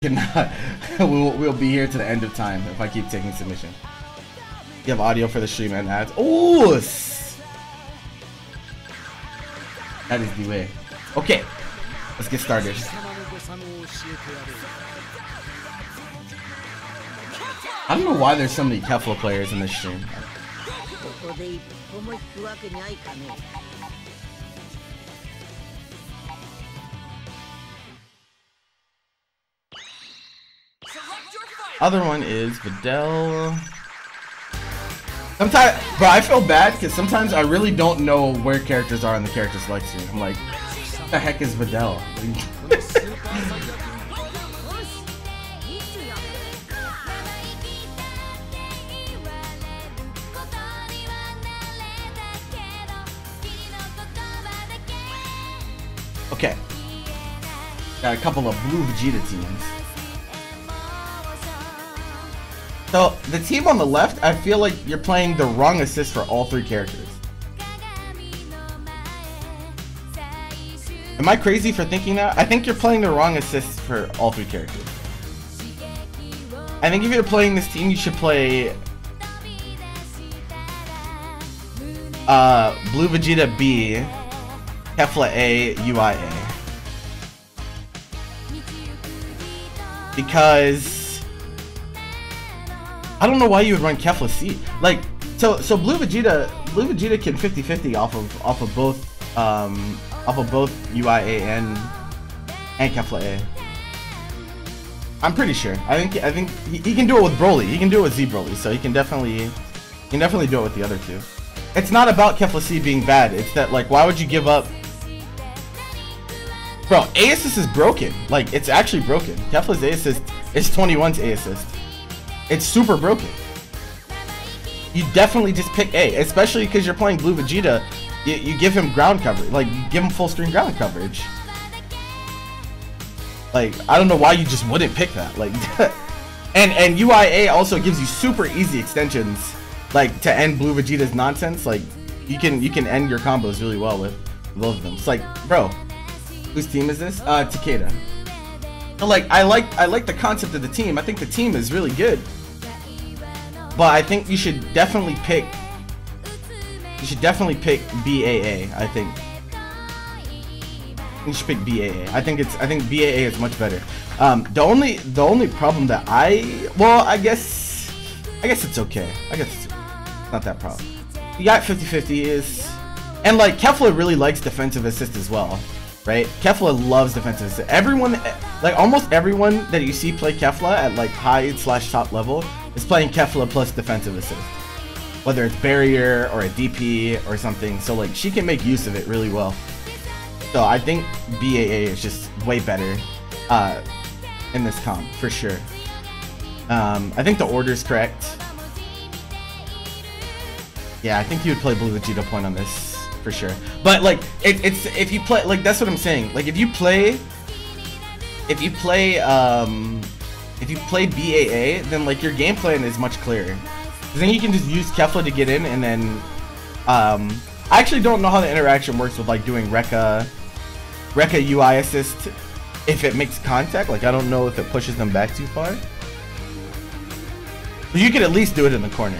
Cannot. We'll be here to the end of time if I keep taking submission. You have audio for the stream and ads. Oh, that is the way. Okay, let's get started. I don't know why there's so many Kefla players in this stream. Other one is Videl. Sometimes, bro, I feel bad because sometimes I really don't know where characters are in the character selection. I'm like, what the heck is Videl? Okay. Got a couple of blue Vegeta teams. So, the team on the left, I feel like you're playing the wrong assist for all three characters. Am I crazy for thinking that? I think you're playing the wrong assist for all three characters. I think if you're playing this team, you should play Blue Vegeta B, Kefla A, UI A. Because I don't know why you would run Kefla C. Like, so Blue Vegeta can 50-50 off of both UIA and Kefla A. I'm pretty sure. I think he can do it with Broly. He can do it with Z Broly, so he can definitely do it with the other two. It's not about Kefla C being bad. It's that, like, why would you give up? Bro, A assist is broken. Like, it's actually broken. Kefla's A assist is 21's A assist. It's super broken. You definitely just pick A, especially because you're playing Blue Vegeta. You give him ground coverage, like, you give him full screen ground coverage. Like, I don't know why you just wouldn't pick that. Like, and UIA also gives you super easy extensions, like, to end Blue Vegeta's nonsense. Like, you can end your combos really well with both of them. It's like, bro, whose team is this? Takeda. So, like, I like the concept of the team. I think the team is really good, but I think you should definitely pick BAA. I think you should pick BAA. I think BAA is much better. The only problem that I guess it's okay. I guess it's not that problem. You got 50-50 is, and like Kefla really likes defensive assist as well. Right? Kefla loves defensive assist. Everyone, like almost everyone that you see play Kefla at like high/top level is playing Kefla plus defensive assist. Whether it's barrier or a DP or something. So like she can make use of it really well. So I think BAA is just way better in this comp for sure. I think the order is correct. Yeah, I think you would play Blue Vegeta point on this. For sure, but like it's if you play, like, that's what I'm saying. Like if you play BAA, then like your game plan is much clearer. Because then you can just use Kefla to get in, and then I actually don't know how the interaction works with like doing Rekka UI assist if it makes contact. Like I don't know if it pushes them back too far. But you could at least do it in the corner.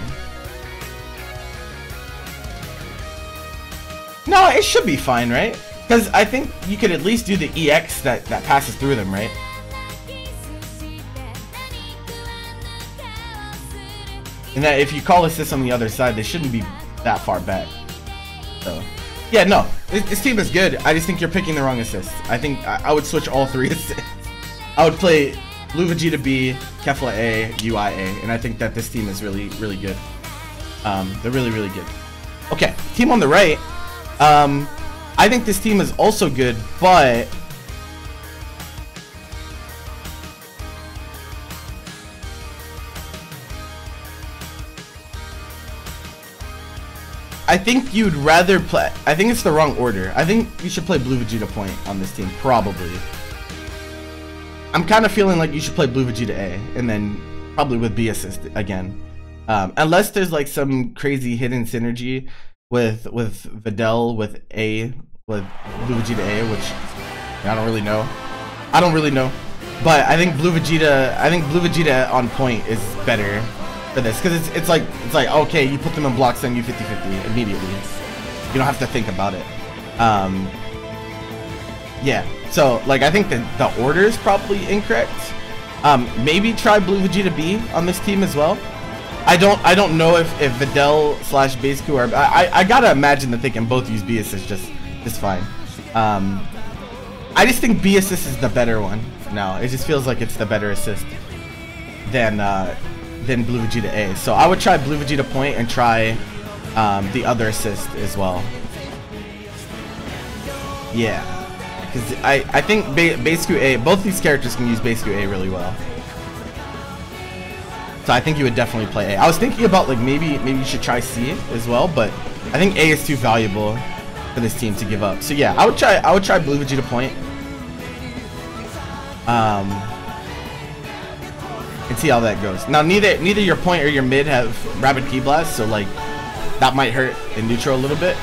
No, it should be fine, right? Because I think you could at least do the EX that passes through them, right? And that if you call assist on the other side, they shouldn't be that far back. So, yeah, no, this team is good. I just think you're picking the wrong assist. I think I would switch all three assists. I would play Blue Vegeta B, Kefla A, UIA, and I think that this team is really, really good. They're really, really good. Okay, team on the right. I think this team is also good, but I think you'd rather play, I think it's the wrong order. I think you should play Blue Vegeta point on this team, probably. I'm kind of feeling like you should play Blue Vegeta A, and then probably with B assist again. Unless there's like some crazy hidden synergy with Videl with Blue Vegeta A, which I don't really know. But I think Blue Vegeta on point is better for this, because it's like okay, you put them in blocks, then you 50-50 immediately. You don't have to think about it. Yeah. So like I think the order is probably incorrect. Maybe try Blue Vegeta B on this team as well. I don't know if Videl / Baseku are. I gotta imagine that they can both use B assist just fine. I just think B assist is the better one now. It just feels like it's the better assist than Blue Vegeta A. So I would try Blue Vegeta point and try the other assist as well. Yeah, because I think Baseku A, both these characters can use Baseku A really well. So I think you would definitely play A. I was thinking about like maybe you should try C as well, but I think A is too valuable for this team to give up. So yeah, I would try Blue Vegeta point. And see how that goes. Now neither your point or your mid have rapid ki blast, so like that might hurt in neutral a little bit.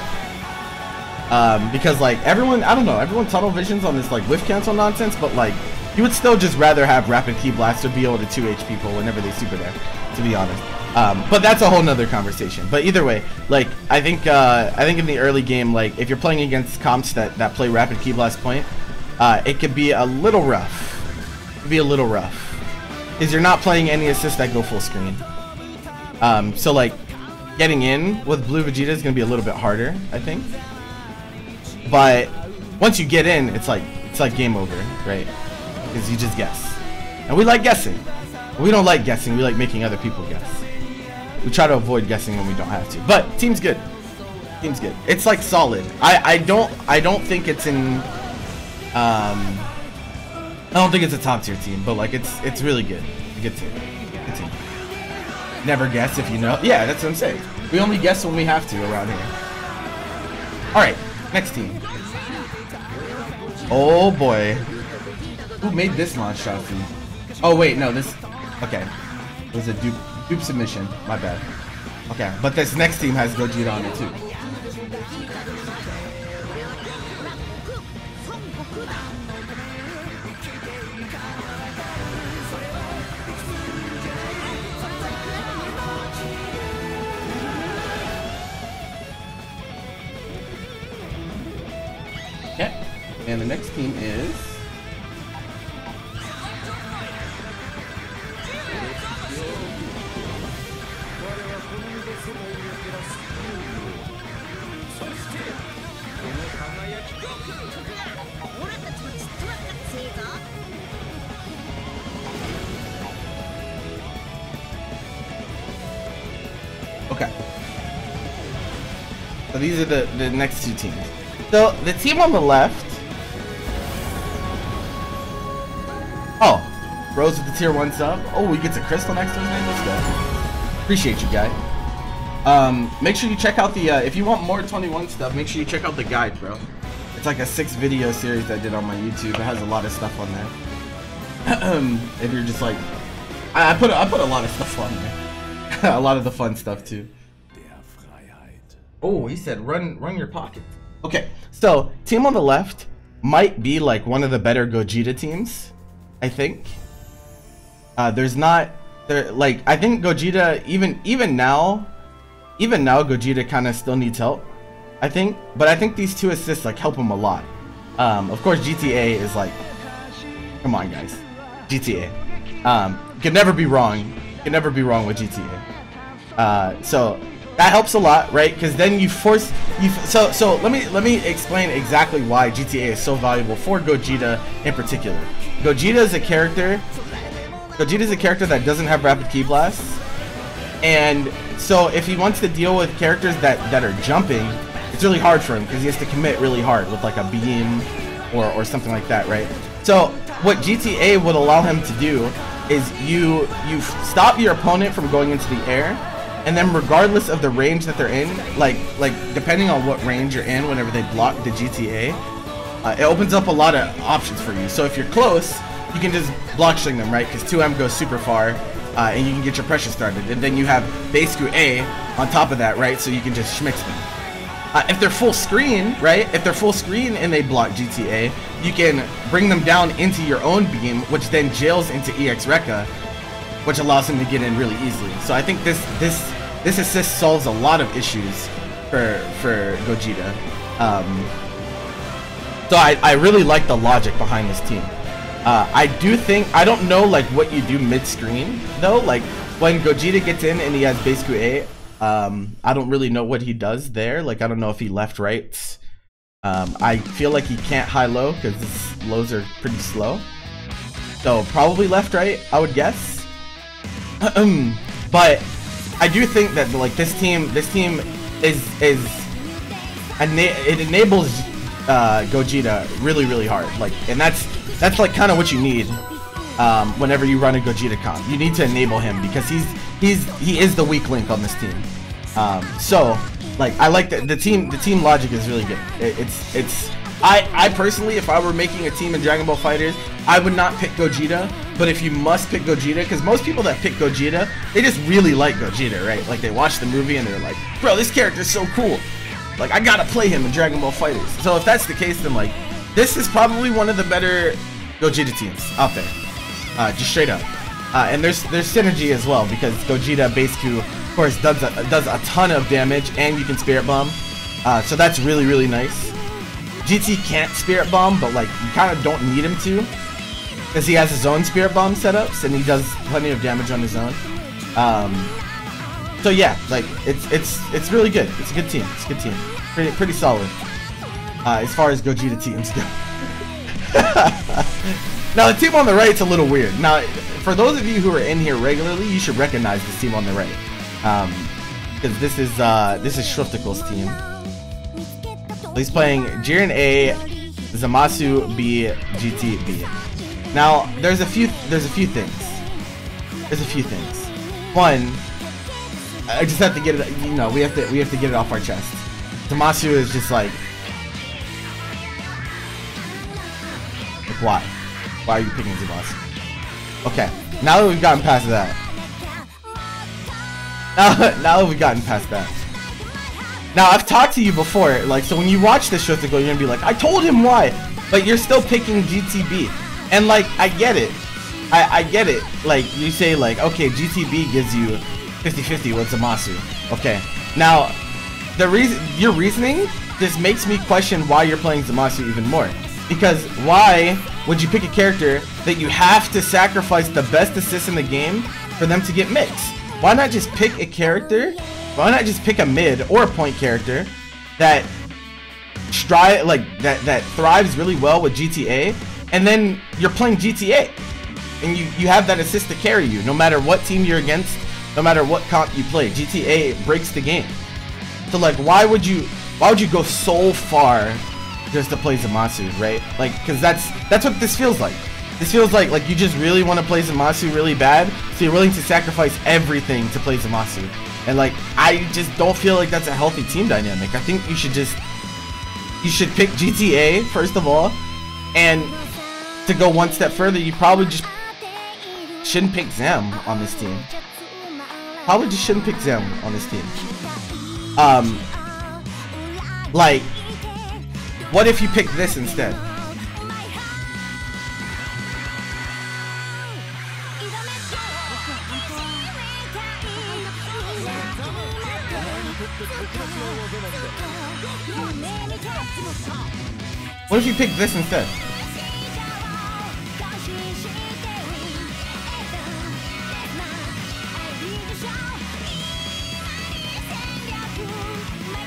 Because like everyone tunnel visions on this like whiff cancel nonsense, but like you would still just rather have rapid ki blast or be able to 2H people whenever they super there, to be honest. But that's a whole nother conversation. But either way, like I think in the early game, like if you're playing against comps that play rapid ki blast point, it could be a little rough. Because you're not playing any assists that go full screen. So like getting in with Blue Vegeta is gonna be a little bit harder, I think. But once you get in, it's like game over, right? Because you just guess. And we like guessing. We don't like guessing, we like making other people guess. We try to avoid guessing when we don't have to. But team's good. Team's good. It's like solid. I don't think it's in I don't think it's a top tier team, but like it's really good. A good team. Good team. Never guess if you know. Yeah, that's what I'm saying. We only guess when we have to around here. Alright, next team. Oh boy. Who made this launch shot for you? Oh wait, no, this okay. It was a dupe submission. My bad. Okay, but this next team has Gogeta on it too. Okay, and the next team is okay. So these are the next two teams. So the team on the left. Oh, Rose with the tier 1 sub. Oh, he gets a crystal next to his name. Let's go. Appreciate you, guy. Make sure you check out the if you want more 21 stuff, make sure you check out the guide, bro. It's like a 6 video series I did on my YouTube. It has a lot of stuff on there. If you're just like, I put a lot of stuff on there. A lot of the fun stuff too. Oh, he said run your pocket. Okay, so team on the left might be like one of the better Gogeta teams, I think. There's not there like I think Gogeta even now Gogeta kind of still needs help, I think, but I think these 2 assists like help him a lot. Of course GTA is like, come on guys, GTA. Could never be wrong. Could never be wrong with GTA. So that helps a lot, right? Because then you force so let me explain exactly why GTA is so valuable for Gogeta in particular. Gogeta is a character that doesn't have rapid ki blasts, and so if he wants to deal with characters that are jumping, it's really hard for him because he has to commit really hard with like a beam or something like that, right? So what GTA would allow him to do is you stop your opponent from going into the air, and then regardless of the range that they're in, like depending on what range you're in whenever they block the GTA, it opens up a lot of options for you. So if you're close, you can just block string them, right? Because 2M goes super far, and you can get your pressure started. And then you have Baseku A on top of that, right? So you can just schmix them. If they're full screen, right? If they're full screen and they block GTA, you can bring them down into your own beam, which then jails into EX Rekka, which allows him to get in really easily. So I think this assist solves a lot of issues for Gogeta. So I really like the logic behind this team. I do think, I don't know like what you do mid-screen though, like when Gogeta gets in and he has base QA, I don't really know what he does there. Like I don't know if he left rights. I feel like he can't high-low because his lows are pretty slow. So probably left right, I would guess. But I do think that like this team it enables Gogeta really hard. Like, and that's like kind of what you need whenever you run a Gogeta comp. You need to enable him because he is the weak link on this team. So like I like the team logic is really good. I personally, if I were making a team in Dragon Ball FighterZ, I would not pick Gogeta. But if you must pick Gogeta, because most people that pick Gogeta, they just really like Gogeta, right? Like they watch the movie and they're like, bro, this character's so cool. Like I gotta play him in Dragon Ball FighterZ. So if that's the case, then like this is probably one of the better Gogeta teams out there, just straight up. And there's synergy as well because Gogeta base Q, of course, does a ton of damage, and you can Spirit Bomb. So that's really nice. GT can't Spirit Bomb, but like you kind of don't need him to, because he has his own Spirit Bomb setups and he does plenty of damage on his own. So yeah, like it's really good. It's a good team. It's a good team. Pretty solid as far as Gogeta teams go. Now the team on the right is a little weird. Now for those of you who are in here regularly, you should recognize this team on the right, because this is Shrifticle's team. He's playing Jiren A, Zamasu B, GT B. Now there's a few things. One, I just have to get it. You know, we have to get it off our chest. Zamasu is just like why? Why are you picking Zamasu? Okay, now that we've gotten past that. Now that we've gotten past that. Now I've talked to you before, like, so when you watch this Shrifticle, you're gonna be like, I told him why, but you're still picking GTB, and like I get it, I get it. Like you say, like, okay, GTB gives you 50-50 with Zamasu. Okay, now your reasoning just makes me question why you're playing Zamasu even more. Because why would you pick a character that you have to sacrifice the best assist in the game for them to get mixed? Why not just pick a character? Why not just pick a mid or a point character that that thrives really well with GTA, and then you're playing GTA, and you have that assist to carry you no matter what team you're against, no matter what comp you play. GTA breaks the game. So like, why would you go so far just to play Zamasu, right? Like, because that's what this feels like. This feels like you just really want to play Zamasu really bad, so you're willing to sacrifice everything to play Zamasu. And like, I just don't feel like that's a healthy team dynamic. I think you should pick GTA first of all, and to go one step further, you probably just shouldn't pick Zam on this team. Probably just shouldn't pick Zam on this team. Like, what if you pick this instead? What if you pick this instead?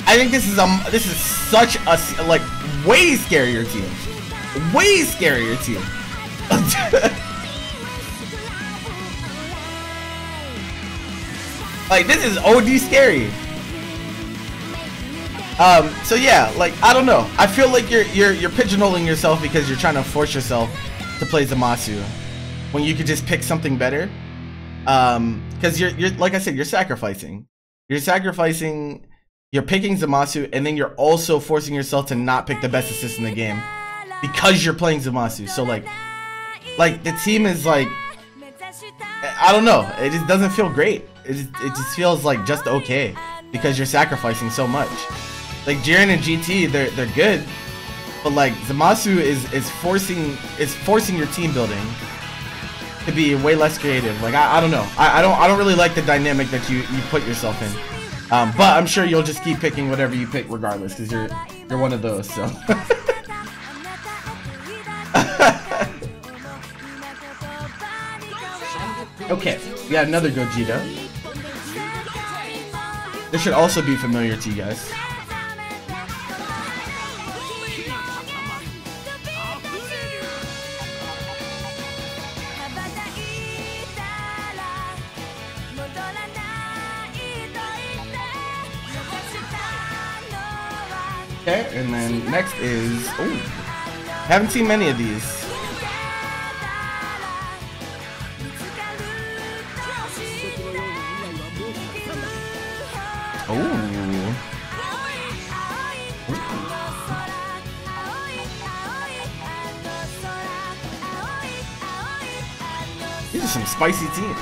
I think this is such a like way scarier team. Way scarier team. Like, this is OD scary. So yeah, like, I don't know. I feel like you're pigeonholing yourself because you're trying to force yourself to play Zamasu when you could just pick something better. Because you're like I said, you're sacrificing. You're picking Zamasu, and then you're also forcing yourself to not pick the best assist in the game because you're playing Zamasu. So like the team is like, I don't know. It just doesn't feel great. It just feels like just okay because you're sacrificing so much. Like Jiren and GT, they're good, but like Zamasu is forcing your team building to be way less creative. Like I don't know. I don't really like the dynamic that you put yourself in. But I'm sure you'll just keep picking whatever you pick regardless, because you're one of those. So. Okay, we got another Gogeta. This should also be familiar to you guys. Okay, and then next is, oh, haven't seen many of these. These are some spicy teams.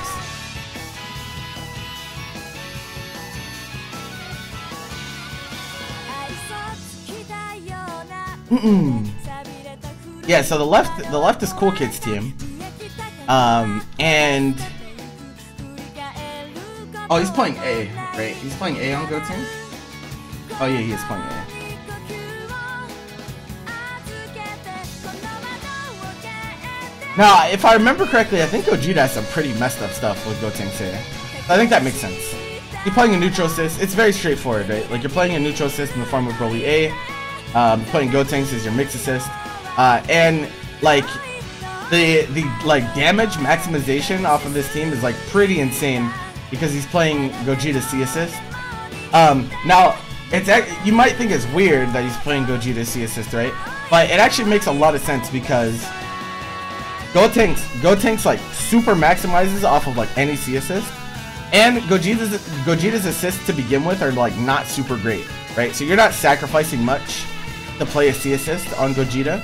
Yeah, so the left is Cool Kids team. And oh, he's playing A, right? He's playing A on Go Team? Oh yeah, he is playing A. Now, if I remember correctly, I think Gogeta has some pretty messed up stuff with Gotenks A. I think that makes sense. You're playing a neutral assist, it's very straightforward, right? Like you're playing a neutral assist in the form of Broly A, playing Gotenks as your mix assist, and like the like damage maximization off of this team is like pretty insane because he's playing Gogeta C assist. Now you might think it's weird that he's playing Gogeta C assist, right? But it actually makes a lot of sense because Gotenks like super maximizes off of like any C assist, and Gogeta's assists to begin with are like not super great, right? So you're not sacrificing much to play a C assist on Gogeta,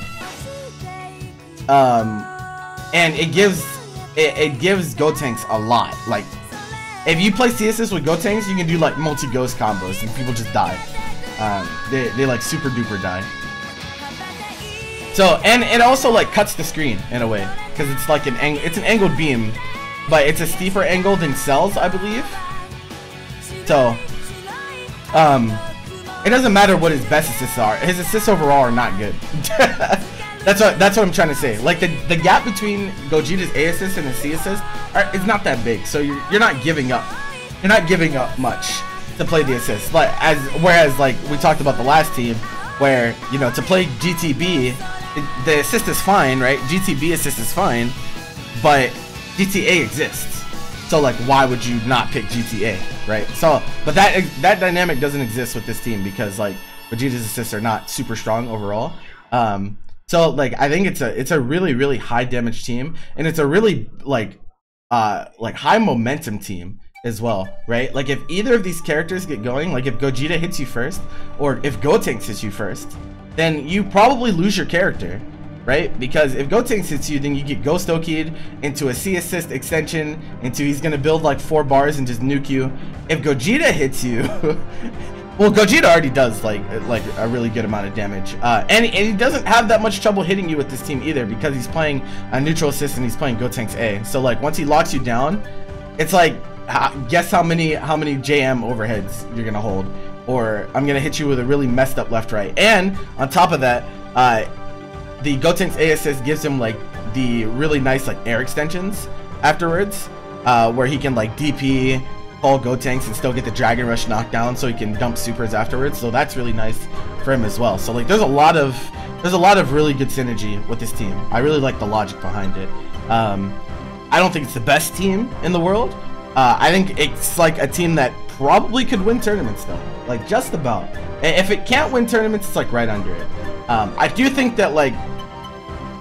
and it gives Gotenks a lot. Like if you play C assist with Gotenks, you can do like multi-ghost combos and people just die. They like super duper die. So, and it also like cuts the screen in a way because it's like an angled beam, but it's a steeper angle than Cell's, I believe. So, it doesn't matter what his best assists are. His assists overall are not good. That's what I'm trying to say. Like the gap between Gogeta's A assist and his C assist is not that big. So you're not giving up. You're not giving up much to play the assist. Like whereas like we talked about the last team, where you know to play GTB. The assist is fine, right? GTB assist is fine, but GTA exists. So like, why would you not pick GTA, right? So, but that dynamic doesn't exist with this team because like Vegeta's assists are not super strong overall. So like, I think it's a really high damage team, and it's a really like high momentum team as well, right? Like if either of these characters get going, like if Gogeta hits you first, or if Gotenks hits you first, then you probably lose your character, right? Because if Gotenks hits you, then you get Ghost Oki'd into a C assist extension, into he's gonna build like 4 bars and just nuke you. If Gogeta hits you, well, Gogeta already does like a really good amount of damage, and he doesn't have that much trouble hitting you with this team either because he's playing a neutral assist and he's playing Gotenks A. So like once he locks you down, it's like guess how many JM overheads you're gonna hold. Or I'm gonna hit you with a really messed up left right, and on top of that, the Gotenks A assist gives him like the really nice like air extensions afterwards, where he can like DP, call Gotenks, and still get the Dragon Rush knockdown, so he can dump supers afterwards. So that's really nice for him as well. So like there's a lot of really good synergy with this team. I really like the logic behind it. I don't think it's the best team in the world. I think it's like a team that probably could win tournaments though, like just about. If it can't win tournaments, it's like right under it. I do think that like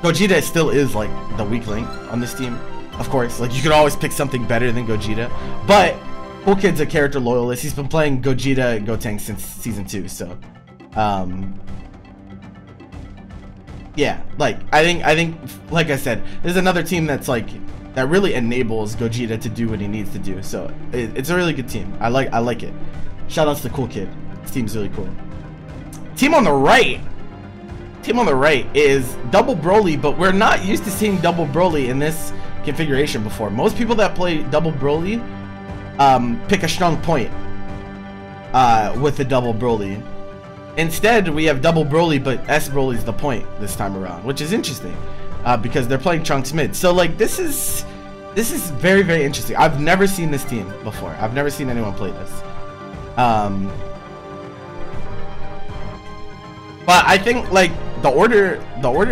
Gogeta still is like the weak link on this team. Of course, like you could always pick something better than Gogeta, but Cool Kid's a character loyalist. He's been playing Gogeta and Gotenks since season 2, so yeah, like I think like I said, there's another team that's like that really enables Gogeta to do what he needs to do. So it's a really good team. I like it. Shout outs to Cool Kid. This team's really cool. Team on the right. Team on the right is double Broly, but we're not used to seeing double Broly in this configuration before. Most people that play double Broly pick a strong point with the double Broly. Instead, we have double Broly, but S Broly's the point this time around, which is interesting because they're playing Trunks mid. So like this is very, very interesting. I've never seen this team before. I've never seen anyone play this. But I think like the order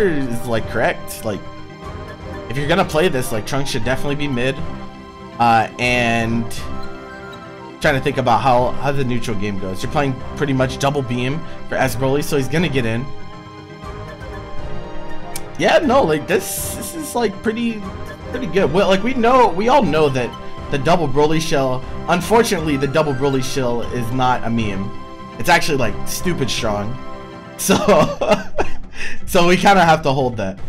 is like correct. Like if you're gonna play this, like Trunks should definitely be mid. And trying to think about how the neutral game goes. You're playing pretty much double beam for S Broly, so he's gonna get in. Yeah, no, like this is like pretty good. Well, like we all know that the double Broly shell, unfortunately the double Broly shell is not a meme. It's actually like stupid strong. So so we kind of have to hold that.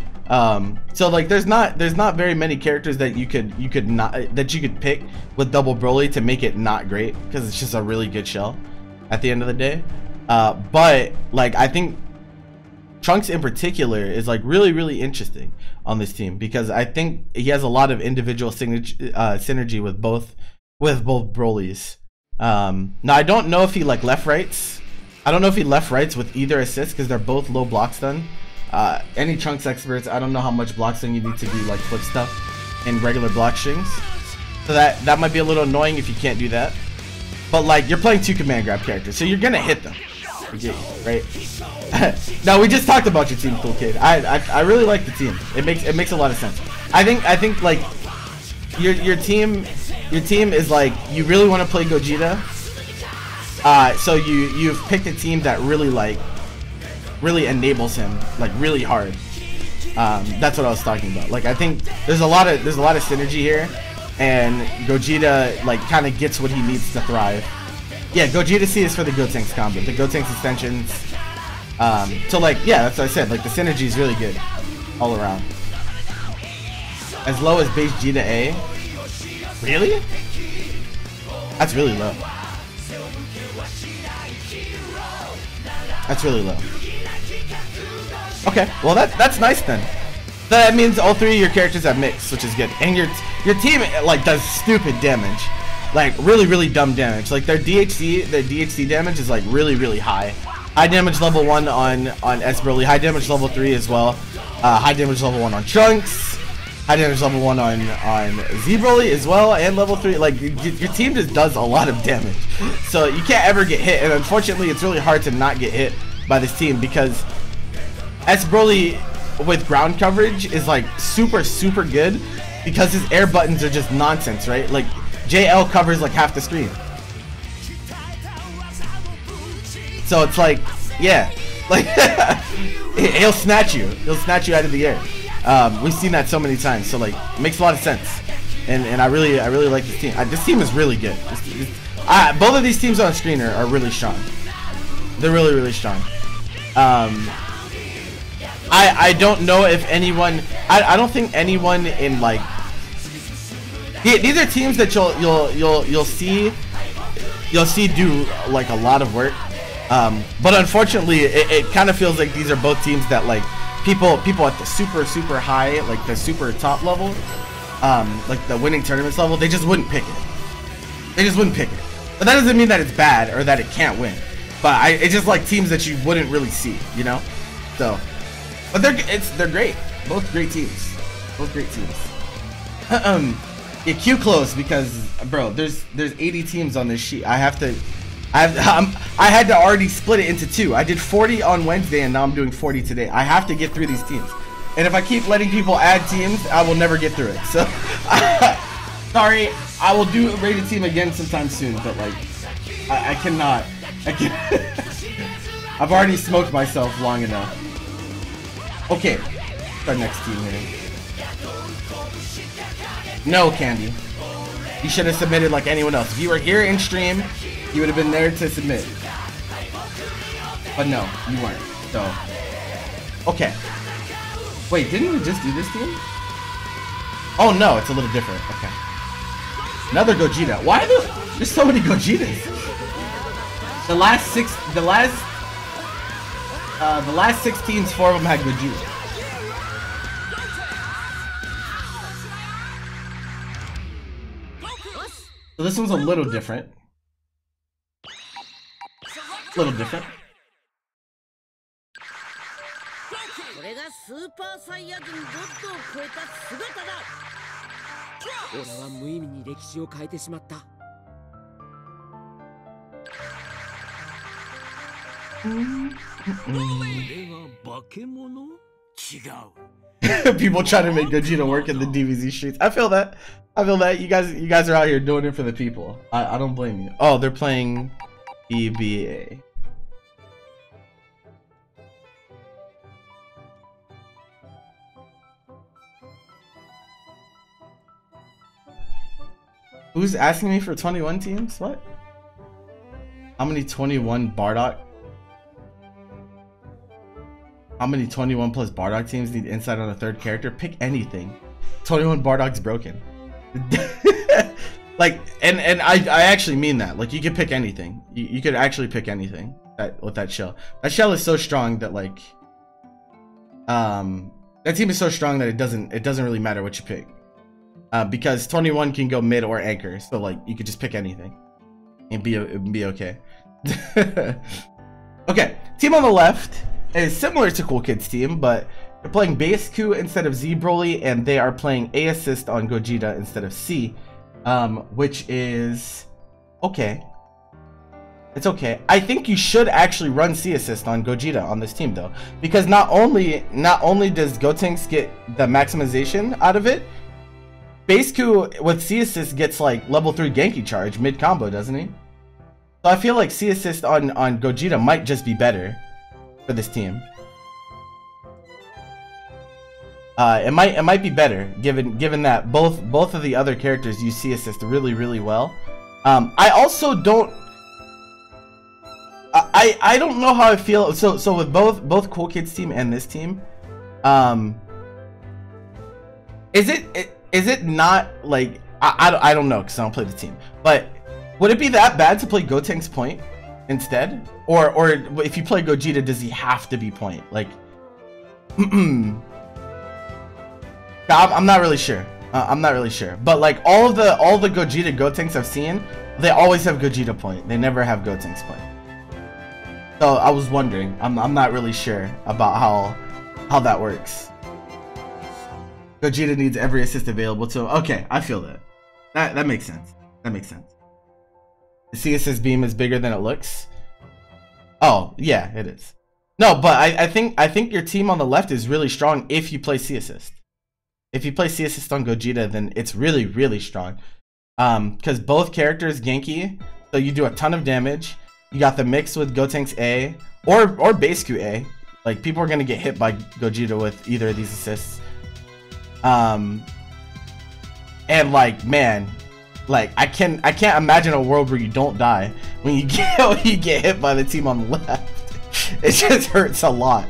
So like there's not very many characters that you could pick with double Broly to make it not great, because it's just a really good shell at the end of the day. But like I think Trunks in particular is like really interesting on this team, because I think he has a lot of individual synergy with both Brolys. Now I don't know if he like left rights. I don't know if he left rights with either assist, because they're both low block stun. Any Trunks experts, I don't know how much block stun you need to do like flip stuff in regular block strings. So that might be a little annoying if you can't do that. But like you're playing two command grab characters, so you're gonna hit them. Right? Now we just talked about your team, Cool Kid. I really like the team. It makes a lot of sense. I think like your team is like, you really want to play Gogeta. So you've picked a team that really enables him like really hard. That's what I was talking about. Like I think there's a lot of synergy here, and Gogeta like kind of gets what he needs to thrive. Yeah, Gogeta C is for the Gotenks combo, the Gotenks extensions. So like yeah, that's what I said. Like the synergy is really good all around. As low as base G to A. Really? That's really low. That's really low. Okay, well that's nice then. That means all three of your characters have mix, which is good. And your team like does stupid damage, like really dumb damage. Like their DHC damage is like really high. High damage level 1 on S Broly, high damage level 3 as well. High damage level 1 on Trunks, high damage level 1 on Z Broly as well, and level 3. Like your team just does a lot of damage, so you can't ever get hit. And unfortunately, it's really hard to not get hit by this team, because S Broly with ground coverage is like super good, because his air buttons are just nonsense, right? Like JL covers like half the screen. So it's like, yeah, like he'll snatch you out of the air. We've seen that so many times, so like it makes a lot of sense. And I really like this team. This team is really good. Both of these teams on screen are really strong. They're really strong. I don't know if anyone. I don't think anyone in like. These are teams that you'll see do like a lot of work. But unfortunately, it kind of feels like these are both teams that like people at the super high, like the super top level, like the winning tournaments level, they just wouldn't pick it. They just wouldn't pick it. But that doesn't mean that it's bad or that it can't win. But it's just like teams that you wouldn't really see, you know. So, but they're great. Both great teams. Both great teams. Yeah, Q close, because bro, there's 80 teams on this sheet. I had to already split it into 2. I did 40 on Wednesday, and now I'm doing 40 today. I have to get through these teams, and if I keep letting people add teams, I will never get through it. So, sorry. I will do a rated team again sometime soon, but like, I cannot. I've already smoked myself long enough. Okay, our next team here. No, Candy. You should have submitted like anyone else. If you were here in stream, you would have been there to submit. But no, you weren't. So, okay. Wait, didn't we just do this team? Oh no, it's a little different. Okay. Another Gogeta. Why there's so many Gogetas? The last The last 6 teams, 4 of them had Gogeta. So this one's a little different. A little different. People trying to make Gogeta work in the DBZ streets. I feel that. I feel that. You guys are out here doing it for the people. I don't blame you. Oh, they're playing EBA. Who's asking me for 21 teams? What? How many 21 Bardock? How many 21 plus Bardock teams need insight on a third character? Pick anything. 21 Bardock's broken. Like, and I actually mean that. Like, you could pick anything. You could actually pick anything with that shell. That shell is so strong that, like, that team is so strong that it doesn't really matter what you pick. Because 21 can go mid or anchor, so like you could just pick anything and be okay. Okay, team on the left is similar to Cool Kid's team, but they're playing base Q instead of Z Broly, and they are playing A assist on Gogeta instead of C, which is okay. It's okay. I think you should actually run C assist on Gogeta on this team though, because not only does Gotenks get the maximization out of it, base Q with C assist gets like level 3 Genki charge mid combo, doesn't he? So I feel like C assist on Gogeta might just be better for this team. It might be better given that both of the other characters use C assist really well. I also don't. I don't know how I feel. So with both Cool Kids team and this team, is it not like I don't know because I don't play the team, but would it be that bad to play Gotenks point instead, or if you play Gogeta, does he have to be point? Like, I'm not really sure. I'm not really sure, but like all the Gogeta Gotenks I've seen, they always have Gogeta point. They never have Gotenks point. So I was wondering. I'm not really sure about how that works. Gogeta needs every assist available to him. Okay, I feel that. That makes sense. That makes sense. The C assist beam is bigger than it looks. Oh yeah, it is. No, but I think your team on the left is really strong if you play C assist. If you play C assist on Gogeta, then it's really strong. Because both characters Genki, so you do a ton of damage. You got the mix with Gotenks A or base Q A. Like, people are gonna get hit by Gogeta with either of these assists. And like, man, like I can't imagine a world where you don't die when you get hit by the team on the left. It just hurts a lot.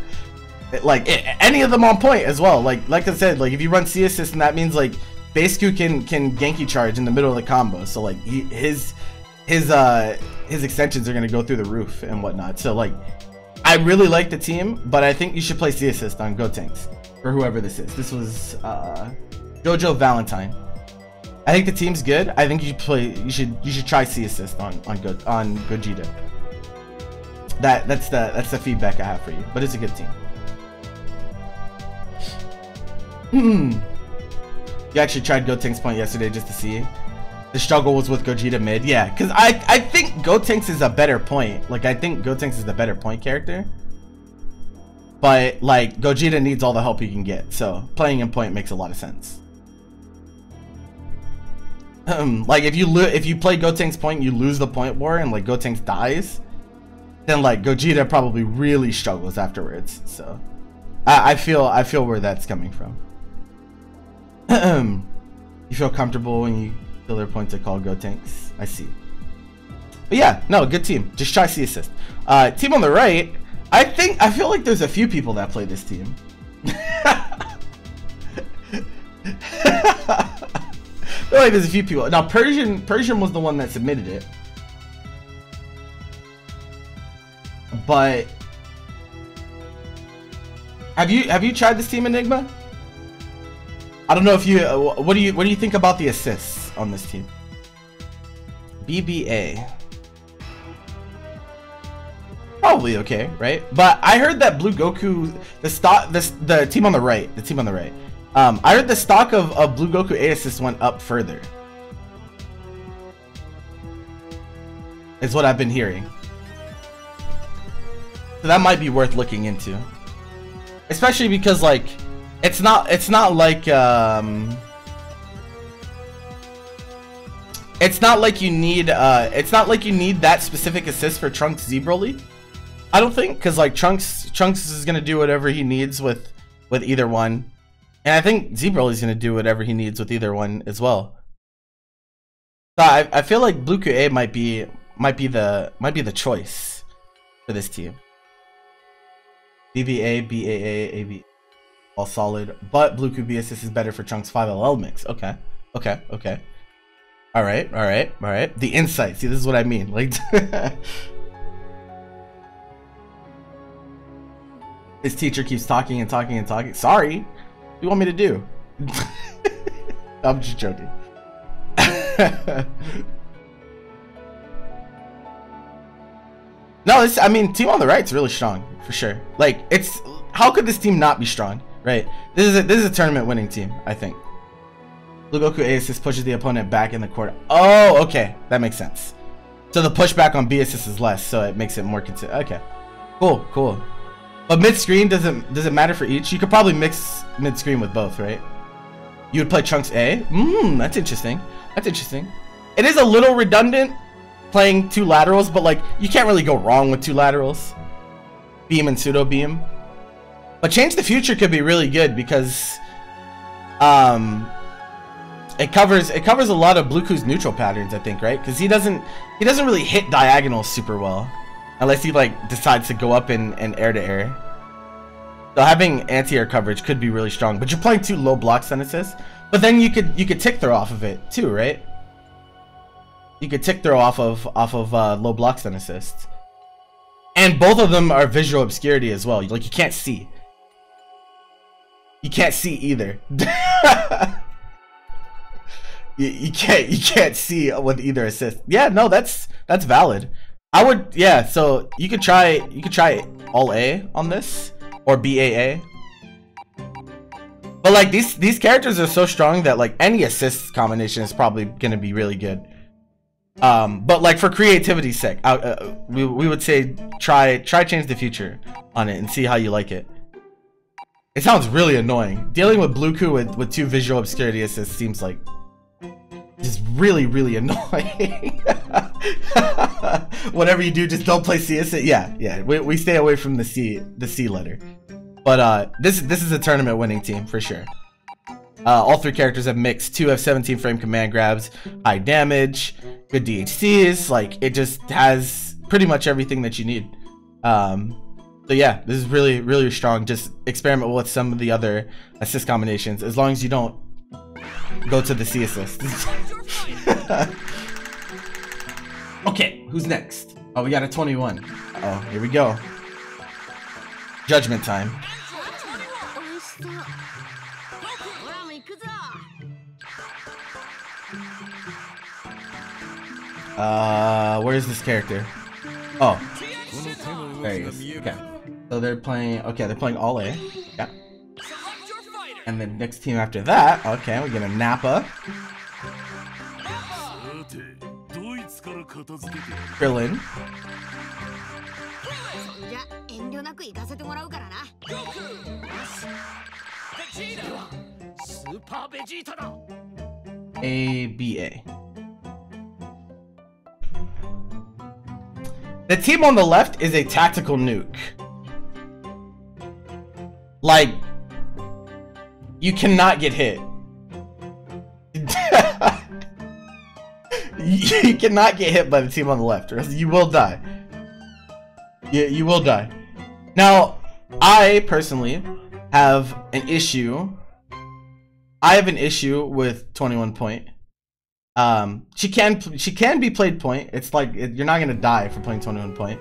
Any of them on point as well. Like I said, like if you run C assist, and that means like base Q can Genki charge in the middle of the combo. So like his extensions are gonna go through the roof and whatnot. So like, I really like the team, but I think you should play C assist on Gotenks for whoever this is. This was Jojo Valentine. I think the team's good. I think you should try C assist on Gogeta. That's the feedback I have for you. But it's a good team. You actually tried Gotenks point yesterday just to see. The struggle was with Gogeta mid. Yeah, because I think Gotenks is a better point. Like, I think Gotenks is the better point character. But like, Gogeta needs all the help he can get. So playing in point makes a lot of sense. Like if you play Gotenks point, you lose the point war, and like Gotenks dies, then like Gogeta probably really struggles afterwards. So I feel where that's coming from. You feel comfortable when you feel their points are called Gotenks. I see. But yeah, no, good team. Just try C assist. Team on the right, I feel like there's a few people that play this team. I feel like there's a few people. Now Persian was the one that submitted it, Have you tried this team, Enigma? I don't know if you. What do you think about the assists on this team? BBA. Probably okay, right? But I heard that Blue Goku, the team on the right, I heard the stock of Blue Goku A assist went up further. Is what I've been hearing. So that might be worth looking into. Especially because like it's not like you need that specific assist for Trunks Z Broly. I don't think, because like Trunks is gonna do whatever he needs with either one. And I think Z Broly's gonna do whatever he needs with either one as well. So I feel like Blue Goku A might be the choice for this team. BBA, BAA, AB, all solid, but Blue Goku B assist is better for Trunks 5 LL mix. Okay. All right. The insight. See, this is what I mean. Like, his teacher keeps talking and talking and talking. Sorry, what do you want me to do? I'm just joking. No, I mean, team on the right's really strong for sure. Like, it's how could this team not be strong, right? This is a tournament winning team, I think. Blue Goku A assist pushes the opponent back in the court. Oh, okay, that makes sense. So the pushback on B assist is less, so it makes it more consistent. Okay, cool. But mid screen does it matter for each? You could probably mix mid screen with both, right? You would play Trunks A. That's interesting. It is a little redundant playing two laterals, but like you can't really go wrong with two laterals. Beam and pseudo beam. But Change the Future could be really good because it covers a lot of Blue Goku's neutral patterns, I think, right? Because he doesn't really hit diagonals super well unless he like decides to go up in air to air. So having anti-air coverage could be really strong, but you're playing two low blocks on assist. But then you could tick throw off of it too, right? You could tick throw off of low blocks on assists. And both of them are visual obscurity as well. Like you can't see. You can't see either. you can't see with either assist. Yeah, no, that's valid. I would, yeah, so you could try all A on this or BAA. But like these characters are so strong that like any assist combination is probably gonna be really good. But like for creativity's sake, we would say try Change the Future on it and see how you like it. It sounds really annoying. Dealing with Blue Goku with two visual obscurity assists seems like just really annoying. Whatever you do, just don't play C assist. Yeah. We stay away from the C letter. But this is a tournament winning team for sure. All three characters have mixed. Two have 17 frame command grabs, high damage, good DHCs. Like it just has pretty much everything that you need. So yeah, this is really strong. Just experiment with some of the other assist combinations as long as you don't go to the C assist. Okay, who's next? Oh, we got a 21. Oh, here we go. Judgment time. Where's this character? Oh, there he is. Okay, so they're playing. Okay, they're playing all A. Yeah. And the next team after that. Okay, we get a Nappa. Krillin. ABA. The team on the left is a tactical nuke. Like, you cannot get hit. You cannot get hit by the team on the left, or else you will die. You will die. Now, I personally have an issue. I have an issue with 21 Point. She can be played point. It's like you're not gonna die for playing 21 Point,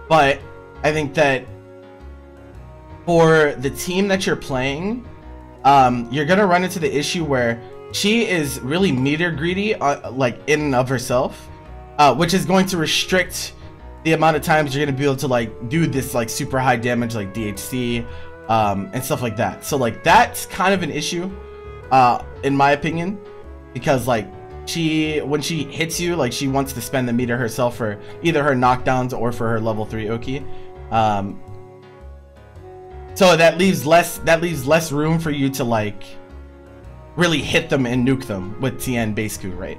but I think that for the team that you're playing, you're gonna run into the issue where she is really meter greedy, like in and of herself, which is going to restrict the amount of times you're gonna be able to like do this like super high damage like DHC and stuff like that. So like that's kind of an issue in my opinion, because like when she hits you, like she wants to spend the meter herself for either her knockdowns or for her level 3 Oki. So that leaves less room for you to like really hit them and nuke them with TN base Q, right?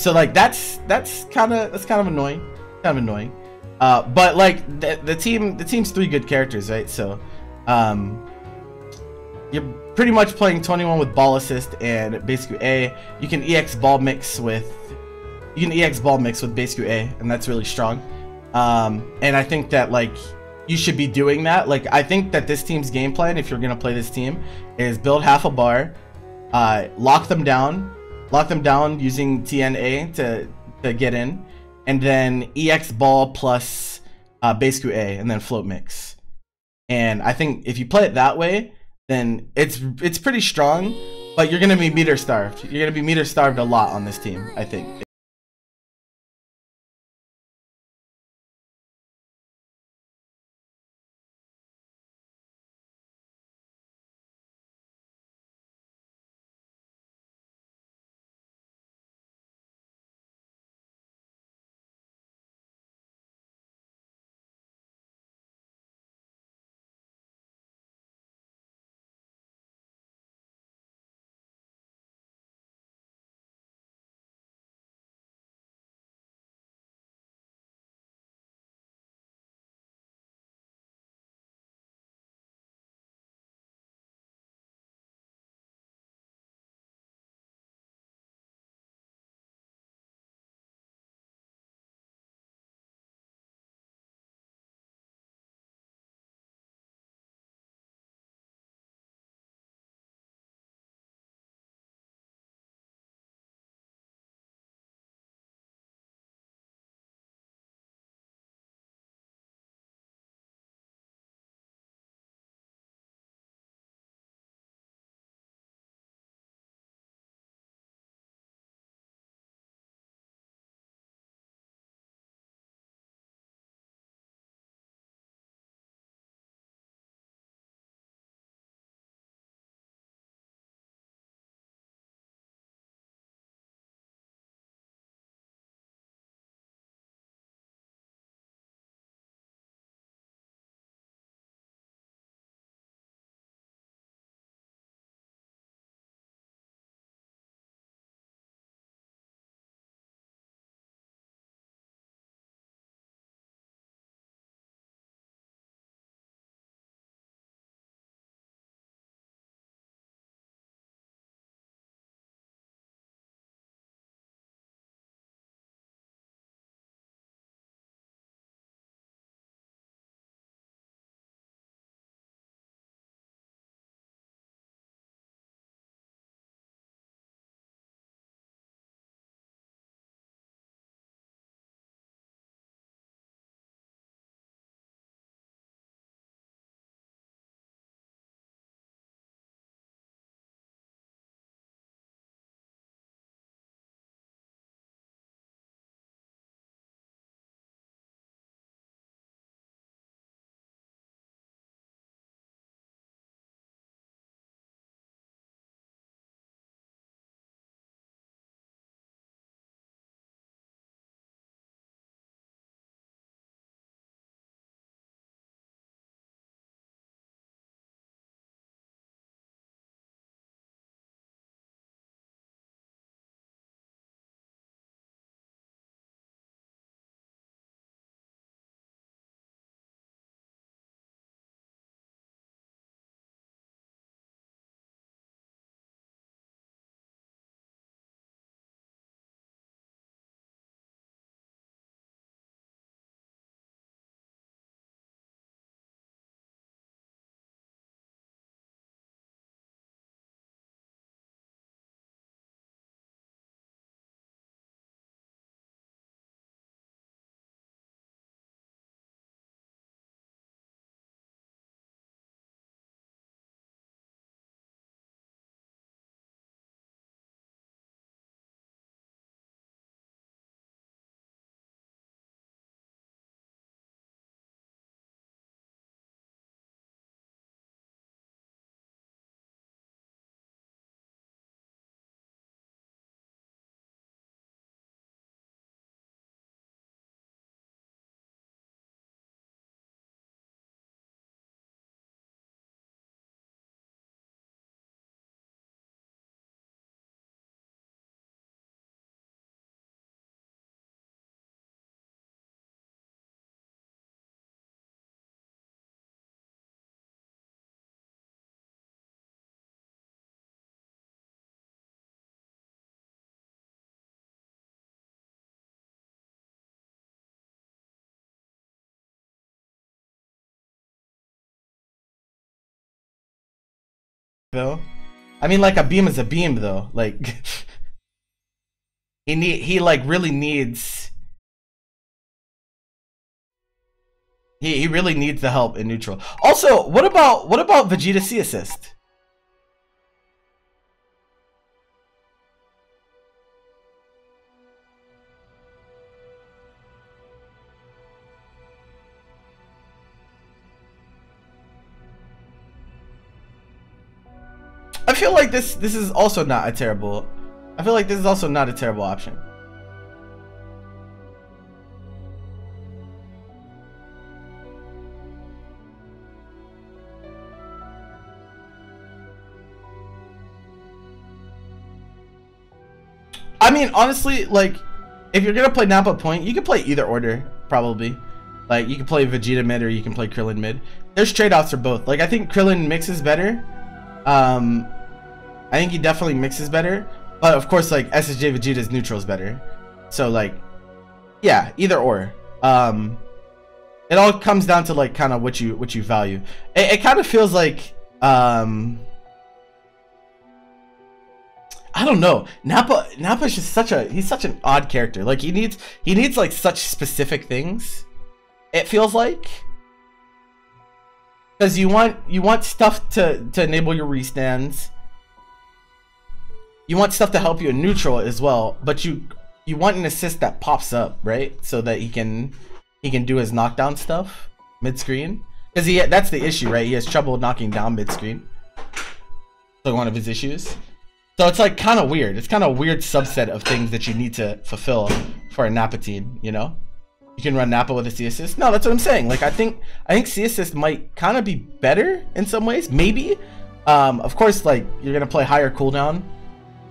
So like that's kind of annoying, but like the team's 3 good characters, right? So you're pretty much playing 21 with ball assist and base Q A. You can EX ball mix with base Q A, and that's really strong. And I think that like you should be doing that. Like I think that this team's game plan, if you're gonna play this team, is build half a bar, lock them down using TNA to get in, and then EX ball plus base Q A, and then float mix. And I think if you play it that way, then it's pretty strong, but you're gonna be meter starved. You're gonna be meter starved a lot on this team, I think. Phil. I mean, like, a beam is a beam, though. Like, he like really needs. He really needs the help in neutral. Also, what about Vegeta C assist? I feel like this is also not a terrible. I feel like this is also not a terrible option. I mean, honestly, like, if you're gonna play Nappa point, you can play either order, probably. Like, you can play Vegeta mid or you can play Krillin mid. There's trade-offs for both. Like, I think Krillin mixes better. I think he definitely mixes better. But, of course, like, SSJ Vegeta's neutral is better. So, like, yeah, either or. It all comes down to, like, kind of what you value. It kind of feels like, I don't know. Nappa's just he's such an odd character. Like, he needs like such specific things. It feels like, because you want stuff to enable your restands. You want stuff to help you in neutral as well, but you want an assist that pops up, right? So that he can do his knockdown stuff mid screen. Because that's the issue, right? He has trouble knocking down mid screen. So one of his issues. So it's like kind of weird. It's kind of a weird subset of things that you need to fulfill for a Nappa team, you know? You can run Nappa with a C assist. No, that's what I'm saying. Like, I think C assist might kind of be better in some ways, maybe. Of course, like, you're gonna play higher cooldown,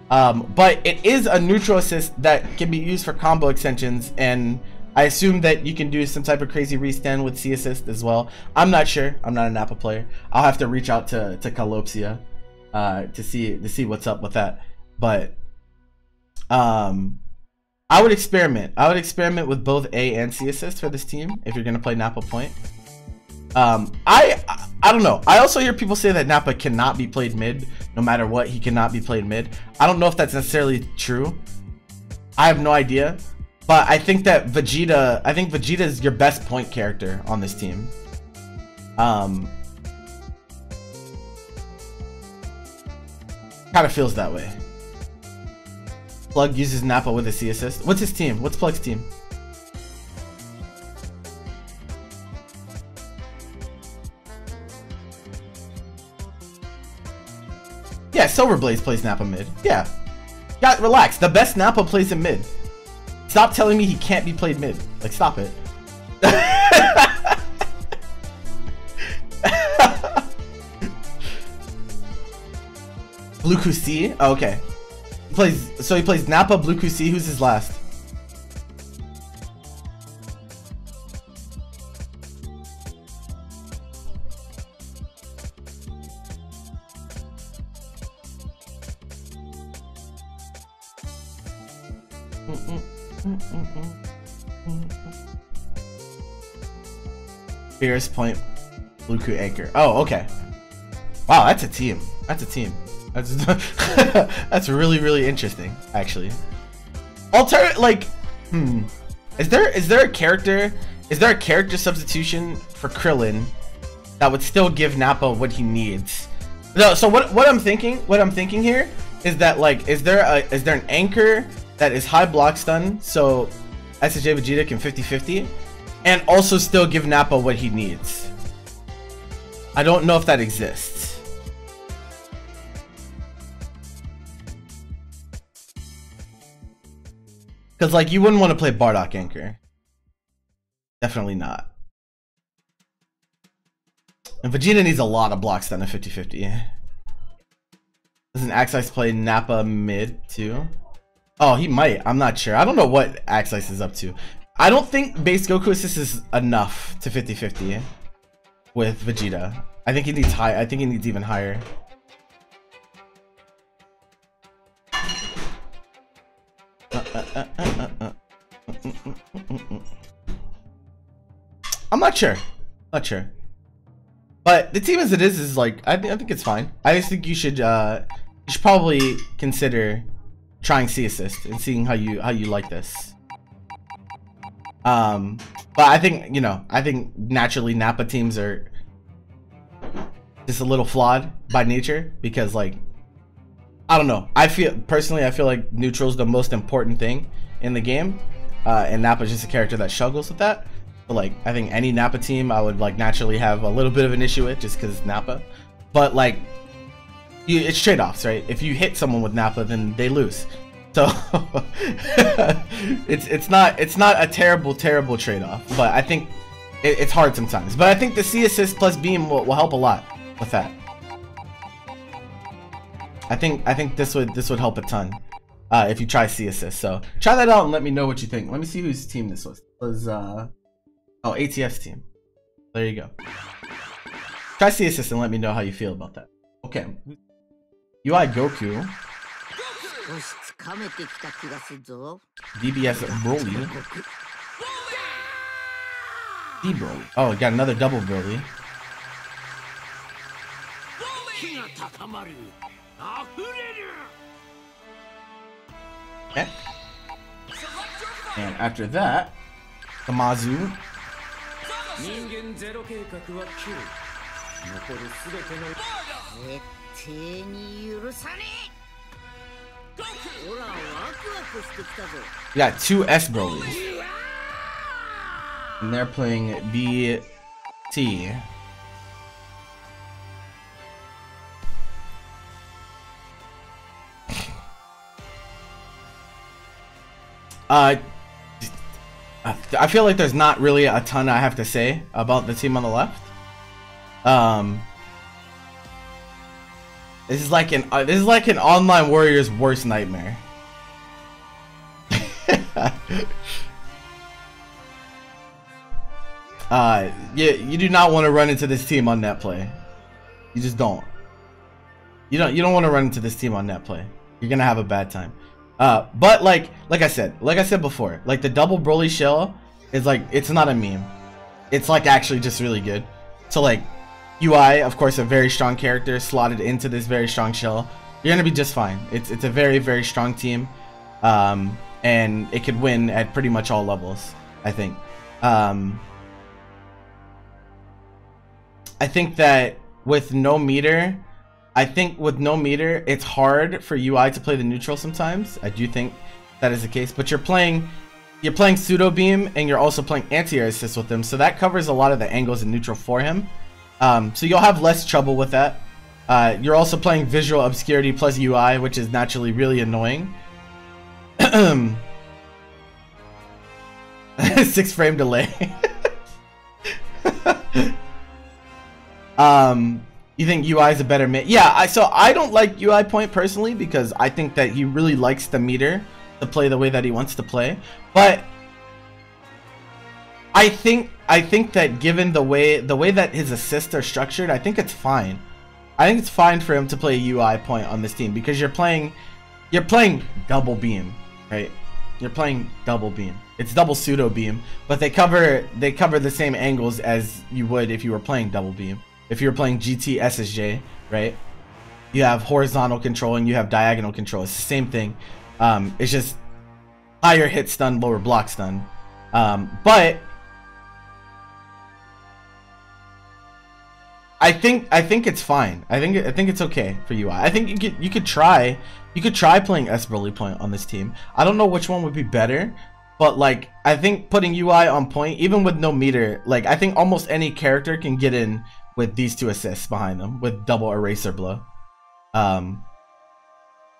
but it is a neutral assist that can be used for combo extensions, and I assume that you can do some type of crazy restand with C assist as well. I'm not sure. I'm not a Nappa player. I'll have to reach out to Calopsia to see what's up with that. But I would experiment. I would experiment with both A and C assist for this team if you're gonna play Nappa point. I don't know. I also hear people say that Nappa cannot be played mid. No matter what, he cannot be played mid. I don't know if that's necessarily true. I have no idea. But I think that Vegeta is your best point character on this team. Kind of feels that way. Plug uses Nappa with a C assist. What's his team? What's Plug's team? Yeah, Silverblaze plays Nappa mid. Yeah. Yeah, relax. The best Nappa plays in mid. Stop telling me he can't be played mid. Like, stop it. Blue Kusi? Oh, okay. He plays Nappa, Blue Kusi. Who's his last? Fierce Point, Bluku Anchor. Oh, okay. Wow, that's a team. That's a team. That's that's really interesting, actually. Like, is there a character substitution for Krillin that would still give Nappa what he needs? No, so what I'm thinking here is that, like, is there an anchor that is high block stun so SSJ Vegeta can 50-50 and also still give Nappa what he needs? I don't know if that exists. Because, like, you wouldn't want to play Bardock Anchor. Definitely not. And Vegeta needs a lot of block stun at 50-50. Doesn't Axice play Nappa mid too? Oh, he might. I'm not sure. I don't know what Axice is up to. I don't think base Goku assist is enough to 50-50 with Vegeta. I think he needs high. I think he needs even higher. I'm not sure. Not sure. But the team as it is like I think it's fine. I just think you should probably consider trying C assist and seeing how you like this. But I think, you know, I think naturally Nappa teams are just a little flawed by nature because, like, I don't know. I feel like neutral's the most important thing in the game, and Nappa's just a character that struggles with that. But like, I think any Nappa team I would like naturally have a little bit of an issue with just because Nappa. But like, it's trade-offs, right? If you hit someone with Nappa, then they lose. So it's not a terrible trade-off, but I think it's hard sometimes. But I think the C assist plus beam will help a lot with that. I think this would help a ton if you try C assist. So try that out and let me know what you think. Let me see whose team this was. It was oh, ATF's team. There you go. Try C assist and let me know how you feel about that. Okay. UI Goku. DBS Broly. D Broly. Oh, got another double Broly. Okay. And after that, Kamazu. We got two S Brolys. And they're playing BT. I feel like there's not really a ton I have to say about the team on the left. This is like an online warrior's worst nightmare. You do not want to run into this team on net play. You just don't. You don't want to run into this team on net play. You're gonna have a bad time. But like I said before, like the double Broly shell is like, it's not a meme. It's like actually just really good. So like UI, of course, a very strong character slotted into this very strong shell. You're gonna be just fine. It's a very strong team, and it could win at pretty much all levels. I think. I think that with no meter, it's hard for UI to play the neutral sometimes. I do think that is the case, but you're playing pseudo beam and you're also playing anti-air assist with him, so that covers a lot of the angles in neutral for him. So you'll have less trouble with that. You're also playing visual obscurity plus UI, which is naturally really annoying. 6 frame delay. You think UI is a better mid? Yeah, so I don't like UI Point personally because I think that he really likes the meter to play the way that he wants to play. But I think that given the way that his assists are structured, I think it's fine. I think it's fine for him to play UI Point on this team because you're playing double beam, right? You're playing double beam. It's double pseudo beam, but they cover the same angles as you would if you were playing double beam. If you're playing GT SSJ, right? You have horizontal control and you have diagonal control. It's the same thing. It's just higher hit stun, lower block stun. But I think it's fine. I think it's okay for UI. I think you could try playing S Broly Point on this team. I don't know which one would be better, but like I think putting UI on point, even with no meter, like I think almost any character can get in with these two assists behind them with double eraser blow. So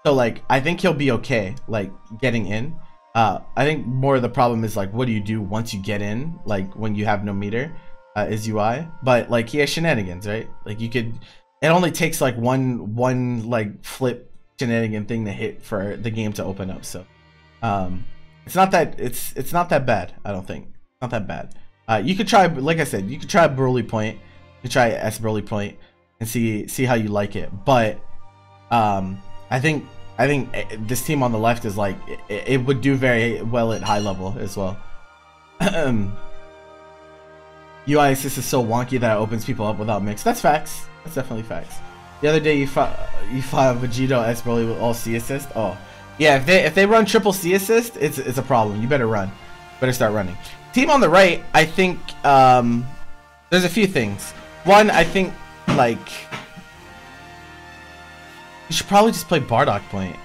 like I think he'll be okay like getting in. I think more of the problem is like what do you do once you get in, like when you have no meter, is UI. But like he has shenanigans, right? Like you could, it only takes like one like flip shenanigan thing to hit for the game to open up. So it's not that bad. I don't think not that bad. You could try, like I said, you could try Broly Point. You could try S Broly Point and see how you like it. But I think this team on the left is like it would do very well at high level as well. UI assist is so wonky that it opens people up without mix. That's facts. That's definitely facts. The other day you fought Vegito S Broly with all C assist. Oh, yeah. If they run triple C assist, it's a problem. You better run. Better start running. Team on the right, I think there's a few things. One, I think like you should probably just play Bardock point.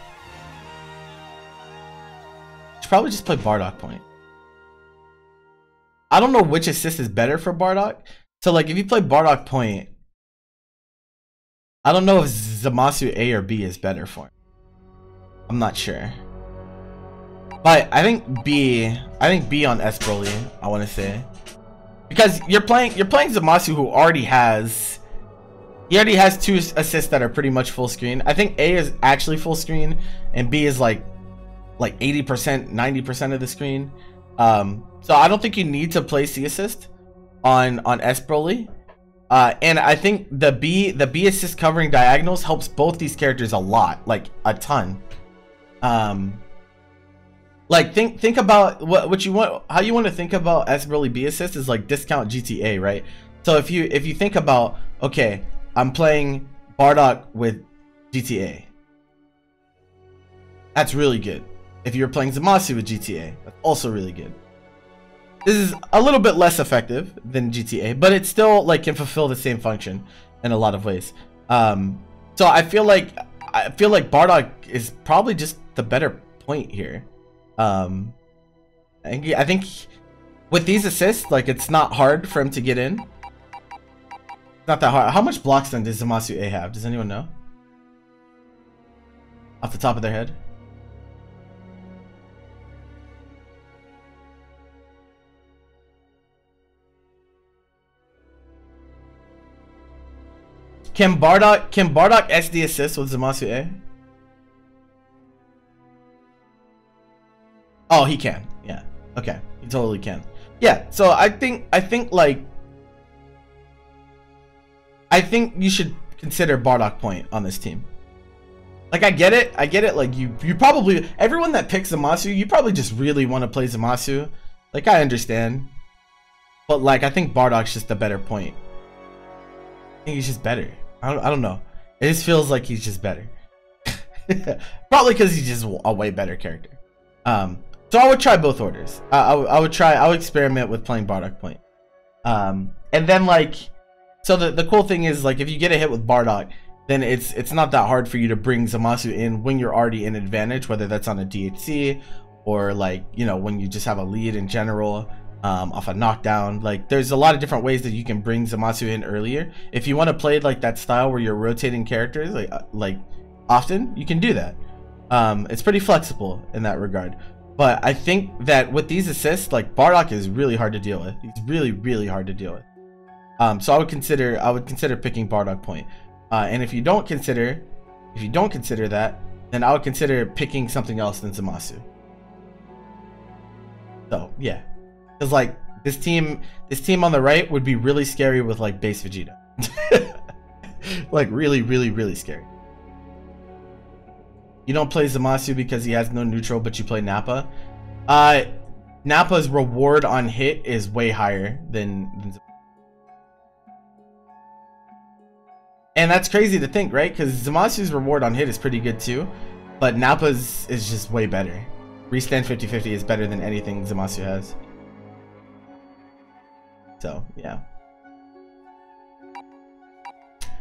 You should probably just play Bardock point. I don't know which assist is better for Bardock. So like if you play Bardock point, I don't know if Zamasu A or B is better for him. I'm not sure. But I think B on S Broly, I want to say. Because you're playing Zamasu who already has two assists that are pretty much full screen. I think A is actually full screen and B is like 80%, 90% of the screen. So I don't think you need to play C assist on S Broly. And I think the B assist covering diagonals helps both these characters a lot, like a ton. Like think about what you want, how you want to think about S Broly B assist is like discount GTA, right? So if you think about, okay, I'm playing Bardock with GTA, that's really good. If you're playing Zamasu with GTA, that's also really good. This is a little bit less effective than GTA, but it still like can fulfill the same function in a lot of ways. So I feel like Bardock is probably just the better point here. I think with these assists, like it's not hard for him to get in. It's not that hard. How much block stun does Zamasu A have? Does anyone know? Off the top of their head? Can Bardock SD assist with Zamasu A? Oh, he can. Yeah. Okay. He totally can. Yeah. So I think you should consider Bardock point on this team. Like I get it. Like you probably, everyone that picks Zamasu, you probably just really want to play Zamasu. Like I understand. But like I think Bardock's just the better point. I think he's just better. I don't know. It just feels like he's just better. Probably because he's just a way better character. So I would try both orders. I would experiment with playing Bardock point. And then like, so the cool thing is like if you get a hit with Bardock, then it's not that hard for you to bring Zamasu in when you're already in advantage, whether that's on a DHC or like, you know, when you just have a lead in general. Off a knockdown. Like there's a lot of different ways that you can bring Zamasu in earlier. If you want to play like that style where you're rotating characters like often, you can do that. It's pretty flexible in that regard. But I think that with these assists, like Bardock is really hard to deal with. He's really hard to deal with. So I would consider picking Bardock point. And if you don't consider that, then I would consider picking something else than Zamasu. So yeah. Because like this team on the right would be really scary with like base Vegeta. Like really scary. You don't play Zamasu because he has no neutral, but you play Nappa. Nappa's reward on hit is way higher than Zamasu. And that's crazy to think, right? Because Zamasu's reward on hit is pretty good too, but Nappa's is just way better. Restand 50-50 is better than anything Zamasu has. So yeah.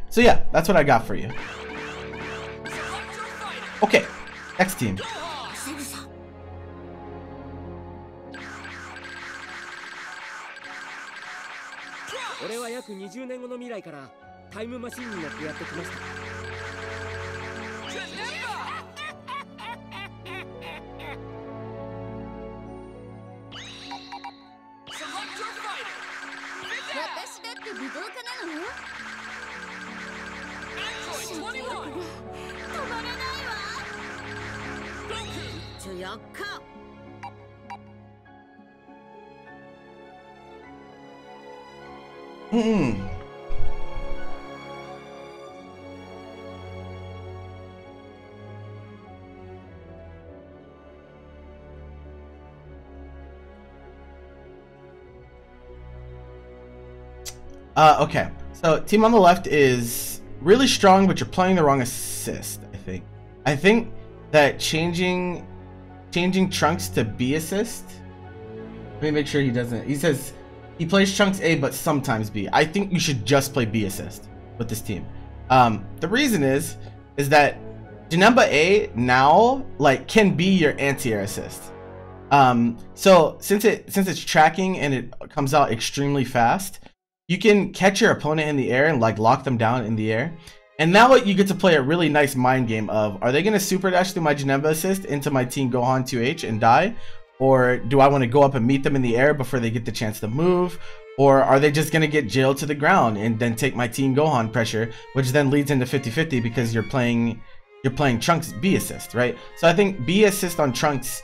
So yeah, that's what I got for you. Okay, next team. Okay. So team on the left is really strong, but you're playing the wrong assist. I think that changing Trunks to B assist. Let me make sure he doesn't. He says he plays Trunks A, but sometimes B. I think you should just play B assist with this team. The reason is that Janemba A now like can be your anti-air assist. So since it's tracking and it comes out extremely fast, you can catch your opponent in the air and like lock them down in the air. And now you get to play a really nice mind game of, are they going to super dash through my Janemba assist into my Team Gohan 2H and die? Or do I want to go up and meet them in the air before they get the chance to move? Or are they just going to get jailed to the ground and then take my Team Gohan pressure, which then leads into 50-50 because you're playing Trunks B assist, right? So I think B assist on Trunks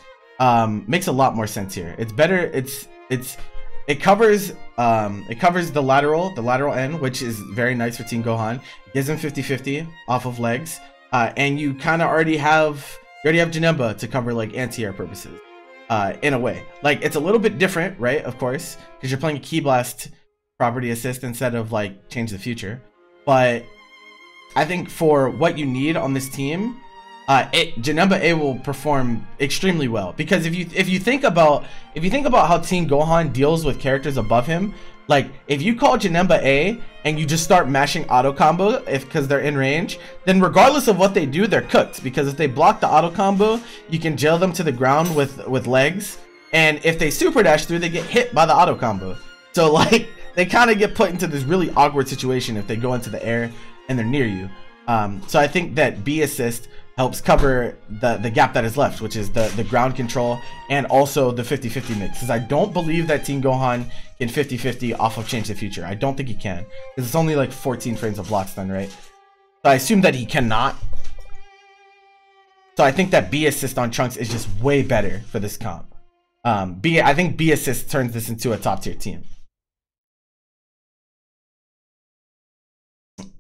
makes a lot more sense here. It's better. It covers the lateral end, which is very nice for Team Gohan. It gives him 50-50 off of legs, and you kind of already have Janemba to cover like anti-air purposes. In a way, like it's a little bit different, right? Of course, because you're playing a Ki Blast property assist instead of like Change the Future. But I think for what you need on this team, Janemba A will perform extremely well, because if you think about how Team Gohan deals with characters above him, like if you call Janemba A and you just start mashing auto combo because they're in range, then regardless of what they do, they're cooked, because if they block the auto combo, you can jail them to the ground with legs, and if they super dash through, they get hit by the auto combo. So like they kind of get put into this really awkward situation if they go into the air and they're near you. So I think that B assist helps cover the gap that is left, which is the ground control and also the 50-50 mix. Because I don't believe that Team Gohan can 50-50 off of Change the Future. I don't think he can, because it's only like 14 frames of block stun, right? So I assume that he cannot. So I think that B assist on Trunks is just way better for this comp. I think B assist turns this into a top tier team.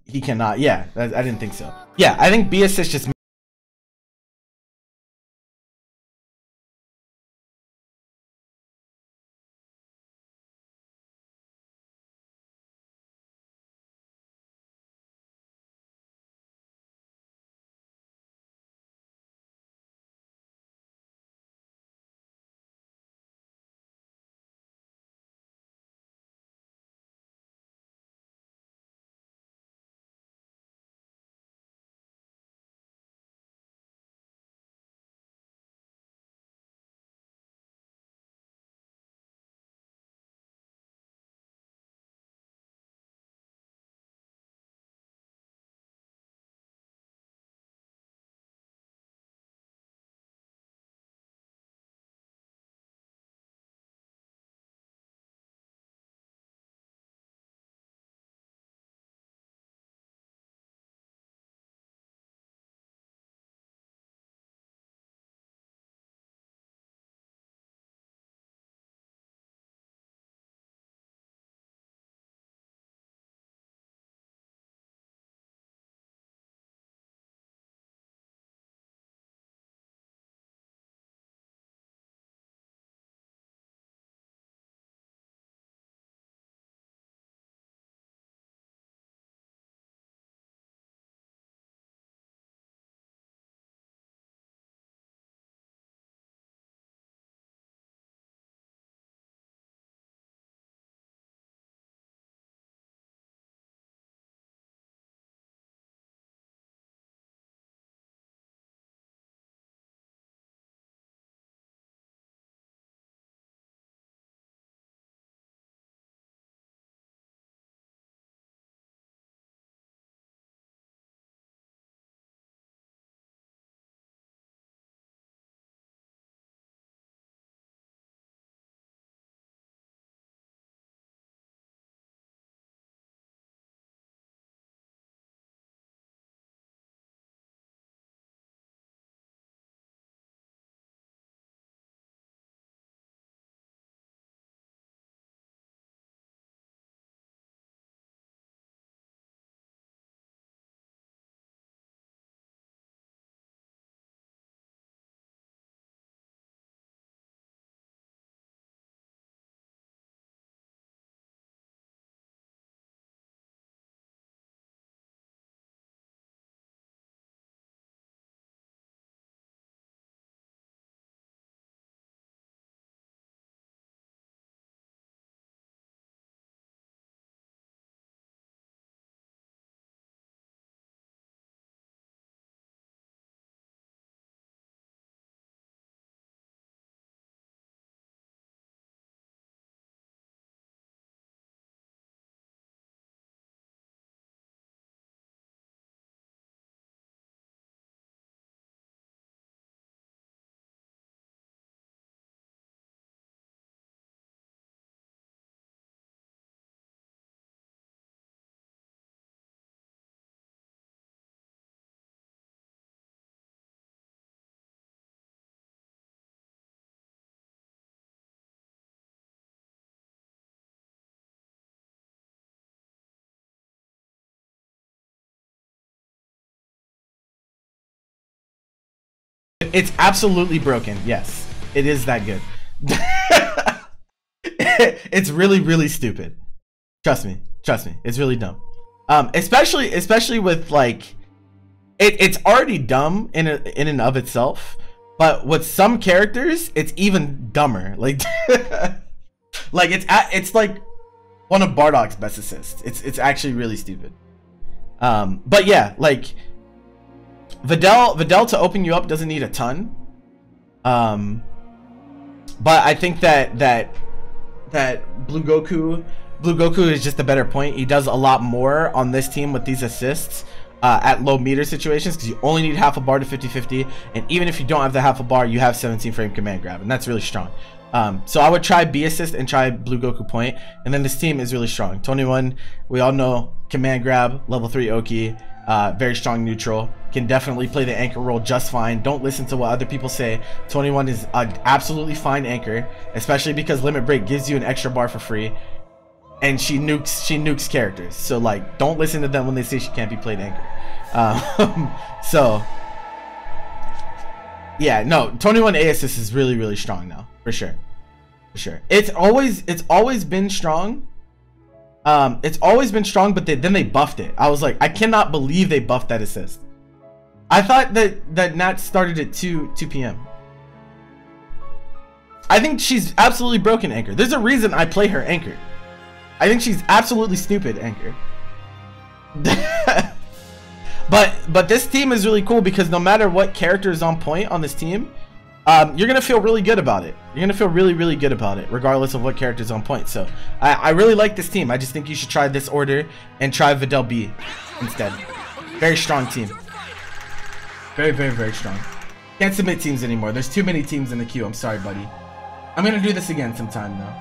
He cannot. Yeah, I didn't think so. Yeah, I think B assist just good. It's absolutely broken. Yes, it is that good. It's really, really stupid. Trust me. Trust me. It's really dumb. Especially with like, it's already dumb in and of itself, but with some characters, it's even dumber. Like, like it's like one of Bardock's best assists. It's actually really stupid. But yeah, like Videl to open you up doesn't need a ton. But I think that Blue Goku is just a better point. He does a lot more on this team with these assists at low meter situations, because you only need half a bar to 50-50, and even if you don't have the half a bar, you have 17 frame command grab, and that's really strong. So I would try B assist and try Blue Goku point, and then this team is really strong. 21, we all know, command grab, level 3 Oki, very strong neutral, can definitely play the anchor role just fine. Don't listen to what other people say. 21 is an absolutely fine anchor, especially because Limit Break gives you an extra bar for free, and she nukes characters. So like, don't listen to them when they say she can't be played anchor. So yeah, no, 21 A assist is really, really strong now, for sure. For sure. It's always been strong. It's always been strong, but then they buffed it. I was like, I cannot believe they buffed that assist. I thought that Nat started at 2 p.m. I think she's absolutely broken anchor. There's a reason I play her anchor. I think she's absolutely stupid anchor. But this team is really cool because no matter what character is on point on this team, you're gonna feel really good about it. You're gonna feel really, really good about it, regardless of what character is on point. So I really like this team. I just think you should try this order and try Videl B instead. Very strong team. Very, very, very strong. Can't submit teams anymore. There's too many teams in the queue. I'm sorry, buddy. I'm gonna do this again sometime though.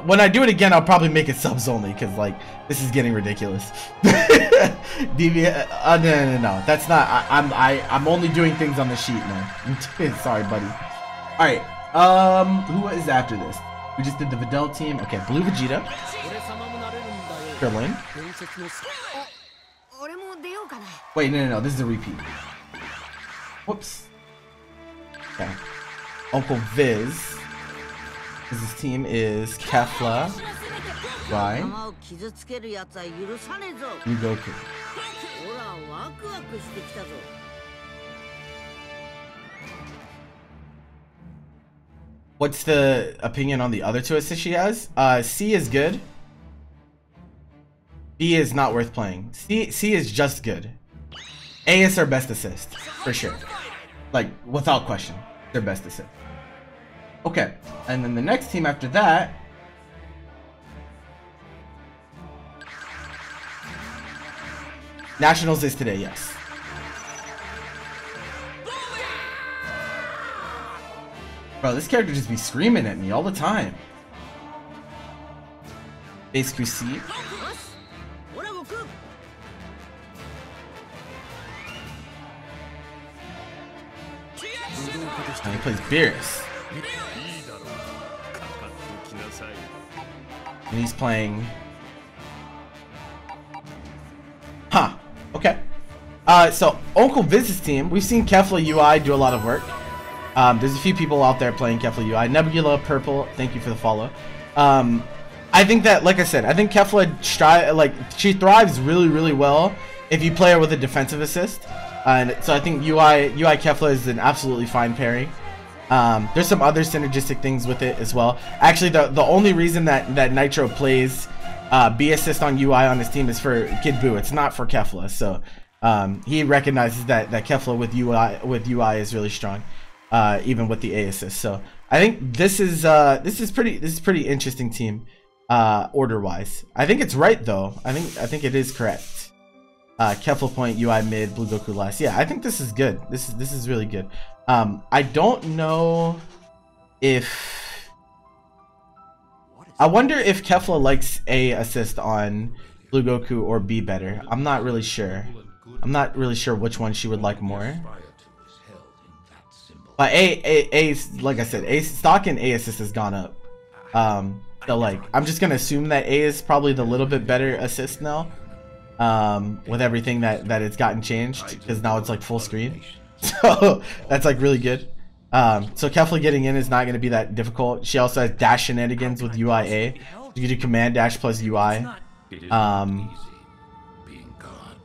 When I do it again, I'll probably make it subs only, because like, this is getting ridiculous. No, that's not. I'm only doing things on the sheet, man. Sorry, buddy. All right. Who is after this? We just did the Videl team. Okay, Blue Vegeta. Krillin. Wait, no. This is a repeat. Whoops. Okay. Uncle Viz. His team is Kefla, right? Goku. What's the opinion on the other two assists she has? C is good. B is not worth playing. C is just good. A is her best assist, for sure. Like, without question, their best assist. Okay, and then the next team after that, Nationals is today, yes. Bro, this character just be screaming at me all the time. Base Crucide. And he plays Beerus. And he's playing. Huh. Okay. So Uncle Viz's team, we've seen Kefla UI do a lot of work. There's a few people out there playing Kefla UI. Nebula Purple, thank you for the follow. I think that, like I said, I think Kefla she thrives really, really well if you play her with a defensive assist. And so I think UI Kefla is an absolutely fine pairing. There's some other synergistic things with it as well. Actually, the only reason that Nitro plays B assist on UI on his team is for Kid Buu. It's not for Kefla. So he recognizes that Kefla with UI is really strong, even with the A assist. So I think this is pretty interesting team order wise. I think it's right though. I think it is correct. Kefla point, UI mid, Blue Goku last. Yeah, I think this is good. This is really good. I don't know if... I wonder if Kefla likes A assist on Blue Goku or B better. I'm not really sure. I'm not really sure which one she would like more. But A like I said, A stock and A assist has gone up. So like, I'm just gonna assume that A is probably the little bit better assist now. With everything that it's gotten changed, because now it's like full screen. So that's like really good. So Kefla getting in is not going to be that difficult. She also has dash shenanigans with UIA. You can do command dash plus UI,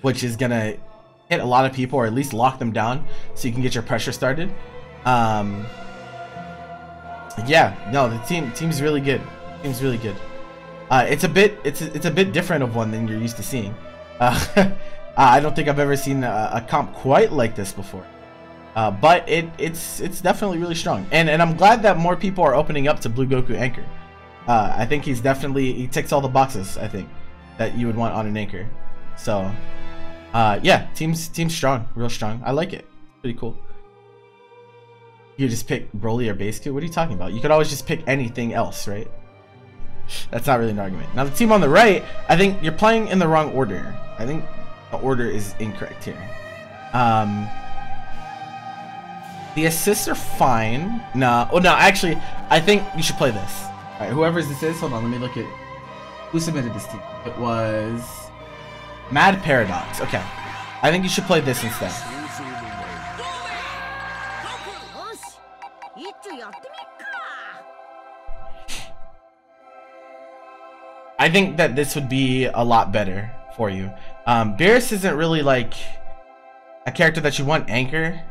which is going to hit a lot of people or at least lock them down so you can get your pressure started. Yeah, no, the team's really good. Team's really good. It's a bit different of one than you're used to seeing. I don't think I've ever seen a comp quite like this before. But it's definitely really strong, and I'm glad that more people are opening up to Blue Goku Anchor. I think he ticks all the boxes, I think, that you would want on an Anchor. So yeah, team's strong, real strong. I like it. Pretty cool. You just pick Broly or Baseku? What are you talking about? You could always just pick anything else, right? That's not really an argument. Now the team on the right, I think you're playing in the wrong order. I think the order is incorrect here. The assists are fine. No, oh no, actually, I think you should play this. All right, whoever this is, hold on, let me look at who submitted this team. It was Mad Paradox. Okay, I think you should play this instead. I think that this would be a lot better for you. Beerus isn't really like a character that you want Anchor.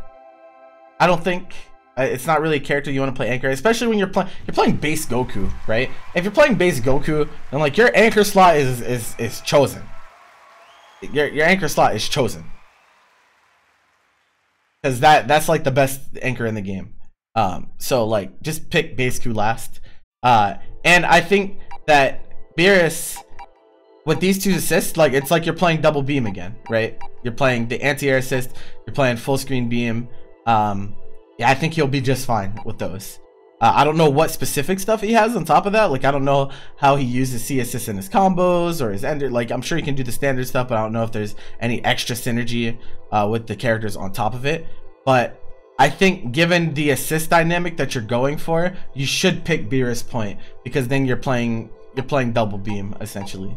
I don't think it's not really a character you want to play Anchor, especially when you're playing base Goku, right? If you're playing base Goku, then like your Anchor slot is chosen. Your Anchor slot is chosen because that's like the best Anchor in the game. So like just pick base Q last, and I think that Beerus with these two assists, like it's like you're playing double beam again, right? You're playing the anti-air assist, you're playing full screen beam. Yeah, I think he'll be just fine with those. I don't know what specific stuff he has on top of that. Like I don't know how he uses C assist in his combos or his ender. Like I'm sure he can do the standard stuff, but I don't know if there's any extra synergy with the characters on top of it. But I think given the assist dynamic that you're going for, you should pick Beerus Point, because then you're playing double beam essentially,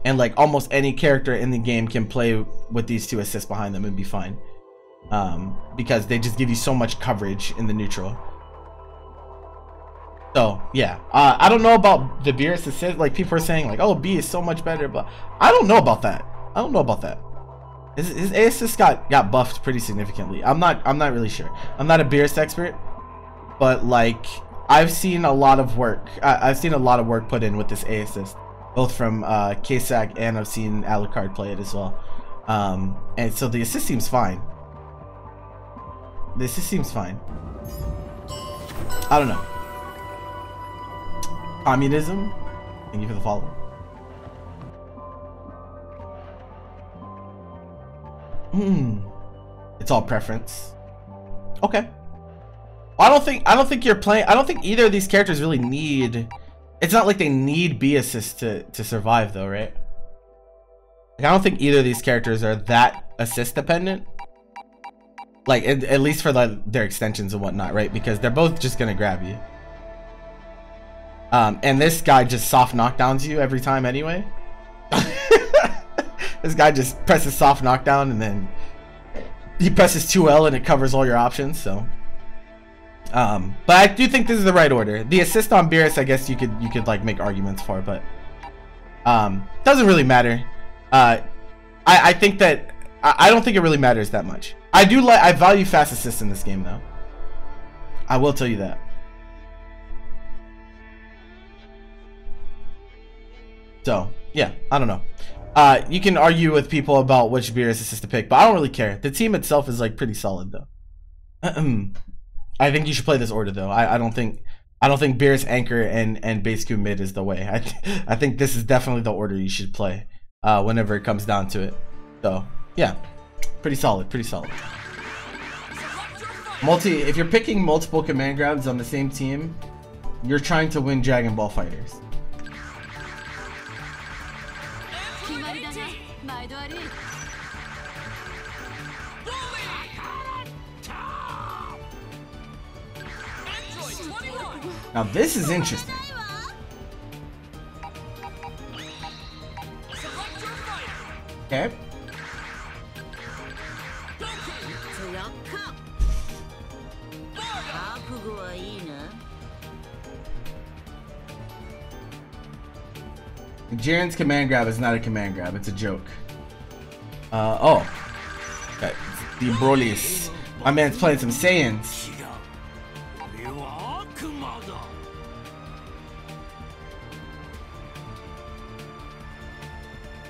and like almost any character in the game can play with these two assists behind them and be fine, because they just give you so much coverage in the neutral. So yeah, I don't know about the Beerus assist. Like people are saying like, oh, B is so much better, but I don't know about that. I don't know about that. His A assist got buffed pretty significantly. I'm not really sure. I'm not a Beerus expert, but like I've seen a lot of work. I've seen a lot of work put in with this A assist, both from K-Sac, and I've seen Alucard play it as well. And so the assist seems fine. The assist seems fine. I don't know. Communism. Thank you for the follow. It's all preference. Okay. I don't think you're playing. I don't think either of these characters really need. It's not like they need B assist to survive though, right? Like, I don't think either of these characters are that assist dependent. Like at least for their extensions and whatnot, right? Because they're both just gonna grab you. And this guy just soft knockdowns you every time anyway. This guy just presses soft knockdown and then he presses 2L and it covers all your options. So, but I do think this is the right order. The assist on Beerus, I guess you could like make arguments for, but doesn't really matter. I think that I don't think it really matters that much. I value fast assists in this game though. I will tell you that. So yeah, I don't know. You can argue with people about which Beerus assist to pick, but I don't really care. The team itself is like pretty solid though. I think you should play this order though. I don't think Beerus Anchor and base Q mid is the way. I think this is definitely the order you should play whenever it comes down to it. So yeah, pretty solid, pretty solid. If you're picking multiple command grabs on the same team, you're trying to win Dragon Ball Fighters. Now this is interesting. Okay. Jiren's command grab is not a command grab, it's a joke. Oh. Okay. The Broly's. My man's playing some Saiyans.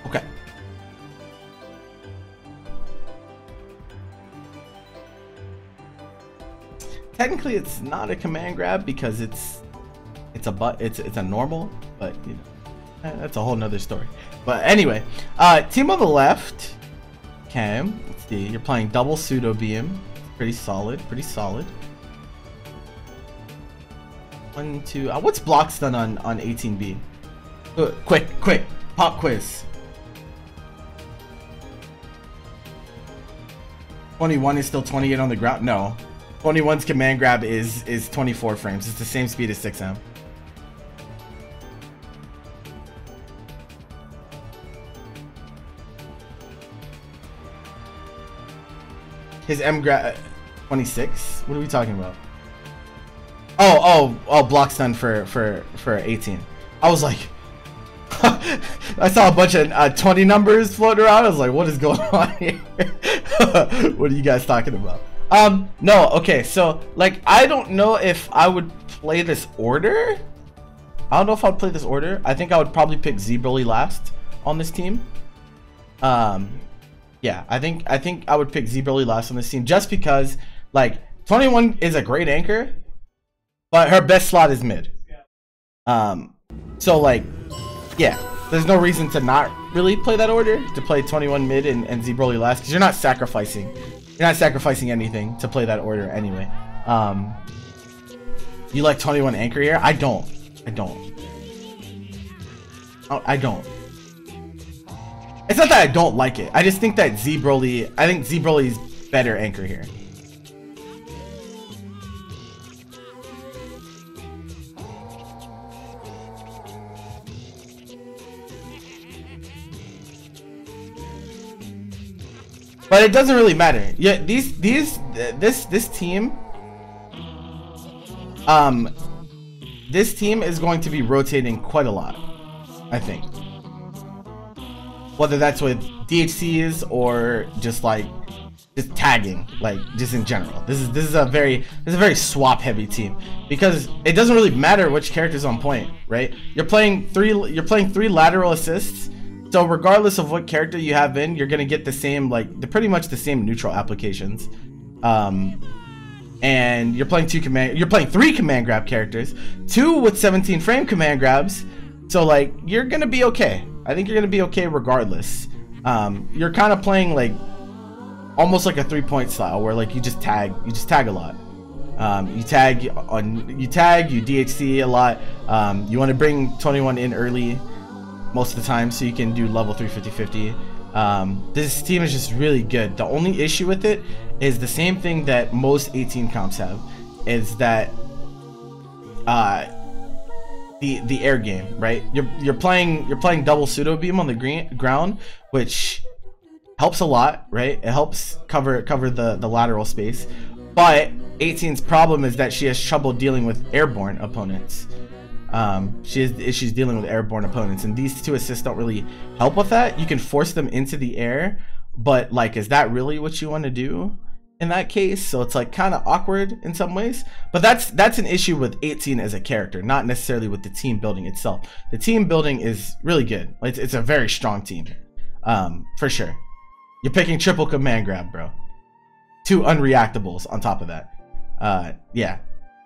Okay. Technically it's not a command grab because it's a normal, but you know, that's a whole nother story. But anyway, team on the left. Okay, let's see. You're playing double pseudo beam. Pretty solid. Pretty solid. 1, 2. What's block stun on 18B? Quick. Pop quiz. 21 is still 28 on the ground. No. 21's command grab is 24 frames. It's the same speed as 6M. His M grab 26. What are we talking about? Oh, block stun for 18. I was like, I saw a bunch of 20 numbers floating around. I was like, what is going on here? What are you guys talking about? No, okay, so like I don't know if I would play this order. I don't know if I'd play this order. I think I would probably pick Z-Broly last on this team. Yeah, I think I would pick Z-Broly last on this team just because like 21 is a great anchor, but her best slot is mid. So like, yeah, there's no reason to not really play that order, to play 21 mid and Z-Broly last, because you're not sacrificing anything to play that order anyway. You like 21 anchor here? I don't. It's not that I don't like it. I just think that Z-Broly, I think Z-Broly is better anchor here. But it doesn't really matter. Yeah, this team, this team is going to be rotating quite a lot, I think. Whether that's with DHCs or just tagging, like just in general. This is a very swap heavy team because it doesn't really matter which character's on point, right? You're playing three lateral assists. So regardless of what character you have in, you're gonna get the same, pretty much the same neutral applications. And you're playing three command grab characters, 2 with 17 frame command grabs. So like you're gonna be okay. I think you're gonna be okay regardless. You're kind of playing like almost like a 3-point style where like you just tag a lot. You DHC a lot. You want to bring 21 in early most of the time so you can do level 3 50-50. This team is just really good. The only issue with it is the same thing that most 18 comps have, is that the air game, right? You're playing double pseudo beam on the ground, which helps a lot, right? It helps cover the lateral space. But 18's problem is that she has trouble dealing with airborne opponents. She has issues dealing with airborne opponents, and these 2 assists don't really help with that. You can force them into the air, but like, is that really what you want to do in that case? So it's like kind of awkward in some ways, but that's an issue with 18 as a character, not necessarily with the team building itself. The team building is really good. It's a very strong team, for sure. You're picking triple command grab, bro. 2 unreactables on top of that. Yeah,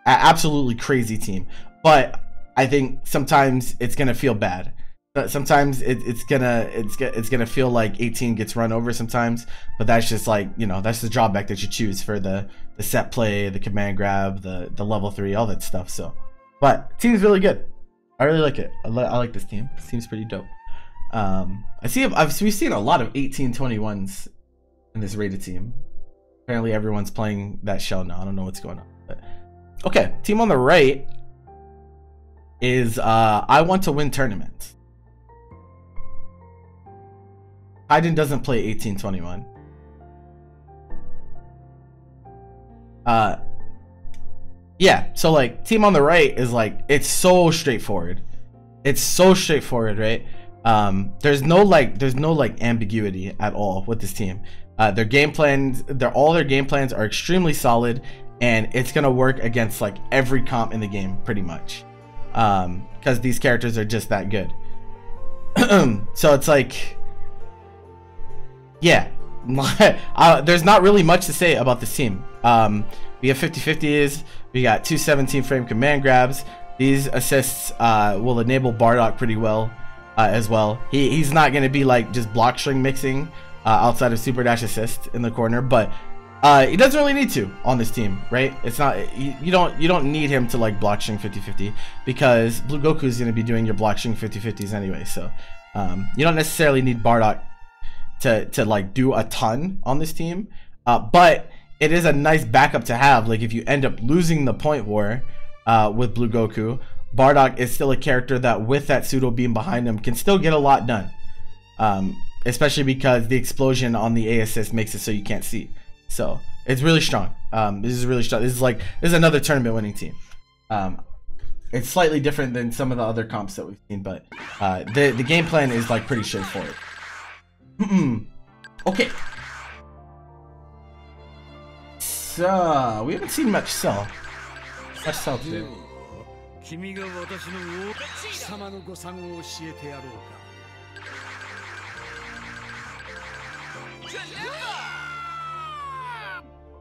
absolutely crazy team. But I think sometimes it's gonna feel bad. Sometimes it's gonna feel like 18 gets run over sometimes. But that's just like, you know, that's the drawback that you choose for the set play, the command grab, the level 3, all that stuff. So, but team's really good. I really like it. I like this team. This team's pretty dope. We've seen a lot of 18-21s in this rated team. Apparently everyone's playing that shell now. I don't know what's going on. But okay, team on the right is I want to win tournaments. Hayden doesn't play 18-21. Yeah, so like team on the right is like, it's so straightforward. It's so straightforward, right? There's no like ambiguity at all with this team. Their game plans, all their game plans are extremely solid, and it's gonna work against like every comp in the game pretty much, because these characters are just that good. So it's like, yeah, there's not really much to say about this team. We have 50-50s, we got 217 frame command grabs. These assists will enable Bardock pretty well as well. He's not going to be like just block string mixing outside of super dash assist in the corner, but he doesn't really need to on this team, right? It's not, you don't need him to like block string 50-50, because Blue Goku is going to be doing your block string 50-50s anyway. So you don't necessarily need Bardock to like do a ton on this team, but it is a nice backup to have. Like if you end up losing the point war with Blue Goku, Bardock is still a character that with that pseudo beam behind him can still get a lot done, especially because the explosion on the A assist makes it so you can't see. So it's really strong. This is really strong. This is another tournament winning team. It's slightly different than some of the other comps that we've seen, but the game plan is like pretty straightforward. Okay. So we haven't seen much Cell. Much Cell too.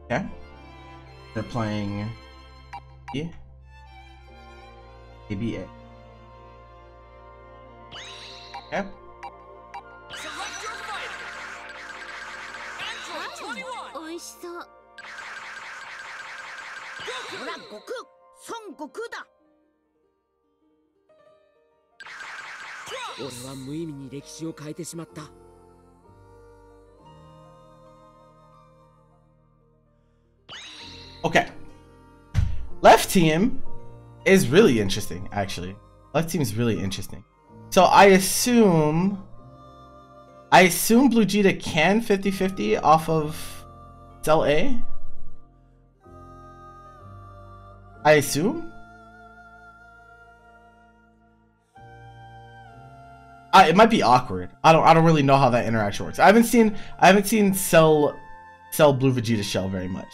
Okay. They're playing ABA. Okay. Okay. Left team is really interesting, actually. Left team is really interesting. So I assume Blue Vegeta can 50-50 off of Cell A. I assume. It might be awkward. I don't really know how that interaction works. I haven't seen Cell Blue Vegeta shell very much.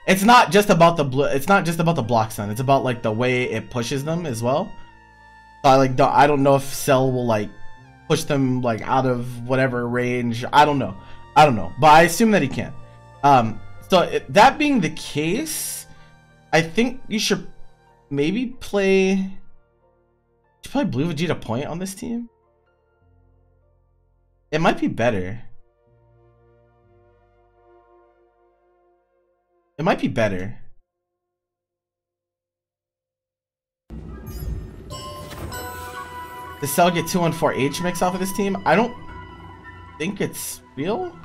It's not just about the block stun. It's about like the way it pushes them as well. So I don't know if Cell will like push them like out of whatever range. I don't know, but I assume that he can. So that being the case, I think you should maybe play Blue Vegeta point on this team. It might be better. It might be better. Does Cell get 214H mix off of this team? I don't think it's real.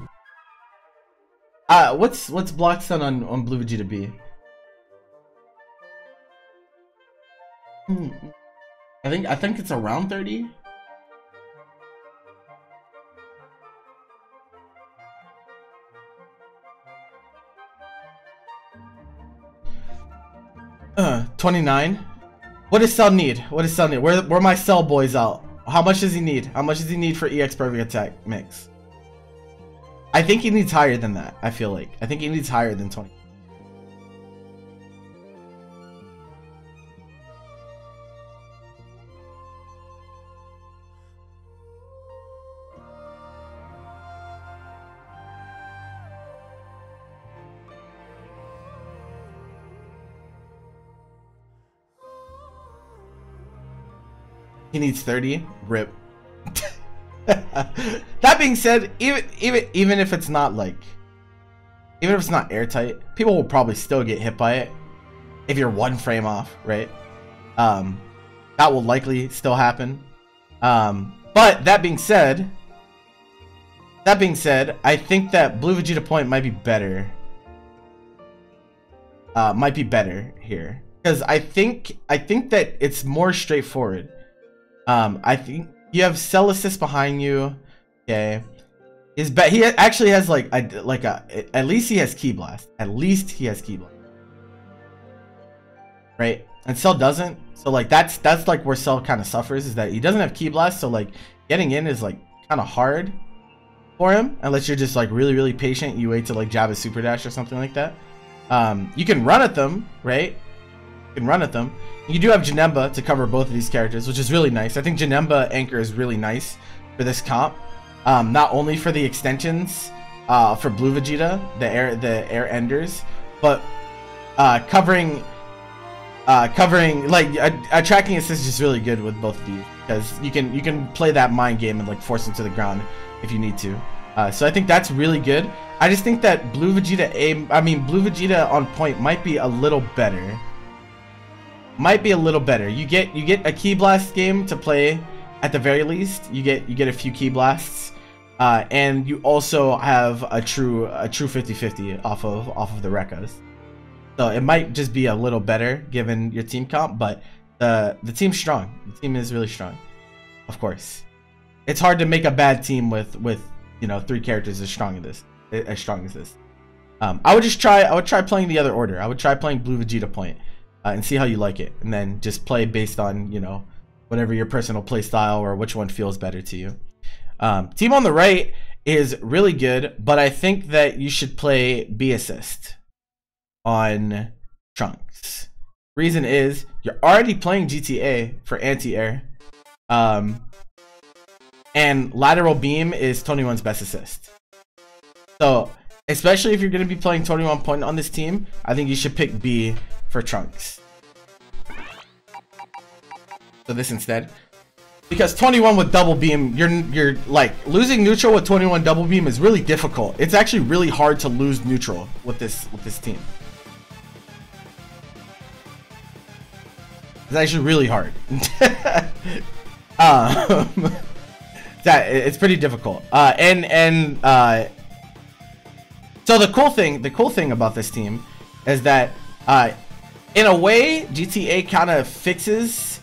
What's block stun on Blue Vegeta B? I think it's around 30. Uh, 29. What does Cell need? What does Cell need? Where are my Cell boys out? How much does he need? How much does he need for EX perfect attack mix? I think he needs higher than that. I feel like. I think he needs higher than 20. He needs 30. Rip. That being said, even if it's not like, even if it's not airtight, people will probably still get hit by it if you're one frame off, right? That will likely still happen. But that being said, I think that Blue Vegeta point might be better. Might be better here because I think that it's more straightforward. I think you have Cell assist behind you. Okay, he actually has at least he has Ki Blast. At least he has Ki Blast, right? And Cell doesn't. So like that's like where Cell kind of suffers, is that he doesn't have Ki Blast, so like getting in is like kind of hard for him unless you're just like really patient. You wait to like jab a super dash or something like that. You can run at them, right? You can run at them. You do have Janemba to cover both of these characters, which is really nice. I think Janemba Anchor is really nice for this comp. Not only for the extensions for Blue Vegeta, the air enders, but covering like a tracking assist is just really good with both of these, because you can play that mind game and like force him to the ground if you need to. So I think that's really good. I just think that Blue Vegeta Blue Vegeta on point might be a little better. You get a Ki Blast game to play at the very least. You get a few Ki Blasts, and you also have a true 50-50 off of the Rekkas. So it might just be a little better given your team comp, but the team's strong. The team is really strong. Of course, it's hard to make a bad team with you know 3 characters as strong as this. I would try playing the other order. I would try playing Blue Vegeta point and see how you like it, and then just play based on, you know, whatever your personal play style or which one feels better to you. Team on the right is really good, but I think that you should play B assist on Trunks. Reason is you're already playing GTA for anti-air, and lateral beam is 21's best assist. So especially if you're going to be playing 21 point on this team, I think you should pick B for Trunks. So this instead, because 21 with double beam, you're like losing neutral with 21 double beam is really difficult. It's actually really hard to lose neutral with this team. It's actually really hard. It's pretty difficult. So the cool thing about this team is that in a way GTA kind of fixes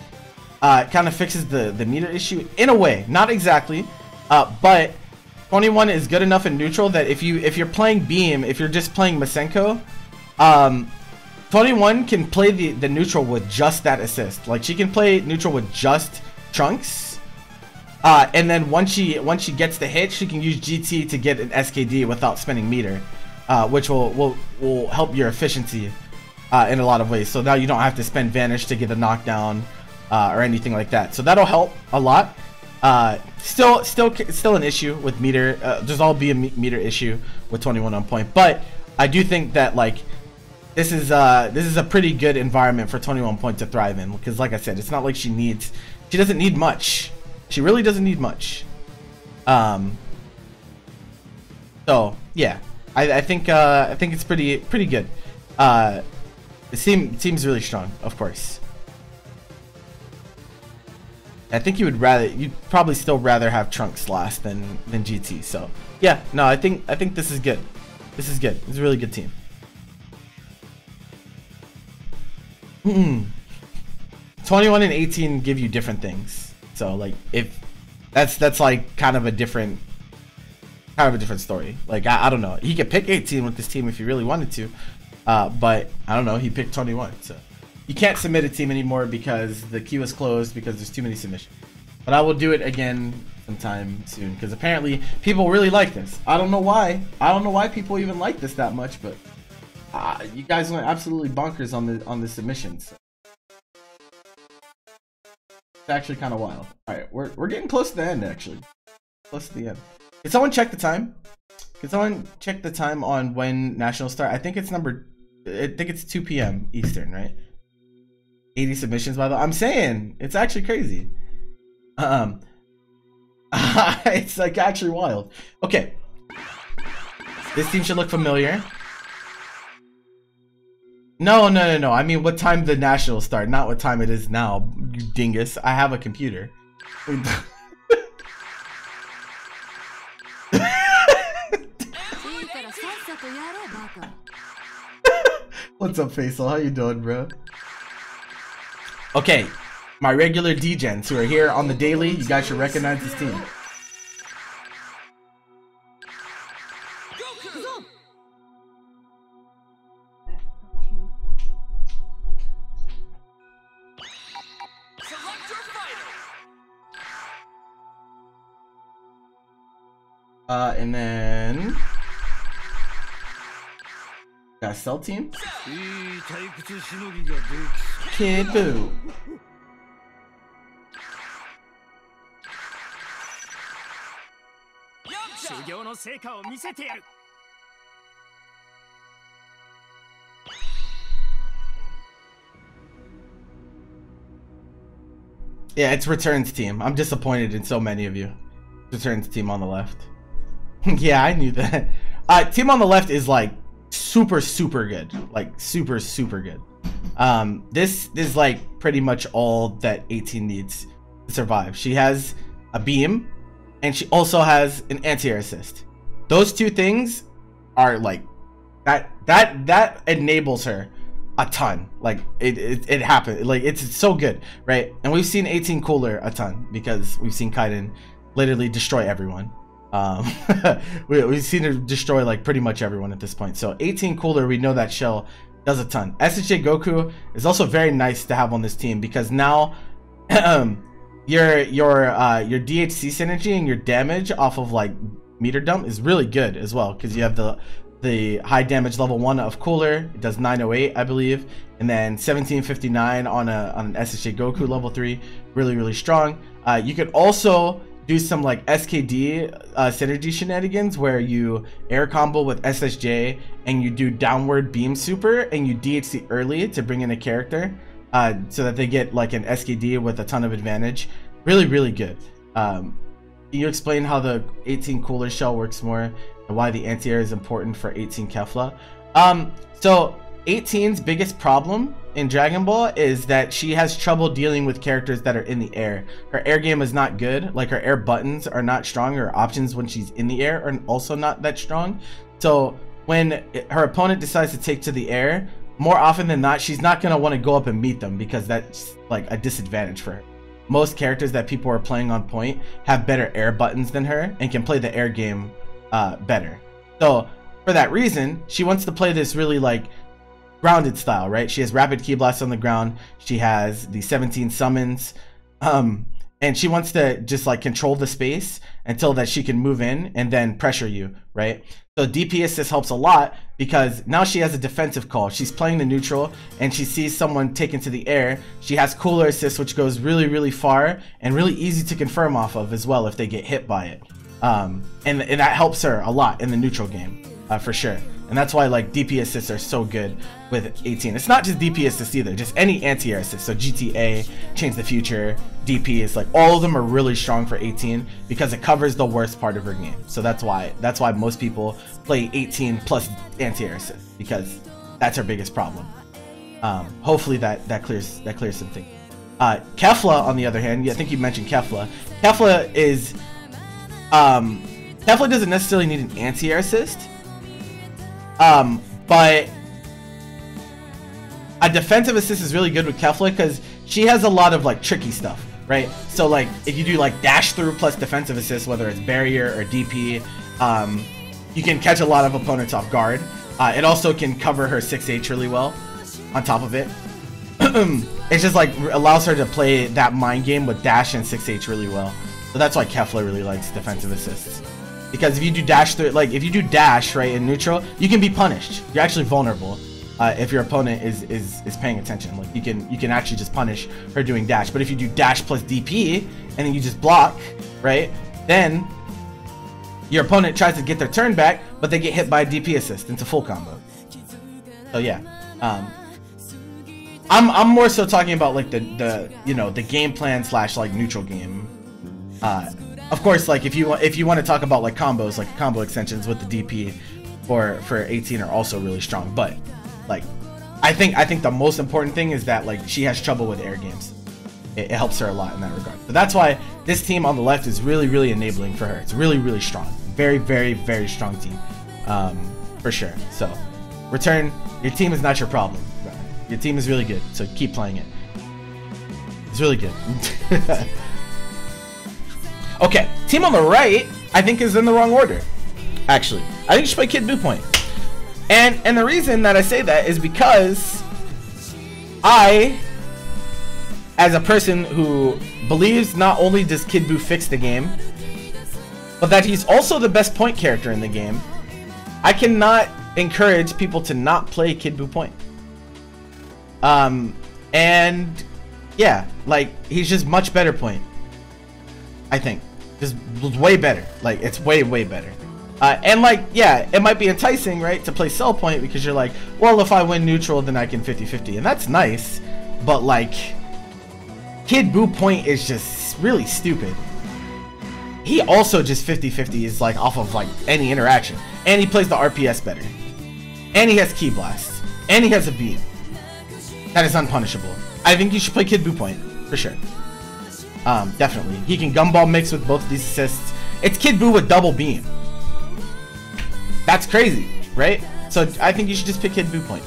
the meter issue in a way, not exactly, but 21 is good enough in neutral that if you're playing beam, if you're just playing Masenko, 21 can play the neutral with just that assist. Like she can play neutral with just Trunks, and then once she gets the hit, she can use GT to get an SKD without spending meter, which will help your efficiency in a lot of ways. So now you don't have to spend Vanish to get a knockdown or anything like that. So that'll help a lot. Still an issue with meter. There's all be a meter issue with 21 on point, but I do think that like this is a pretty good environment for 21 point to thrive in, because like I said, it's not like she doesn't need much. She really doesn't need much. So yeah, I think it's pretty good. The team's really strong, of course. I think you'd probably still rather have Trunks last than GT. So yeah, no, I think this is good. This is good. It's a really good team. 21 and 18 give you different things. So like if that's like kind of a different story. Like I don't know. He could pick 18 with this team if he really wanted to, but I don't know. He picked 21. So you can't submit a team anymore because the queue is closed because there's too many submissions. But I will do it again sometime soon, because apparently people really like this. I don't know why. I don't know why people even like this that much, but you guys went absolutely bonkers on the submissions. It's actually kind of wild. All right, we're getting close to the end, actually. Close to the end. Can someone check the time? Can someone check the time on when nationals start? I think it's 2 p.m. Eastern, right? 80 submissions, by the way. I'm saying it's actually crazy. It's like actually wild. Okay, this team should look familiar. No. I mean, what time the nationals start, not what time it is now, you dingus. I have a computer. What's up, Faisal? How you doing, bro? Okay, my regular D-gens who are here on the daily, you guys should recognize this team. And then got Cell Team. Kid Buu. Yeah, it's Return's team. I'm disappointed in so many of you. Return's team on the left. Yeah, I knew that. Team on the left is like super good. Like super good. This is like pretty much all that 18 needs to survive. She has a beam and she also has an anti-air assist. Those two things are like that enables her a ton. Like it happened. Like it's so good, right? And we've seen 18 Cooler a ton because we've seen Kaiden literally destroy everyone. We've seen her destroy like pretty much everyone at this point. So 18 Cooler, we know that Shell does a ton. SSJ Goku is also very nice to have on this team because now your DHC synergy and your damage off of like meter dump is really good as well because you have the high damage level 1 of Cooler. It does 908 I believe, and then 1759 on an SSJ Goku level 3, really strong. You could also do some like SKD synergy shenanigans where you air combo with SSJ and you do downward beam super and you DHC early to bring in a character so that they get like an SKD with a ton of advantage. Really good. Can you explain how the 18 Cooler Shell works more and why the anti-air is important for 18 Kefla? So 18's biggest problem in Dragon Ball is that she has trouble dealing with characters that are in the air. Her air game is not good. Like her air buttons are not strong. Her options when she's in the air are also not that strong. So when her opponent decides to take to the air, more often than not, she's not going to want to go up and meet them because that's like a disadvantage for her. Most characters that people are playing on point have better air buttons than her and can play the air game better. So for that reason, she wants to play this really like grounded style, right? She has rapid ki blast on the ground. She has the 17 summons, and she wants to just like control the space until that she can move in and then pressure you, right? So DP assist helps a lot because now she has a defensive call. She's playing the neutral and she sees someone taken to the air. She has Cooler assist, which goes really far and really easy to confirm off of as well if they get hit by it. And that helps her a lot in the neutral game, for sure. And that's why like DP assists are so good with 18. It's not just DP assists either, just any anti-air assist. So GTA, Change the Future, DP is like all of them are really strong for 18 because it covers the worst part of her game. So that's why most people play 18 plus anti-air assist because that's her biggest problem. Hopefully that clears some things. Kefla on the other hand, I think you mentioned Kefla. Kefla doesn't necessarily need an anti-air assist. But a defensive assist is really good with Kefla because she has a lot of like tricky stuff, right? So like if you do like dash through plus defensive assist, whether it's barrier or DP, you can catch a lot of opponents off guard. It also can cover her 6H really well on top of it. It's just like allows her to play that mind game with dash and 6H really well. So that's why Kefla really likes defensive assists. Because if you do dash through, like if you do dash right in neutral, you can be punished. You're actually vulnerable if your opponent is paying attention. Like you can actually just punish her doing dash. But if you do dash plus DP and then you just block, right? Then your opponent tries to get their turn back, but they get hit by a DP assist into full combo. So yeah, I'm more so talking about like the game plan / like neutral game. Of course, like if you want to talk about like combos, like combo extensions with the DP for 18 are also really strong. But like I think the most important thing is that like she has trouble with air games. It helps her a lot in that regard. So that's why this team on the left is really enabling for her. It's really strong, very strong team, for sure. So Return, your team is not your problem. Your team is really good, so keep playing it. It's really good. Okay, team on the right, I think is in the wrong order. Actually, I think you should play Kid Buu Point. And the reason that I say that is because I as a person who believes not only does Kid Buu fix the game, but that he's also the best point character in the game, I cannot encourage people to not play Kid Buu point. And yeah, like, he's just much better point, I think. Just way better. Like, it's way better. And like, yeah, it might be enticing, right, to play Cell point, because you're like, well, if I win neutral, then I can 50-50, and that's nice. But like, Kid Buu point is just really stupid. He also just 50-50 is like off of like any interaction, and he plays the RPS better, and he has Key Blast, and he has a beam that is unpunishable. I think you should play Kid Buu point for sure. Definitely, he can gumball mix with both of these assists. It's Kid Buu with double beam. That's crazy, right? So I think you should just pick Kid Buu point.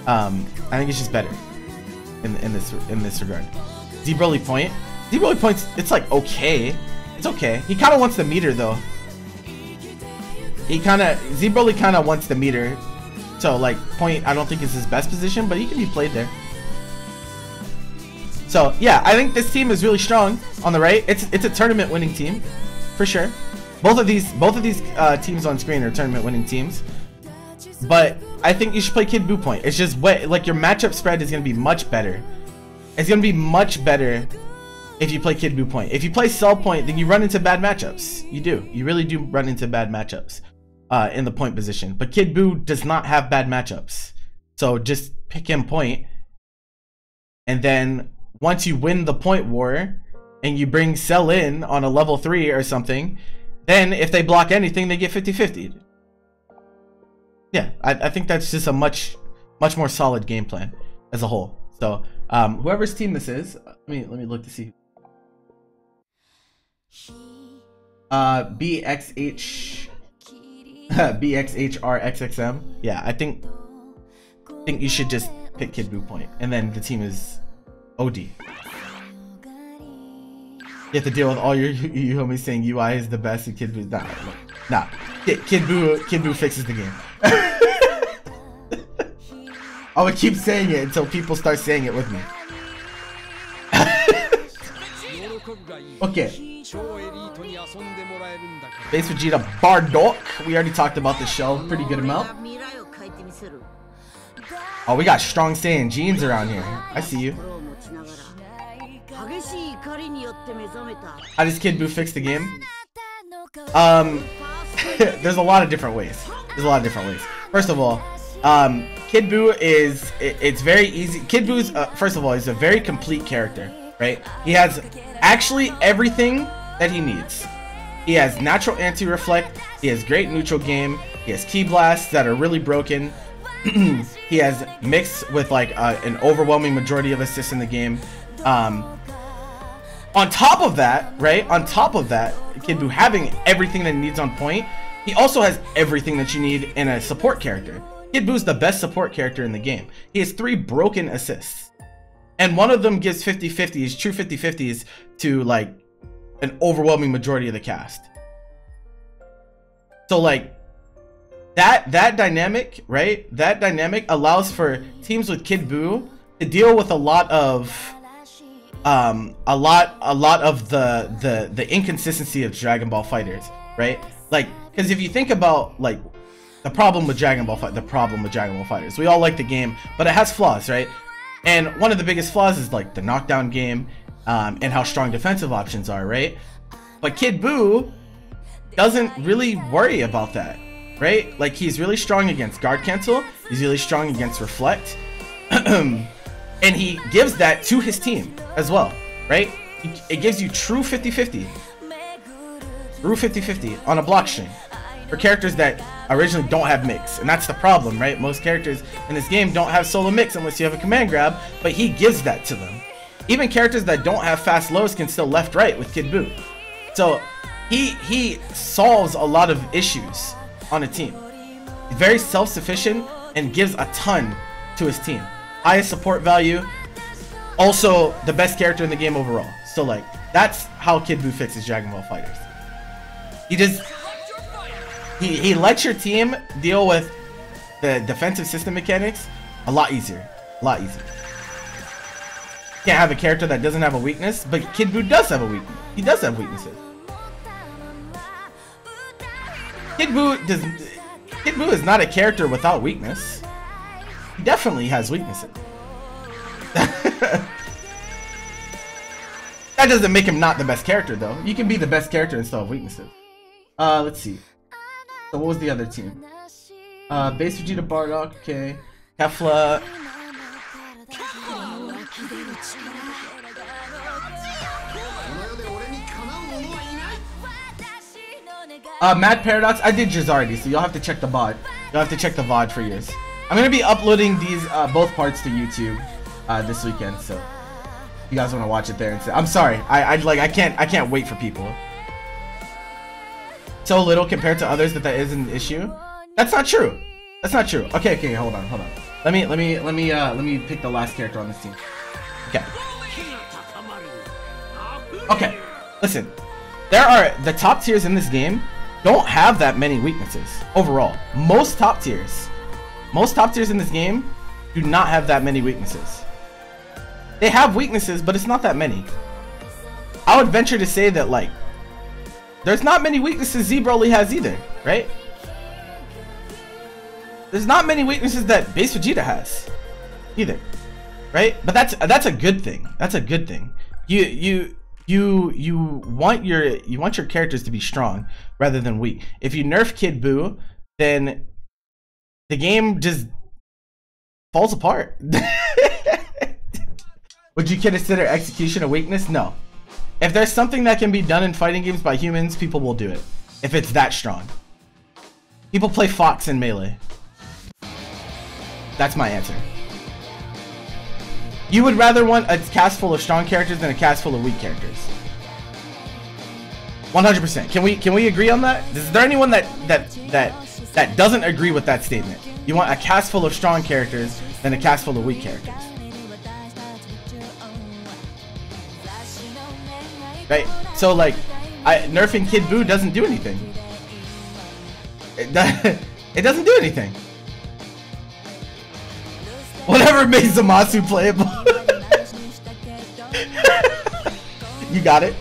I think it's just better in this regard. Z-Broly point. Z-Broly points, it's like okay. It's okay. He kind of wants the meter though. Z-Broly kind of wants the meter. So like, point I don't think is his best position, but he can be played there. So yeah, I think this team is really strong on the right. It's a tournament winning team for sure. Both of these teams on screen are tournament winning teams. But I think you should play Kid Buu point. It's just way, like, your matchup spread is gonna be much better. It's gonna be much better if you play Kid Buu point. If you play Cell point, then you run into bad matchups. You do. You really do run into bad matchups in the point position. But Kid Buu does not have bad matchups. So just pick him point. And then once you win the point war and you bring Cell in on a level 3 or something, then if they block anything, they get 50-50. Yeah, I think that's just a much more solid game plan as a whole. So whoever's team this is, let me look to see. BXHRXXM. Yeah, I think you should just pick Kid Buu point, and then the team is OD. You have to deal with all your homies saying UI is the best and Kid Buu. Nah. Kid Buu fixes the game. I would keep saying it until people start saying it with me. Okay. Base Vegeta Bardock. We already talked about this show pretty good amount. Oh, we got strong Saiyan jeans around here. I see you. How does Kid Buu fix the game? There's a lot of different ways. First of all, Kid Buu it's very easy. Kid Buu's first of all, he's a very complete character, right? He has actually everything that he needs. He has natural anti-reflect, he has great neutral game, he has Key Blasts that are really broken. He has mixed with like an overwhelming majority of assists in the game. On top of that, right? On top of that, Kid Buu having everything that he needs on point, he also has everything that you need in a support character. Kid Buu's the best support character in the game. He has 3 broken assists, and one of them gives 50-50s, true 50-50s to like an overwhelming majority of the cast. So like that dynamic, right? That dynamic allows for teams with Kid Buu to deal with a lot of the inconsistency of Dragon Ball fighters, right? Like, because if you think about like the problem with Dragon Ball fighters, we all like the game, but it has flaws, right? And one of the biggest flaws is like the knockdown game, and how strong defensive options are, right? But Kid Buu doesn't really worry about that, right? Like, he's really strong against guard cancel, he's really strong against reflect, and he gives that to his team as well, right? It gives you true 50-50 on a block string for characters that originally don't have mix, and that's the problem, right? Most characters in this game don't have solo mix unless you have a command grab, but he gives that to them. Even characters that don't have fast lows can still left right with Kid Buu. So he solves a lot of issues on a team. He's very self-sufficient and gives a ton to his team. Highest support value, also the best character in the game overall. So like, that's how Kid Buu fixes Dragon Ball fighters. He lets your team deal with the defensive system mechanics a lot easier. can't have a character that doesn't have a weakness, but Kid Buu does have a weakness. He does have weaknesses. Kid Buu is not a character without weakness. He definitely has weaknesses. That doesn't make him not the best character, though. You can be the best character and still have weaknesses. Let's see. So what was the other team? Base Vegeta Bardock, okay. Kefla. Mad Paradox, I did yours already, so you'll have to check the VOD. You'll have to check the VOD for yours. I'm gonna be uploading these both parts to YouTube this weekend, so you guys want to watch it there and say, I'm sorry, I can't wait for people. So little compared to others that is an issue. That's not true. That's not true. Okay, hold on. Let me pick the last character on this team. Okay. Listen, the top tiers in this game don't have that many weaknesses overall. Most top tiers in this game do not have that many weaknesses. They have weaknesses, but it's not that many. I would venture to say that, like, there's not many weaknesses Z Broly has either, right? There's not many weaknesses that Base Vegeta has either, right? But that's a good thing. That's a good thing. You want your characters to be strong rather than weak. If you nerf Kid Buu, then the game just falls apart. Would you consider execution a weakness? No. If there's something that can be done in fighting games by humans, people will do it. If it's that strong. People play Fox in Melee. That's my answer. You would rather want a cast full of strong characters than a cast full of weak characters. 100%. Can we agree on that? Is there anyone that doesn't agree with that statement? You want a cast full of strong characters than a cast full of weak characters. Right? So like, nerfing Kid Buu doesn't do anything. It doesn't do anything. Whatever made Zamasu playable. You got it.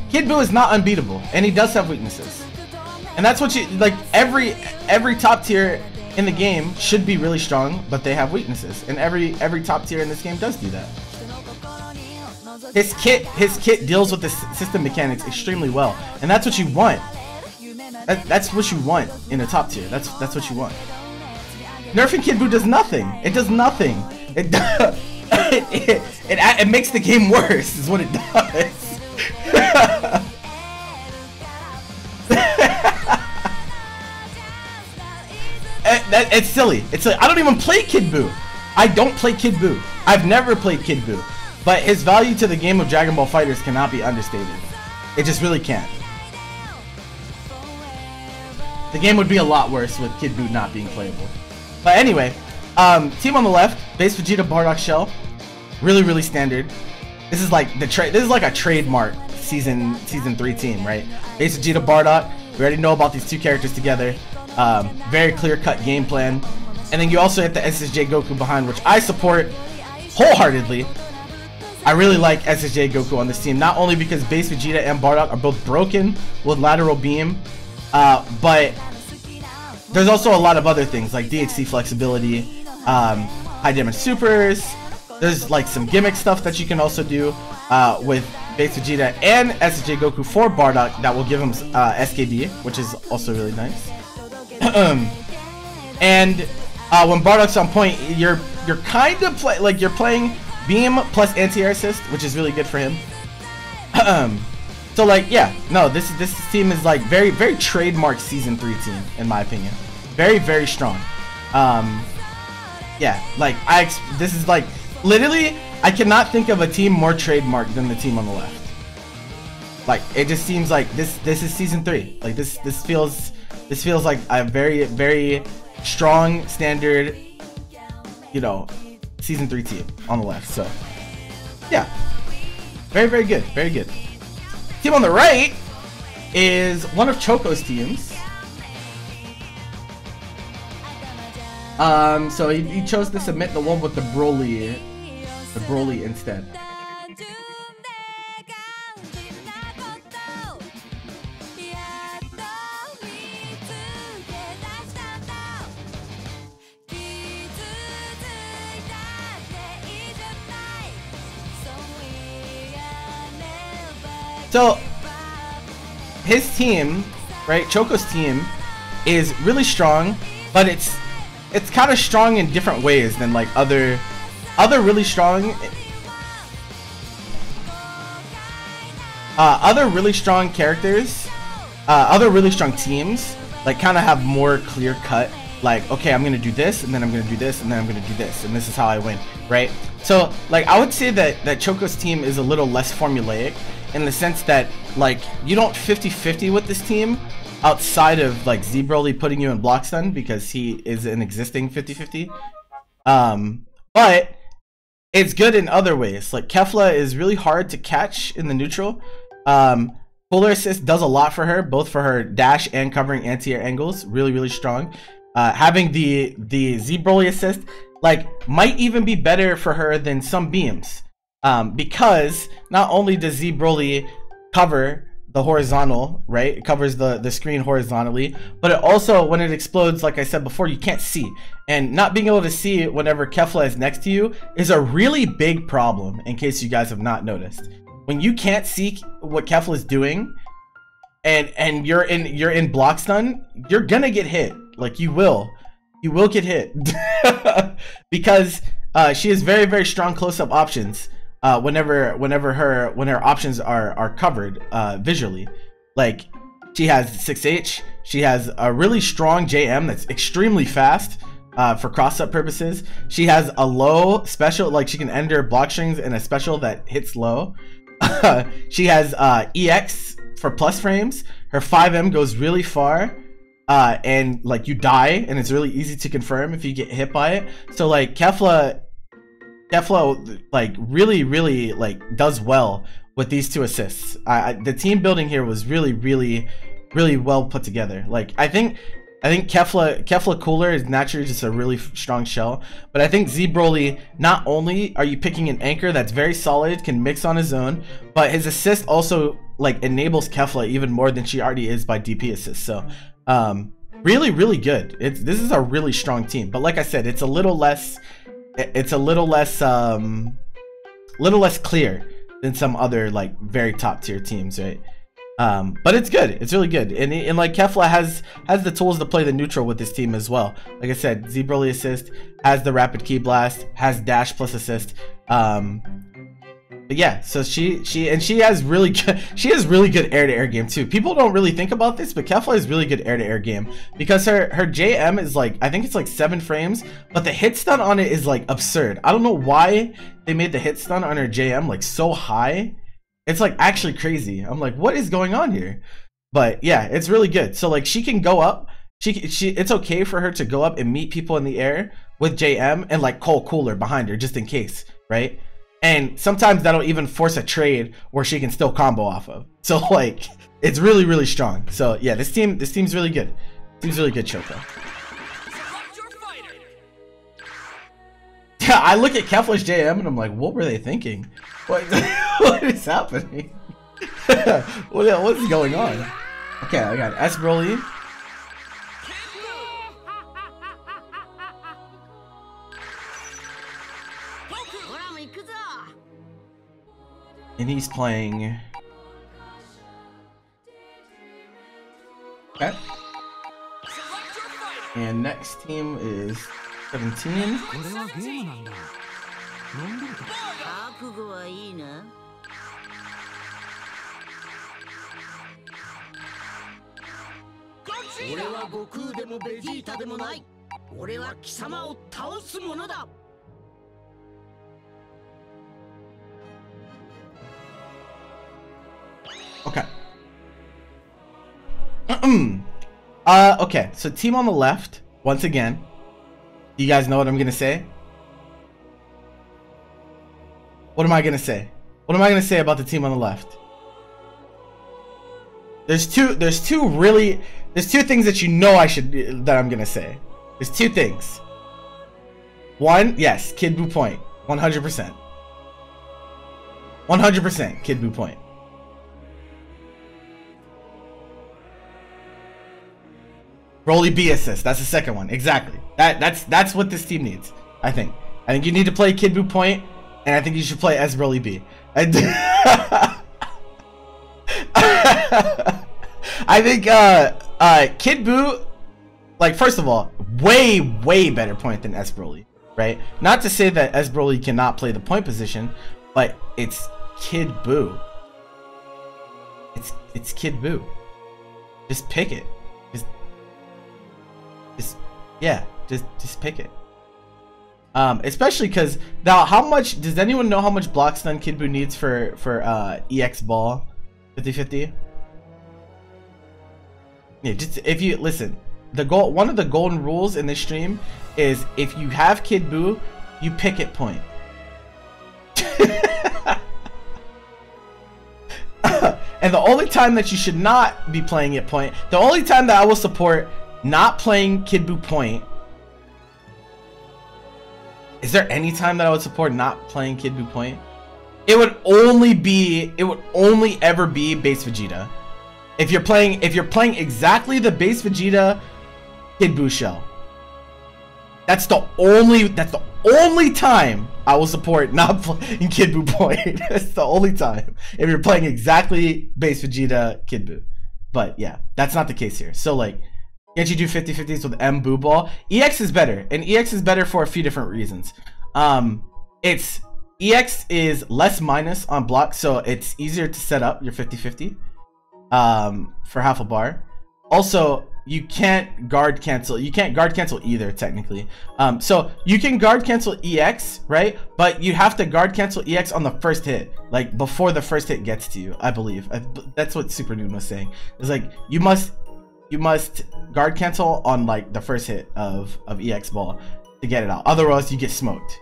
Kid Buu is not unbeatable, and he does have weaknesses. And that's what you like. Every top tier in the game should be really strong, but they have weaknesses, and every top tier in this game does do that. His kit deals with the system mechanics extremely well, and that's what you want. That's what you want in a top tier. That's what you want. Nerfing Kid Buu does nothing. It does nothing. It makes the game worse, is what it does. It's silly. It's silly. I don't even play Kid Buu. I don't play Kid Buu. I've never played Kid Buu. But his value to the game of Dragon Ball FighterZ cannot be understated. It just really can't. The game would be a lot worse with Kid Buu not being playable. But anyway, team on the left, Base Vegeta Bardock Shell, really standard. This is like a trademark season 3 team, right? Base Vegeta Bardock. We already know about these two characters together. Very clear-cut game plan. And then you also hit the SSJ Goku behind, which I support wholeheartedly. I really like SSJ Goku on this team, not only because Base Vegeta and Bardock are both broken with lateral beam, but there's also a lot of other things like DHC flexibility, high damage supers. There's like some gimmick stuff that you can also do with Base Vegeta and SSJ Goku for Bardock that will give him SKB, which is also really nice. And when Bardock's on point, you're kind of you're playing beam plus anti-air assist, which is really good for him. So like, yeah, no, this team is like very trademark season 3 team in my opinion. Very strong. Yeah, like this is like literally I cannot think of a team more trademarked than the team on the left. Like it just seems like this is season 3. Like this feels like a very strong standard, you know, season 3 team on the left. So yeah, very good. Team on the right is one of Choco's teams. So he chose to submit the one with the Broly instead. So his team, right, Choco's team, is really strong, but it's kind of strong in different ways than like other really strong characters, other really strong teams, like kind of have more clear cut, like, okay, I'm gonna do this, and then I'm gonna do this, and then I'm gonna do this, and this is how I win, right? So like I would say that Choco's team is a little less formulaic, in the sense that like you don't 50-50 with this team outside of like Z-Broly putting you in block stun, because he is an existing 50-50. But it's good in other ways. Like Kefla is really hard to catch in the neutral. Polar assist does a lot for her, both for her dash and covering anti-air angles. Really strong. Having the Z-Broly assist like might even be better for her than some beams. Because not only does Z-Broly cover the horizontal, right, it covers the screen horizontally, but it also, when it explodes, like I said before, you can't see, and not being able to see whenever Kefla is next to you is a really big problem, in case you guys have not noticed. When you can't see what Kefla is doing and you're in block stun, you're gonna get hit. Like you will get hit because she has very strong close-up options. When her options are covered visually. Like she has 6H, she has a really strong JM that's extremely fast for cross-up purposes. She has a low special, like she can end her block strings in a special that hits low. She has EX for plus frames. Her 5M goes really far, and like you die, and it's really easy to confirm if you get hit by it. So like Kefla like really like does well with these two assists. The team building here was really well put together. Like I think Kefla Cooler is naturally just a really strong shell, but I think Z-Broly, not only are you picking an anchor that's very solid, can mix on his own, but his assist also like enables Kefla even more than she already is by DP assist. So really good. This is a really strong team, but like I said, it's a little less clear than some other like very top tier teams, right? But it's good. It's really good, and like Kefla has the tools to play the neutral with this team as well. Like I said, Z-Broly assist, has the rapid key blast, has dash plus assist. But yeah, so she has really good air-to-air game too. People don't really think about this, but Kefla is really good air-to-air game because her JM is like, I think it's like 7 frames, but the hit stun on it is like absurd. I don't know why they made the hit stun on her JM like so high. It's like actually crazy. I'm like, what is going on here? But yeah, it's really good. So like she can go up. It's okay for her to go up and meet people in the air with JM and like call Cooler behind her just in case, right? And sometimes that'll even force a trade where she can still combo off of. So like, it's really strong. So yeah, this team's really good. Team's really good, Choco. Yeah, I look at Kefla's JM and I'm like, what were they thinking? What is happening? What is going on? Okay, I got S-Broly. And he's playing. Okay. And next team is 17. Okay. Okay, so team on the left, once again. You guys know what I'm gonna say? What am I gonna say? What am I gonna say about the team on the left? There's two things that you know that I'm gonna say. There's two things. One, yes, Kid Buu point. 100%. 100% Kid Buu point. Broly B assist. That's the second one. Exactly. That's what this team needs. I think you need to play Kid Buu point, and I think you should play as Broly B. I think Kid Buu, like, first of all, way better point than S Broly, right? Not to say that S Broly cannot play the point position, but it's Kid Buu. It's Kid Buu. Just pick it. Just pick it. Especially because now, how much does anyone know how much block stun Kid Buu needs for EX ball 50/50? Yeah, just if you listen, one of the golden rules in this stream is if you have Kid Buu, you pick it point. And the only time that you should not be playing it point, the only time that I will support not playing Kid Buu point. Is there any time that I would support not playing Kid Buu point? It would only ever be base Vegeta. If you're playing exactly the base Vegeta Kid Buu shell. That's the only time I will support not playing Kid Buu point. That's the only time. If you're playing exactly base Vegeta Kid Buu. But yeah, that's not the case here. So like, can't you do 50/50s with M Buu Ball? EX is better, and EX is better for a few different reasons. EX is less minus on block, so it's easier to set up your 50/50 for half a bar. Also, you can't guard cancel. You can't guard cancel either, technically. So you can guard cancel EX, right? But you have to guard cancel EX on the first hit, like before the first hit gets to you, I believe. That's what Super Noon was saying. It's like you must guard cancel on like the first hit of EX ball to get it out. Otherwise, you get smoked.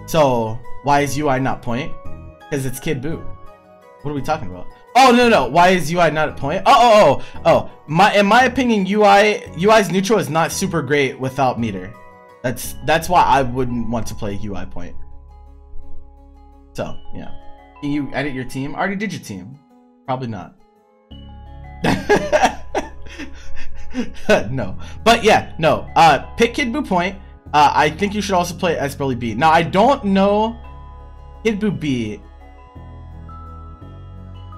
So why is UI not point? Because it's Kid Buu. What are we talking about? Oh no. Why is UI not at point? Oh. In my opinion, UI's neutral is not super great without meter. That's why I wouldn't want to play UI point. So yeah. Can you edit your team? I already did your team. Probably not. No, but yeah, no. Pick Kid Buu point. I think you should also play S Broly B. Now I don't know Kid Buu B.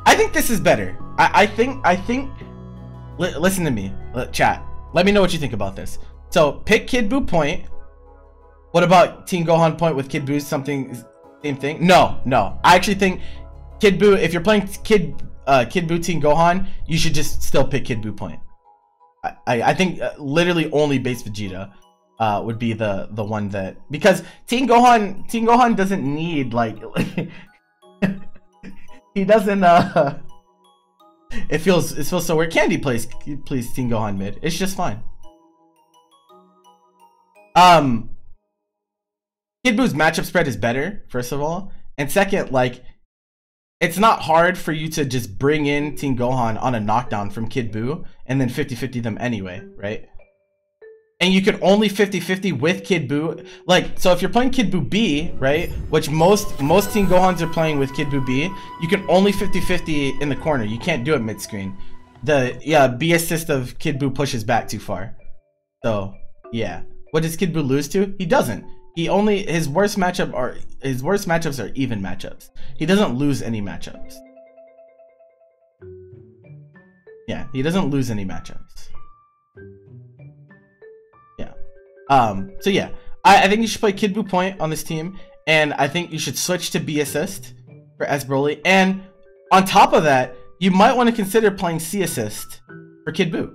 I think this is better. I think. Listen to me, chat. Let me know what you think about this. So pick Kid Buu point. What about Team Gohan point with Kid Buu? Same thing? No. I actually think Kid Buu. If you're playing Kid Buu Team Gohan, you should just still pick Kid Buu point. I think literally only base Vegeta would be the one that, because Team Gohan doesn't need like he doesn't it feels so weird. Candy plays Team Gohan mid. It's just fine. Kid Buu's matchup spread is better, first of all, and second, like, it's not hard for you to just bring in Team Gohan on a knockdown from Kid Buu and then 50/50 them anyway, right? And you can only 50/50 with Kid Buu. Like, so if you're playing Kid Buu B, right, which most Team Gohans are playing with Kid Buu B, you can only 50/50 in the corner. You can't do it mid-screen. The B assist of Kid Buu pushes back too far. So yeah, what does Kid Buu lose to? He doesn't. His worst matchups are even matchups. He doesn't lose any matchups. Yeah, he doesn't lose any matchups. Yeah. So yeah, I think you should play Kid Buu point on this team, and I think you should switch to B assist for S Broly. And on top of that, you might want to consider playing C assist for Kid Buu.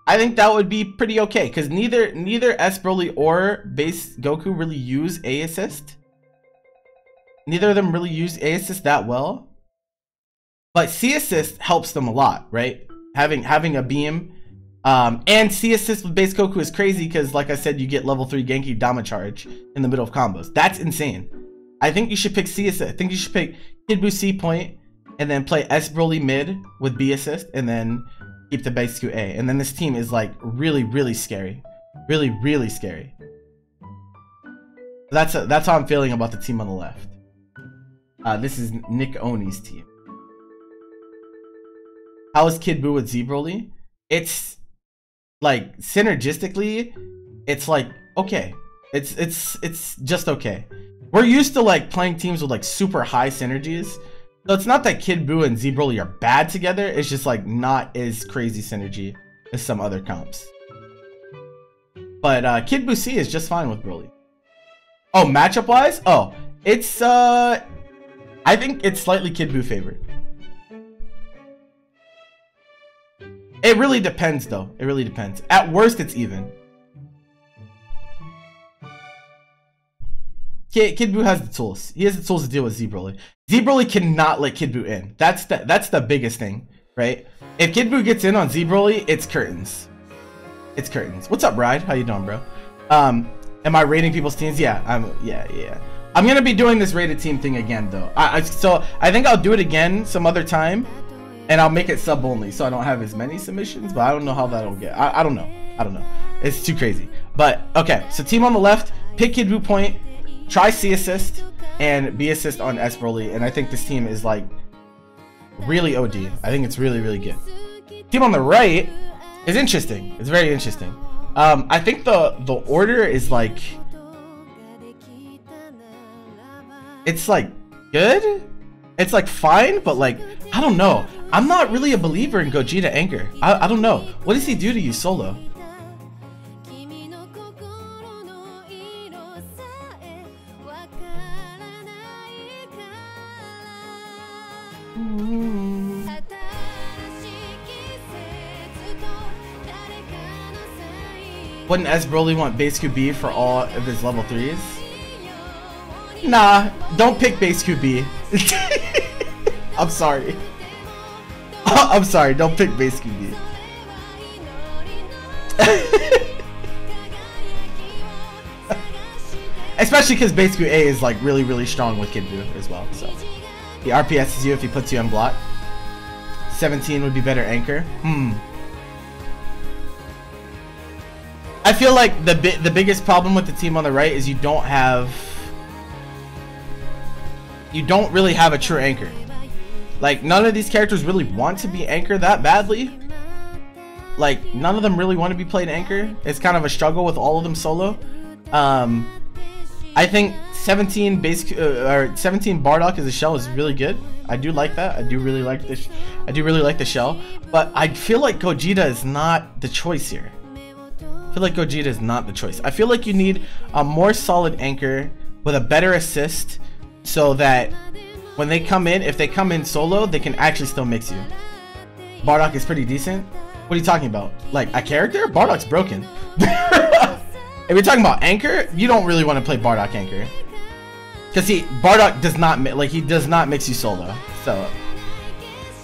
I think that would be pretty okay, because neither S Broly or base Goku really use A assist. Neither of them really use A assist that well. But C assist helps them a lot, right? Having a beam. And C assist with base Goku is crazy because, like I said, you get level 3 Genki Dama charge in the middle of combos. That's insane. I think you should pick C assist. I think you should pick Kid Buu C point and then play S Broly mid with B assist, and then keep the base Q A. And then this team is like really scary. Really scary. That's how I'm feeling about the team on the left. This is Nick Oni's team. How is Kid Buu with Z Broly? It's like synergistically, it's like okay. It's just okay. We're used to like playing teams with like super high synergies. So it's not that Kid Buu and Z Broly are bad together, it's just like not as crazy synergy as some other comps. But Kid Buu C is just fine with Broly. Oh, matchup wise? Oh, it's I think it's slightly Kid Buu favored. It really depends though. It really depends. At worst it's even. Kid Buu has the tools. He has the tools to deal with Z Broly. Z Broly cannot let Kid Buu in. That's the biggest thing, right? If Kid Buu gets in on Z Broly, it's curtains. It's curtains. What's up, Bride? How you doing, bro? Am I rating people's teams? Yeah, yeah. I'm gonna be doing this rated team thing again though. So I think I'll do it again some other time, and I'll make it sub only so I don't have as many submissions. But I don't know how that'll get. I don't know. It's too crazy. But okay, so team on the left, pick Kid Buu point. Try C assist and B assist on S Broly, and I think this team is like really OD. I think it's really good. Team on the right is interesting. It's very interesting. I think the order is like, it's like good. It's like fine, but like I don't know. I'm not really a believer in Gogeta Anchor. I don't know. What does he do to you solo? Wouldn't S Broly want base QB for all of his level 3s? Nah, don't pick base QB. I'm sorry. I'm sorry, don't pick base QB. Especially because base QA is like really strong with Kid Buu as well. So he RPSs you if he puts you on block. 17 would be better anchor. I feel like the biggest problem with the team on the right is you don't really have a true anchor. Like none of these characters really want to be anchor that badly. Like none of them really want to be played anchor. It's kind of a struggle with all of them solo. I think 17 Bardock as a shell is really good. I do like that. I do really like this. I do really like the shell. But I feel like Gogeta is not the choice here. I feel like Gogeta is not the choice. I feel like you need a more solid anchor with a better assist so that when they come in, if they come in solo, they can actually still mix you. Bardock is pretty decent. What are you talking about? Like a character? Bardock's broken. If you're talking about anchor, you don't really want to play Bardock anchor. Because Bardock does not, he does not mix you solo. So,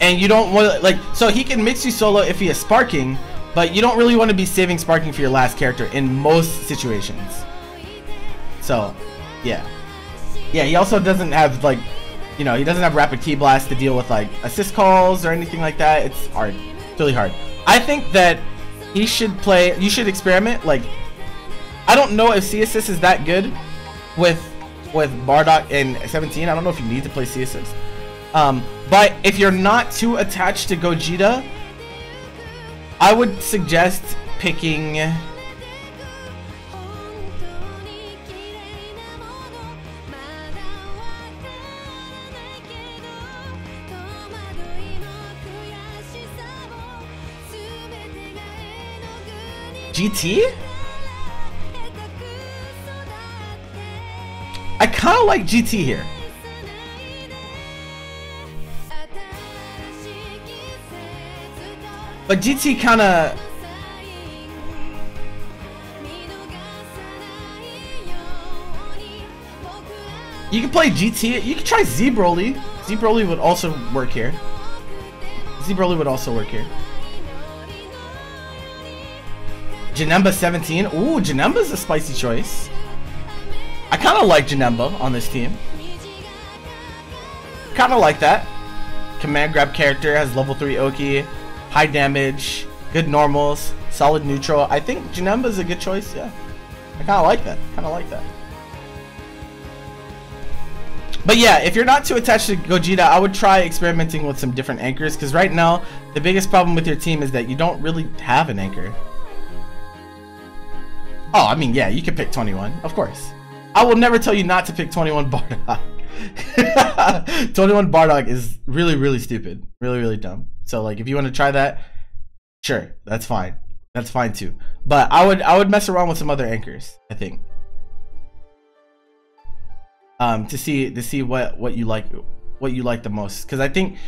and you don't want to, so he can mix you solo if he is sparking, but you don't really want to be saving sparking for your last character in most situations. So, yeah. Yeah, he also doesn't have, he doesn't have rapid key blast to deal with, assist calls or anything like that. It's hard. It's really hard. I think that you should experiment, I don't know if C assist is that good with Bardock and 17. I don't know if you need to play C assist. But if you're not too attached to Gogeta, I would suggest picking GT? I kind of like GT here. But GT kind of... You can play GT. You can try Z Broly. Z Broly would also work here. Z Broly would also work here. Janemba 17. Ooh, Janemba's a spicy choice. I kind of like Janemba on this team. Kind of like that. Command grab character, has level 3 Oki. high damage, good normals, solid neutral. I think Janemba's a good choice. Yeah, I kind of like that. But yeah, if you're not too attached to Gogeta, I would try experimenting with some different anchors, because right now the biggest problem with your team is that you don't really have an anchor. Oh, I mean, yeah, you can pick 21, of course. I will never tell you not to pick 21 Bardock. 21 Bardock is really, really stupid. Really, really dumb. So like, if you want to try that, sure, that's fine. That's fine too. But I would mess around with some other anchors, I think. To see what you like the most, because I think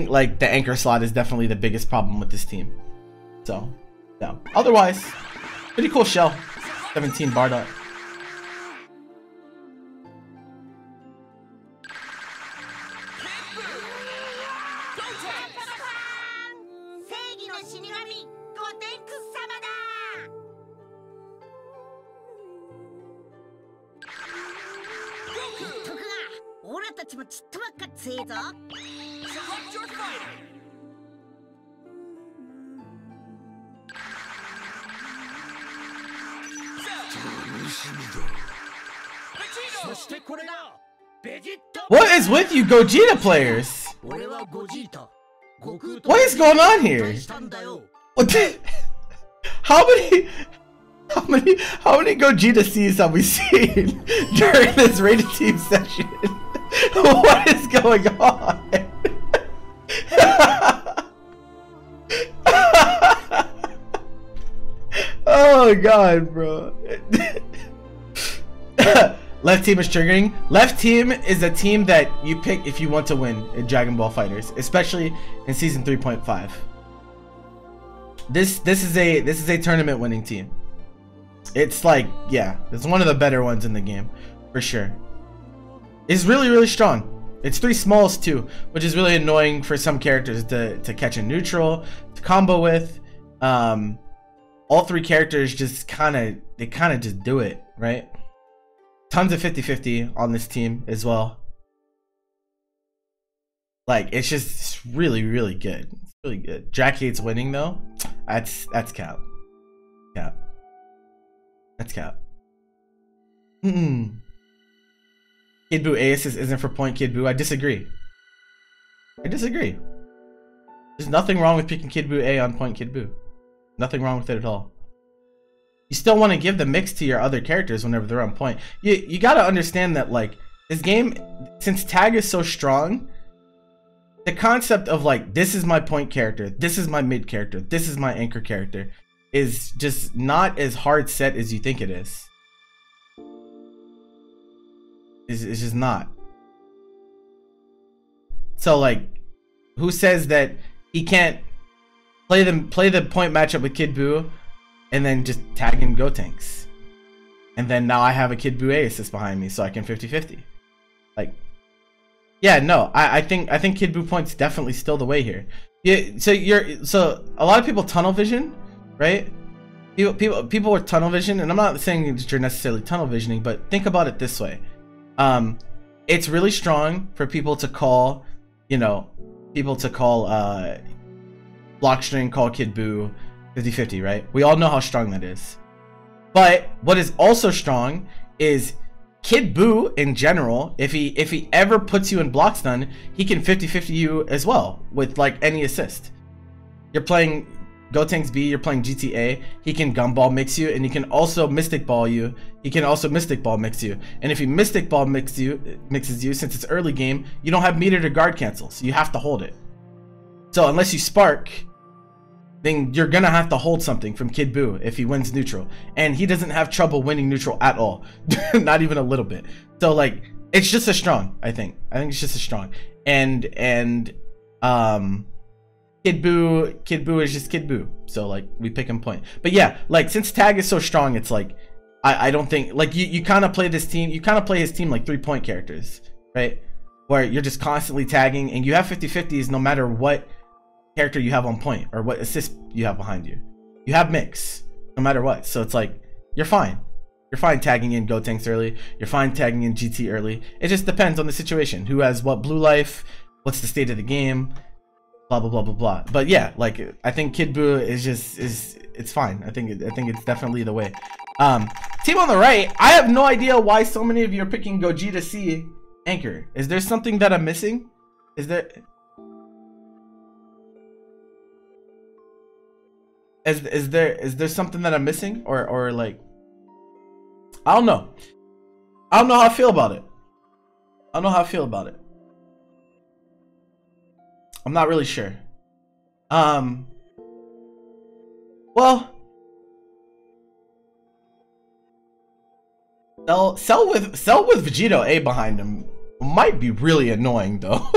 like the anchor slot is definitely the biggest problem with this team. So yeah, otherwise pretty cool shell. 17 Bardock. Select your fighter. What is with you Gogeta players? What is going on here? What the, how many Gogeta C's have we seen during this rated team session? What is going on? Oh god, bro. Left team is triggering. Left team is a team that you pick if you want to win in Dragon Ball Fighters, especially in season 3.5. This is a tournament winning team. It's like, yeah, it's one of the better ones in the game for sure. It's really, really strong. It's 3 smalls too, which is really annoying for some characters to catch a neutral, to combo with. All 3 characters just kind of just do it, right? Tons of 50-50 on this team as well. Like, it's just really, really good. It's really good. Dracade's winning though. That's cap. Cap. That's cap. Kid Buu Aces isn't for point Kid Buu. I disagree. There's nothing wrong with picking Kid Buu A on point Kid Buu. Nothing wrong with it at all. You still want to give the mix to your other characters whenever they're on point. You gotta understand that, like, this game, since tag is so strong, the concept of like, this is my point character, this is my mid character, this is my anchor character, is just not as hard set as you think it is. It's just not. So like, who says that he can't play the point matchup with Kid Buu and then just tag in Gotenks, and then now I have a Kid Buu A assist behind me, so I can 50-50. Like, yeah, no, I think Kid Buu point's definitely still the way here. Yeah, so a lot of people tunnel vision, right? People with tunnel vision, and I'm not saying that you're necessarily tunnel visioning, but think about it this way. It's really strong for people to call, block string, call Kid Buu 50-50, right? We all know how strong that is. But what is also strong is Kid Buu in general. If he ever puts you in block stun, he can 50-50 you as well with like any assist. You're playing Gotenks B, you're playing GTA, he can Gumball mix you, and he can also Mystic Ball you. He can also Mystic Ball mix you. And if he Mystic Ball mixes you, since it's early game, you don't have meter to guard cancel, so you have to hold it. So unless you spark, then you're gonna have to hold something from Kid Buu if he wins neutral. And he doesn't have trouble winning neutral at all. Not even a little bit. So like, it's just as strong, I think. It's just as strong. And Kid Buu is just Kid Buu. So like, we pick him point. But yeah, like, since tag is so strong, it's like, I don't think, like, you kind of play this team, you kind of play his team like 3-point characters, right? Where you're just constantly tagging, and you have 50-50s no matter what character you have on point or what assist you have behind you. You have mix no matter what. So it's like, you're fine tagging in Gotenks early, you're fine tagging in GT early. It just depends on the situation, who has what blue life, what's the state of the game. blah blah blah blah blah. But yeah, like I think Kid Buu is just it's fine. I think it's definitely the way. Team on the right, I have no idea why so many of you are picking Gogeta C anchor. Is there something that I'm missing? Is there something that I'm missing, or like I don't know. I don't know how I feel about it. I don't know how I feel about it. I'm not really sure. Well, Cell with Vegito A behind him might be really annoying though.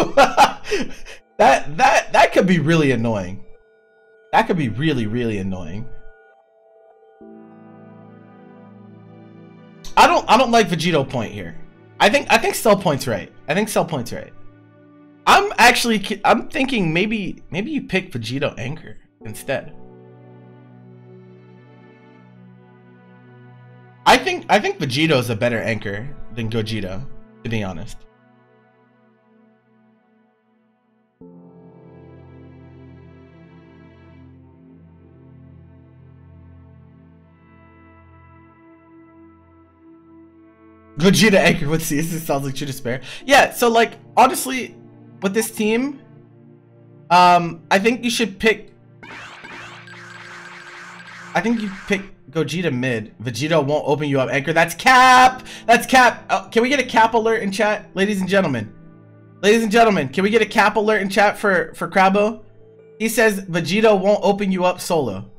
that could be really annoying. That could be really annoying. I don't like Vegito point here. I think Cell point's right. I think Cell point's right. I'm thinking maybe you pick Vegito anchor instead. I think Vegito's a better anchor than Gogeta, to be honest. Gogeta anchor with CS, it sounds like True Despair. Yeah, so like honestly, with this team, I think you should pick. I think you pick Gogeta mid. Vegito won't open you up anchor. That's cap. That's cap. Oh, can we get a cap alert in chat, ladies and gentlemen? Ladies and gentlemen, can we get a cap alert in chat for Crabbo? He says Vegito won't open you up solo.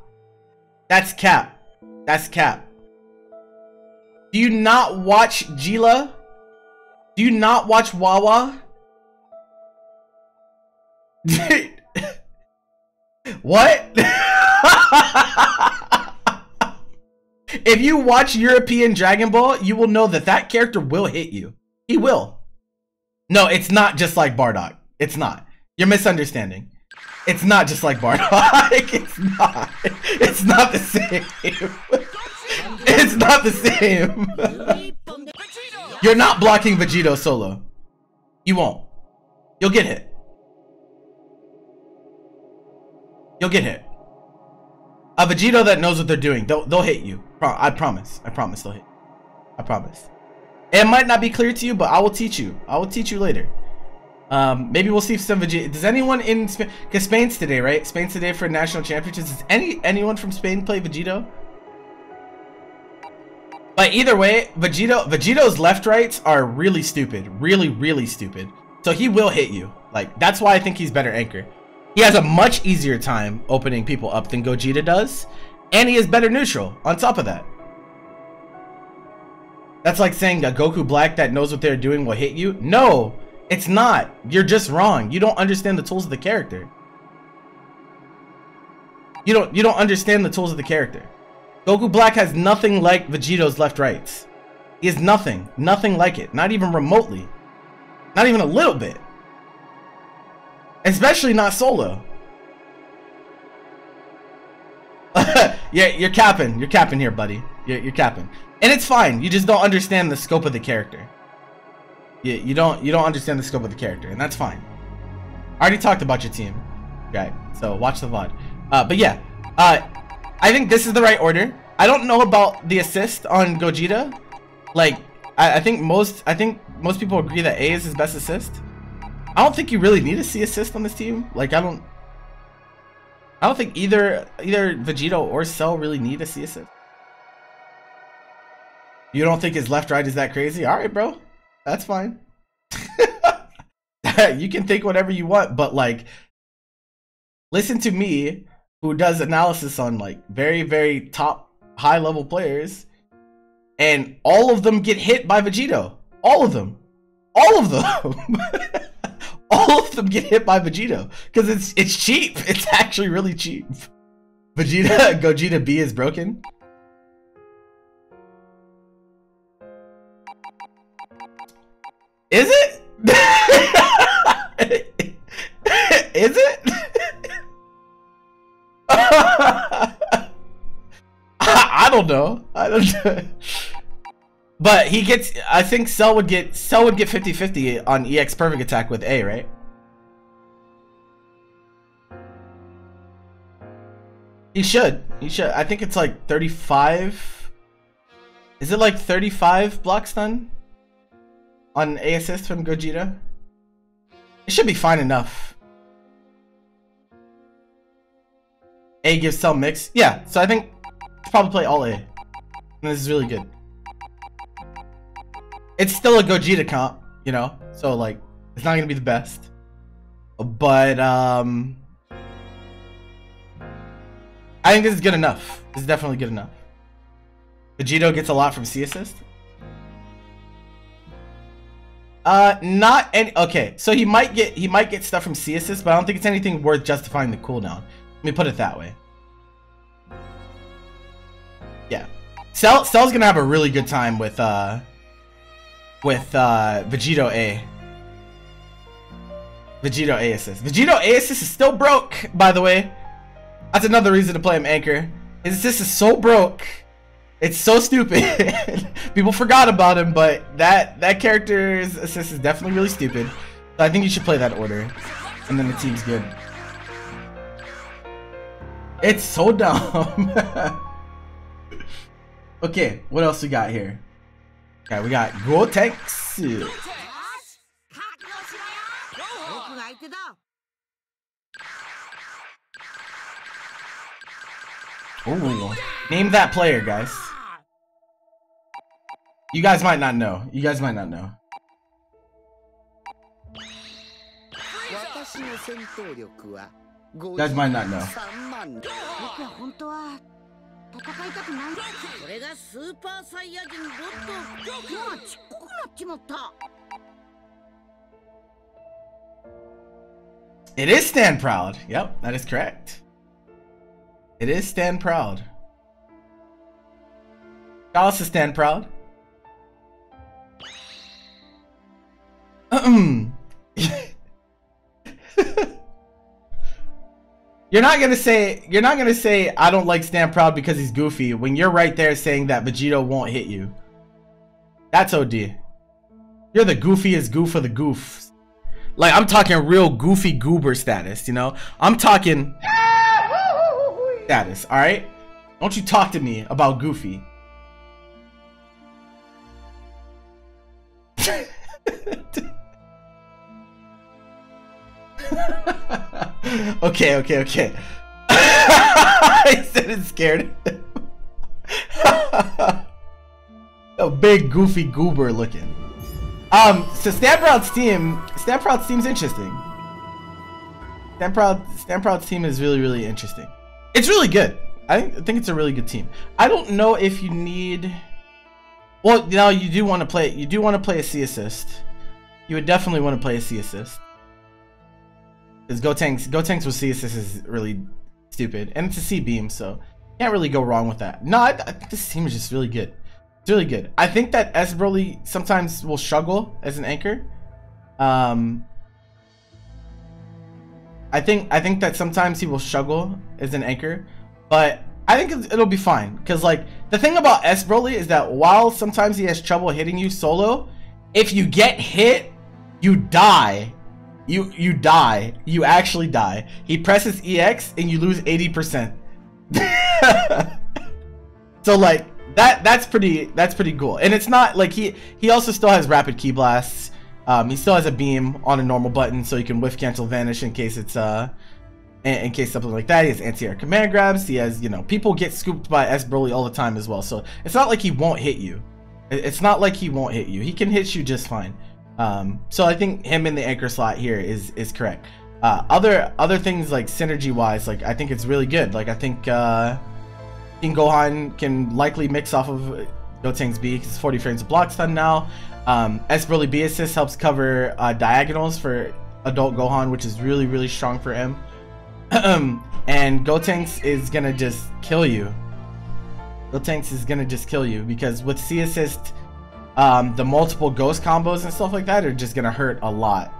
That's cap. That's cap. Do you not watch Gila? Do you not watch Wawa? What? If you watch European Dragon Ball, you will know that character will hit you. He will. No, it's not just like Bardock. It's not. You're misunderstanding. It's not just like Bardock. It's not. It's not the same. It's not the same. You're not blocking Vegito solo. You won't. You'll get hit. You'll get hit. A Vegito that knows what they're doing, they'll hit you. I promise. I promise they'll hit you. I promise. It might not be clear to you, but I will teach you. I will teach you later. Maybe we'll see if some Vegito. Does anyone in Spain? Because Spain's today, right? Spain's today for national championships. Does anyone from Spain play Vegito? But either way, Vegito's left rights are really stupid. Really stupid. So he will hit you. Like, that's why I think he's better anchor. He has a much easier time opening people up than Gogeta does. And he is better neutral on top of that. That's like saying a Goku Black that knows what they're doing will hit you. No, it's not. You're just wrong. You don't understand the tools of the character. You don't understand the tools of the character. Goku Black has nothing like Vegito's left rights. He has nothing like it. Not even remotely. Not even a little bit. Especially not solo. Yeah, you're capping. You're capping here, buddy. You're capping. And it's fine. You just don't understand the scope of the character. You don't understand the scope of the character, and that's fine. I already talked about your team. Right. So watch the VOD. But yeah. I think this is the right order. I don't know about the assist on Gogeta. Like, I think most people agree that A is his best assist. I don't think you really need a C assist on this team. Like, I don't think either Vegito or Cell really need a C assist. You don't think his left right is that crazy? All right, bro. That's fine. You can think whatever you want, but like, listen to me, who does analysis on like very top high level players, and all of them get hit by Vegito. All of them. All of them. All of them get hit by Vegito because it's cheap. It's actually really cheap. Gogeta B is broken. Is it? Is it? I don't know. I don't know. But he gets, I think Cell would get 50-50 on EX perfect attack with A, right? He should. He should. I think it's like 35. Is it like 35 block stun on A assist from Gogeta? It should be fine enough. A gives cell mix. Yeah, so I think let's probably play all A. And this is really good. It's still a Gogeta comp, you know? So like, it's not gonna be the best. But I think this is good enough. This is definitely good enough. Vegito gets a lot from C assist. Not any. Okay, so he might get stuff from C assist, but I don't think it's anything worth justifying the cooldown. Let me put it that way. Yeah, Cell's gonna have a really good time with Vegito A. Vegito A assist. Vegito A assist is still broke, by the way. That's another reason to play him anchor. His assist is so broke. It's so stupid. People forgot about him, but that character's assist is definitely really stupid. So I think you should play that order. And then the team's good. It's so dumb. Okay, what else we got here? Okay, we got Gotenks. Ooh, name that player, guys. You guys might not know. You guys might not know. You guys might not know. It is Stand Proud. Yep, that is correct. It is Stand Proud. Shout out to Stand Proud. You're not gonna say I don't like Stand Proud because he's goofy when you're right there saying that Vegito won't hit you. That's OD. You're the goofiest goof of the goofs. Like, I'm talking real goofy goober status, you know? I'm talking status, alright? Don't you talk to me about goofy. Okay. I said it's scared. A big goofy goober looking. So Stand Proud's team's interesting. Stand Proud's team is really interesting. It's really good. I think it's a really good team. I don't know if you need. Well, you know, you do want to play a C assist. You would definitely want to play a C assist. Because Gotenks with C assist is really stupid, and it's a C beam, so can't really go wrong with that. No, I think this team is just really good. It's really good. I think that S Broly sometimes will struggle as an anchor. I think that sometimes he will struggle as an anchor, but I think it'll be fine. Because like the thing about S Broly is that while sometimes he has trouble hitting you solo, if you get hit, you die. You die. You actually die. He presses EX and you lose 80%. So like that's pretty cool. And it's not like he also still has rapid key blasts. He still has a beam on a normal button, so you can whiff cancel vanish in case it's in case something like that. He has anti-air command grabs. He has, you know, people get scooped by S Broly all the time as well. So it's not like he won't hit you. It's not like he won't hit you. He can hit you just fine. So I think him in the anchor slot here is correct. Other things like synergy wise, like I think it's really good. Like I think King Gohan can likely mix off of Gotenks B because 40 frames of block stun now. S Broly B assist helps cover diagonals for adult Gohan, which is really strong for him. And Gotenks is gonna just kill you. Gotenks is gonna just kill you because with C assist, the multiple ghost combos and stuff like that are just gonna hurt a lot.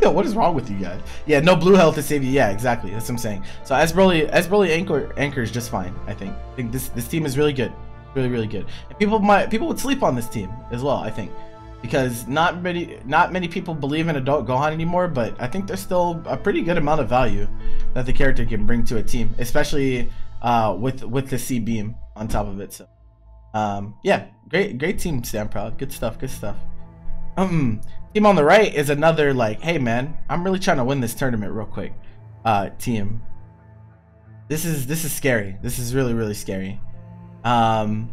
What is wrong with you guys? Yeah, no blue health to save you. Yeah, exactly. That's what I'm saying. So S Broly anchor is just fine. I think this team is really good, really good. And people would sleep on this team as well. I think because not many people believe in adult Gohan anymore, but I think there's still a pretty good amount of value that the character can bring to a team, especially with the C beam on top of it. So yeah, great team, Stand Proud. Good stuff. Team on the right is another, like, hey man, I'm really trying to win this tournament real quick. Team, this is scary. This is really scary. Team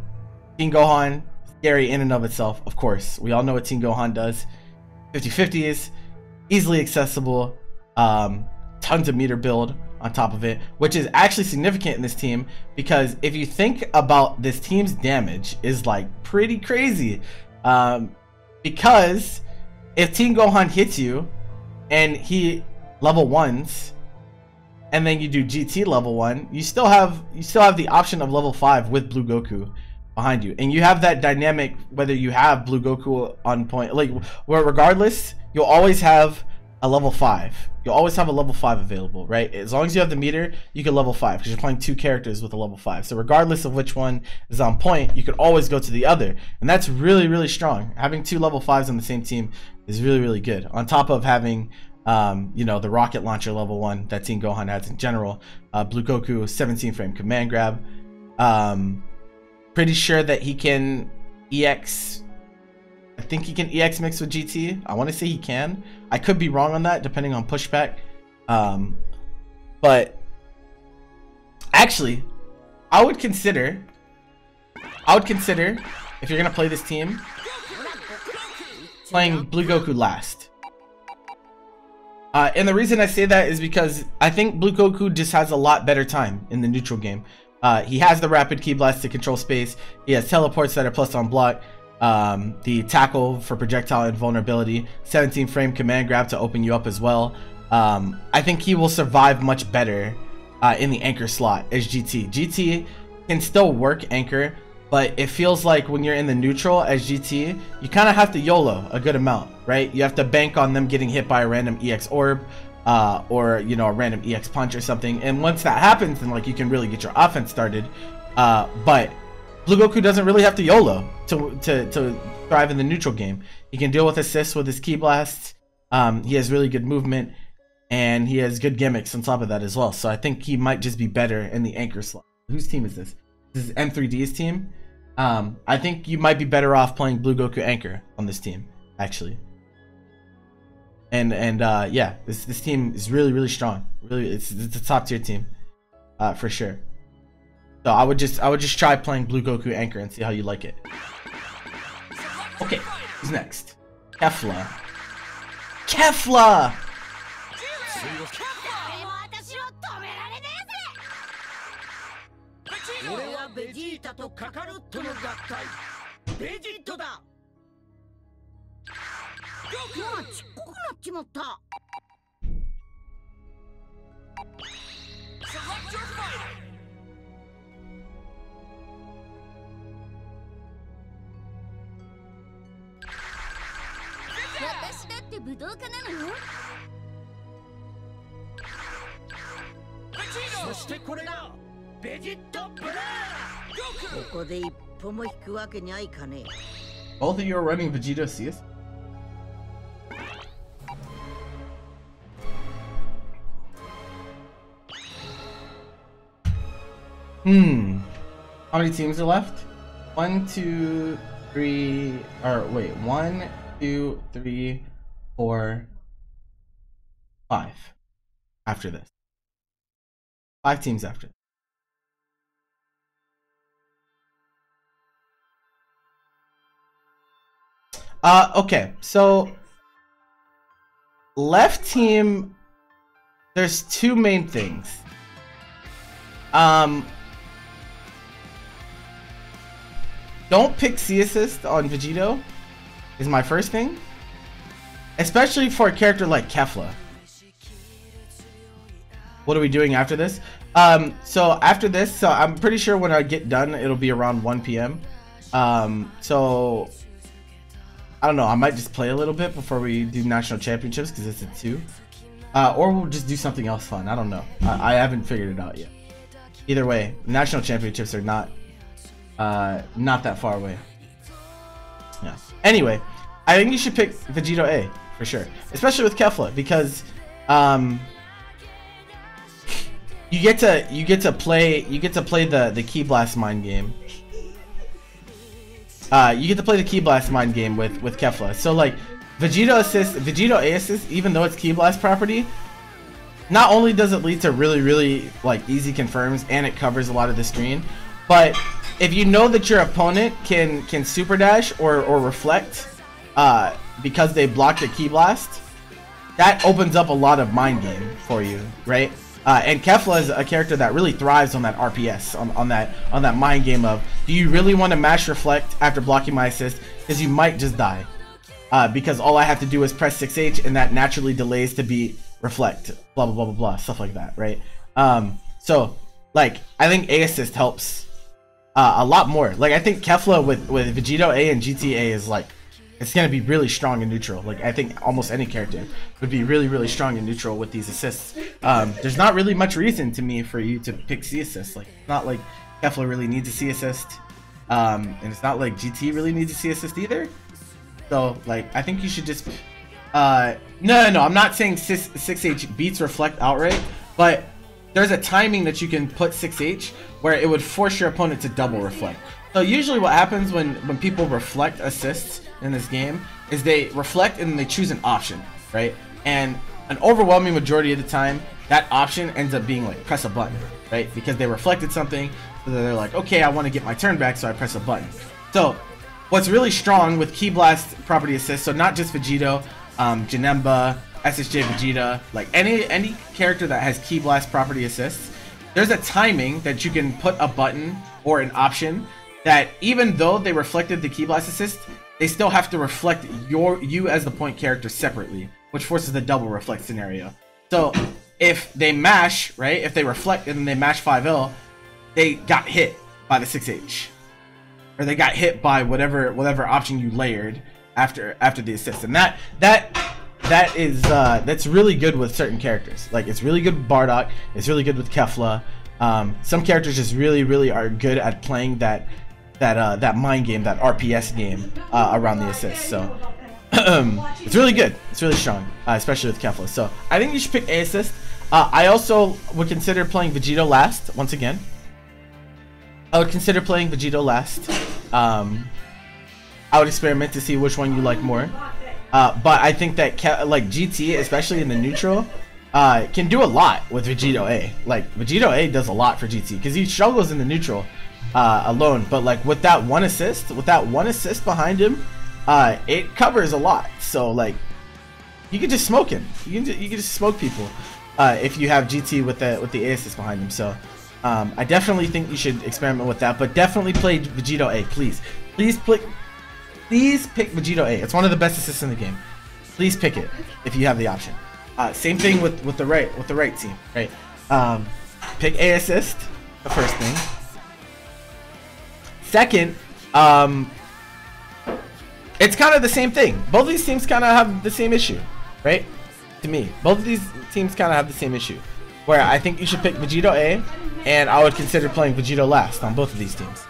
Gohan, scary in and of itself. Of course, we all know what Team Gohan does. 50/50s, easily accessible, tons of meter build on top of it, which is actually significant in this team, because if you think about this team's damage is like pretty crazy, because if Team Gohan hits you and he level 1s and then you do GT level 1, you still have the option of level 5 with Blue Goku behind you, and you have that dynamic whether you have Blue Goku on point, like, where regardless you'll always have a level 5. You'll always have a level 5 available, right? As long as you have the meter, you can level 5 because you're playing 2 characters with a level 5. So regardless of which one is on point, you could always go to the other, and that's really strong. Having 2 level 5s on the same team is really good. On top of having you know, the rocket launcher level 1 that Team Gohan has in general, Blue Goku 17 frame command grab. Pretty sure that he can EX. I think he can EX mix with GT. I want to say he can. I could be wrong on that, depending on pushback. But actually, I would consider if you're gonna play this team, playing Blue Goku last. And the reason I say that is because I think Blue Goku just has a lot better time in the neutral game. He has the rapid ki blast to control space. He has teleports that are plus on block. The tackle for projectile invulnerability, 17 frame command grab to open you up as well. I think he will survive much better in the anchor slot as GT. GT can still work anchor, but it feels like when you're in the neutral as GT, you kind of have to YOLO a good amount, right? You have to bank on them getting hit by a random EX orb, or, you know, a random EX punch or something. And once that happens, then like you can really get your offense started. But Blue Goku doesn't really have to YOLO to thrive in the neutral game. He can deal with assists with his ki blasts. He has really good movement, and he has good gimmicks on top of that as well. So I think he might just be better in the anchor slot. Whose team is this? This is M3D's team. I think you might be better off playing Blue Goku anchor on this team, actually. And yeah, this team is really strong. Really, it's a top tier team, for sure. So I would just try playing Blue Goku anchor and see how you like it. Okay, who's next? Kefla. Kefla! Select your fighter. Both of you are running Vegito CS? How many teams are left? 1, 2, 3, or wait, 1, 2, 3, 4, 5 after this. 5 teams after. Okay, so left team, there's 2 main things. Don't pick C assist on Vegito is my first thing, especially for a character like Kefla. What are we doing after this? So after this, so I'm pretty sure when I get done, it'll be around 1 p.m. So I don't know, I might just play a little bit before we do national championships because it's at 2. Or we'll just do something else fun. I don't know. I haven't figured it out yet. Either way, national championships are not that far away. Yeah. Anyway, I think you should pick Vegito A for sure, especially with Kefla, because you get to play the Ki Blast mind game. You get to play the Ki Blast mind game with Kefla. So like Vegito A assist, even though it's Ki Blast property, not only does it lead to really like easy confirms and it covers a lot of the screen, but if you know that your opponent can super dash or reflect because they blocked a Ki Blast, that opens up a lot of mind game for you, right? And Kefla is a character that really thrives on that RPS, on that mind game of, do you really want to mash reflect after blocking my assist? Because you might just die. Because all I have to do is press 6H and that naturally delays to be reflect, blah blah blah blah blah, stuff like that, right? So like I think A assist helps a lot more. Like I think Kefla with Vegito A and GTA is like, it's gonna be really strong in neutral. Like I think almost any character would be really strong in neutral with these assists. There's not really much reason to me for you to pick C assist. Like it's not like Kefla really needs a C assist, and it's not like GT really needs a C assist either. So like I think you should just no, I'm not saying 6H beats reflect outright, but there's a timing that you can put 6H where it would force your opponent to double reflect. So usually what happens when people reflect assists in this game is they reflect and they choose an option, right? And an overwhelming majority of the time that option ends up being like press a button, right? Because they reflected something, so they're like, okay, I want to get my turn back, so I press a button. So what's really strong with Ki Blast property assist, so not just Vegito, Janemba, SSJ Vegeta, like any character that has Ki Blast property assists, there's a timing that you can put a button or an option that even though they reflected the Ki Blast assist, they still have to reflect you as the point character separately, which forces the double reflect scenario. So if they mash, right, if they reflect and then they mash 5L, they got hit by the 6H. Or they got hit by whatever option you layered after the assist. And that's really good with certain characters. Like it's really good with Bardock, it's really good with Kefla. Some characters just really are good at playing that mind game, that RPS game around the assist. So it's really good. It's really strong, especially with Kefla. So I think you should pick A assist. I also would consider playing Vegito last. Once again, I would consider playing Vegito last. I would experiment to see which one you like more. But I think that like GT, especially in the neutral, can do a lot with Vegito A. Like Vegito A does a lot for GT because he struggles in the neutral alone. But like with that one assist behind him, it covers a lot. So like you can just smoke him. You can just smoke people if you have GT with the A assist behind him. So I definitely think you should experiment with that. But definitely play Vegito A, please. Please pick Vegito A. It's one of the best assists in the game. Please pick it if you have the option. Same thing with the right team, right? Pick A assist, the first thing. Second, it's kind of the same thing. Both of these teams kind of have the same issue, right? To me, both of these teams kind of have the same issue, where I think you should pick Vegito A, and I would consider playing Vegito last on both of these teams.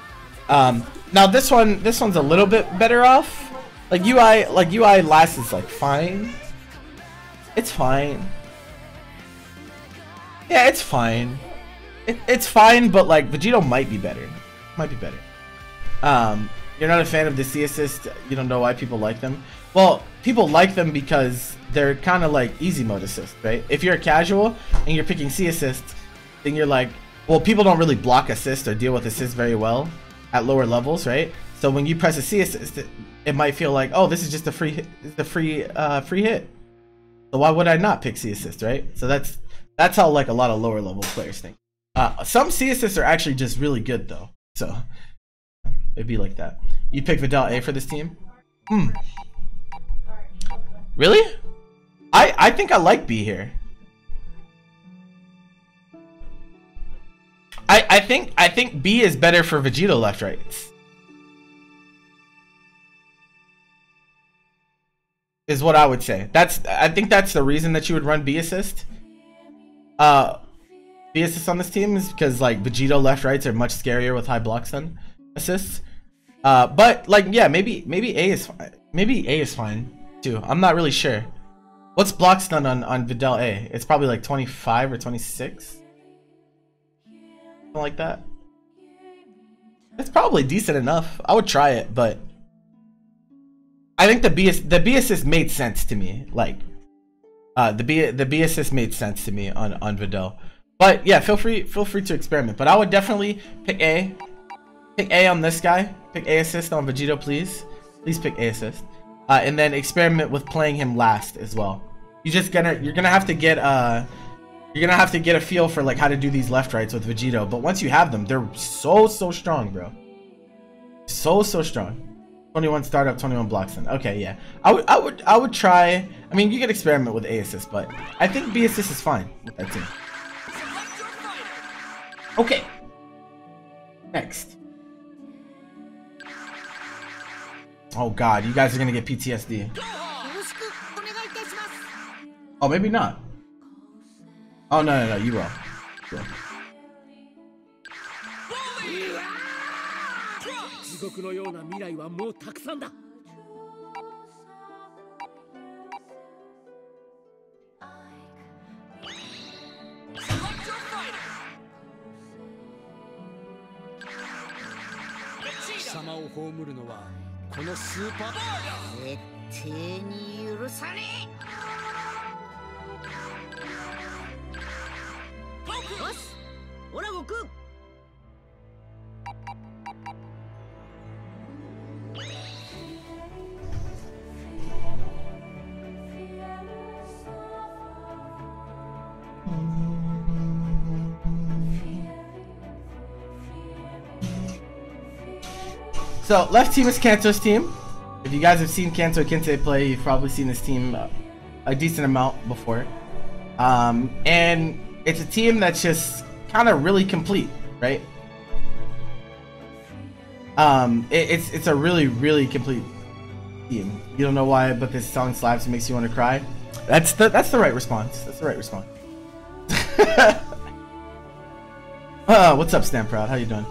Now this one's a little bit better off. Like UI last is like fine. It's fine. Yeah, it's fine. It's fine, but like Vegito might be better. Might be better. You're not a fan of the C assist. You don't know why people like them. Well, people like them because they're kind of like easy mode assist, right? If you're a casual and you're picking C assist, then you're like, well, people don't really block assist or deal with assist very well at lower levels, right? So when you press a C assist, it might feel like, oh, this is just a free hit, free hit. So why would I not pick C assist, right? So that's how like a lot of lower level players think. Some C assists are actually just really good though. So it'd be like that. You pick Vidal A for this team? Really? I think I like B here. I think B is better for Vegito left rights. Is what I would say. I think that's the reason that you would run B assist. B assist on this team is because like Vegito left rights are much scarier with high blocks than assists. But like yeah, maybe A is fine. Maybe A is fine too. I'm not really sure. What's block stun on Vidal A? It's probably like 25 or 26. Something like that. It's probably decent enough. I would try it, but I think the B assist made sense to me. Like the B assist made sense to me on Vidal. But yeah, feel free to experiment. But I would definitely pick A. Pick A on this guy. Pick A assist on Vegito, please. Please pick A assist. And then experiment with playing him last as well. You're gonna have to get a feel for like how to do these left rights with Vegito. But once you have them, they're so strong, bro. So strong. 21 startup, 21 blocks in. Okay, yeah. I would try. I mean, you can experiment with A assist, but I think B assist is fine with that team. Okay. Next. Oh god, you guys are gonna get PTSD. Oh, maybe not. Oh no, you will. You will. So left team is Kanto's team. If you guys have seen Kanto Kinte play, you've probably seen this team a decent amount before. And it's a team that's just kind of really complete, right? It's a really complete team. You don't know why, but this song slaps and makes you want to cry. That's the right response. That's the right response. What's up, Stamp Proud? How you doing?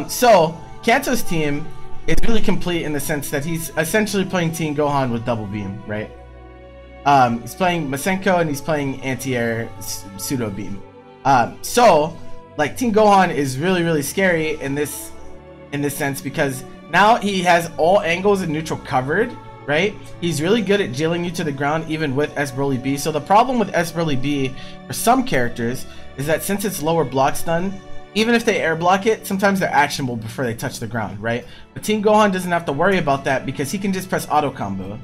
So Kanto's team is really complete in the sense that he's essentially playing Teen Gohan with double beam, right? He's playing Masenko and he's playing anti-air pseudo beam. So like Teen Gohan is really scary in this sense because now he has all angles and neutral covered, right? He's really good at jailing you to the ground even with S Broly B. So the problem with S Broly B for some characters is that since it's lower block stun, even if they air block it, sometimes they're actionable before they touch the ground, right? But Teen Gohan doesn't have to worry about that because he can just press auto combo.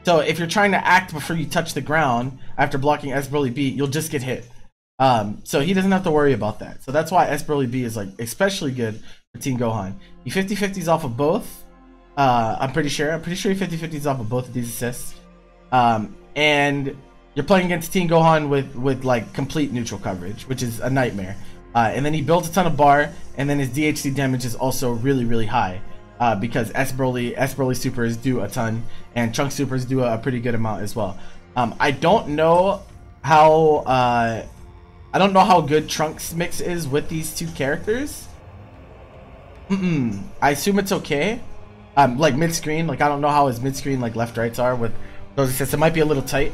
So if you're trying to act before you touch the ground after blocking S Broly B, you'll just get hit. So he doesn't have to worry about that. So that's why S Broly B is like especially good for Teen Gohan. He 50-50s off of both. I'm pretty sure he 50-50s off of both of these assists. And you're playing against Teen Gohan with like complete neutral coverage, which is a nightmare. And then he builds a ton of bar, and then his DHC damage is also really high because S Broly supers do a ton, and Trunks supers do a pretty good amount as well. I don't know how good Trunks mix is with these two characters. I assume it's okay. Like mid screen, like I don't know how his mid screen like left rights are with those assists. It might be a little tight,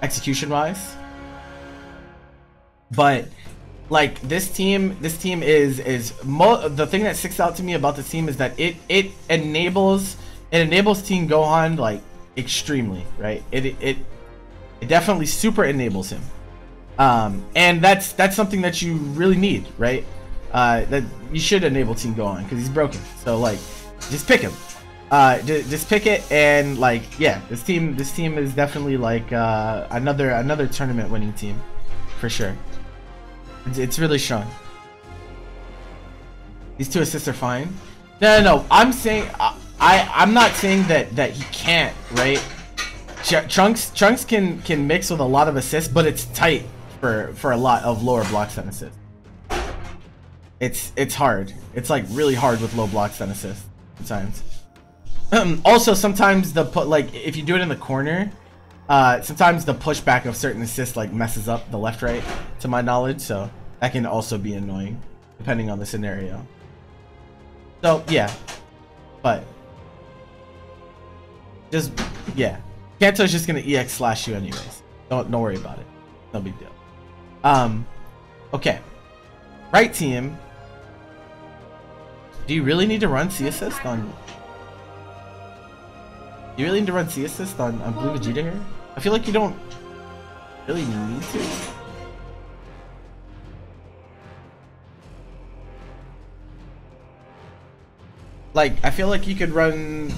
execution wise. But like this team is the thing that sticks out to me about this team is that it enables Teen Gohan like extremely, right? It definitely super enables him, and that's something that you really need, right? That you should enable Teen Gohan because he's broken. So like, just pick him, just pick it, and like yeah, this team is definitely like another tournament winning team for sure. It's really strong. These two assists are fine. No. I'm saying I'm not saying that he can't, right? Trunks can mix with a lot of assists, but it's tight for a lot of lower block stun assists. It's hard. It's like really hard with low block stun assists sometimes. Also, sometimes if you do it in the corner, sometimes the pushback of certain assists like messes up the left right, to my knowledge, so that can also be annoying depending on the scenario. So yeah, but Just, yeah. Kanto's just gonna EX slash you anyways. Don't worry about it. No big deal. Okay. Right team. Do you really need to run C assist on? Do you really need to run C assist on Blue Vegeta here? I feel like you don't really need to. Like, I feel like you could run.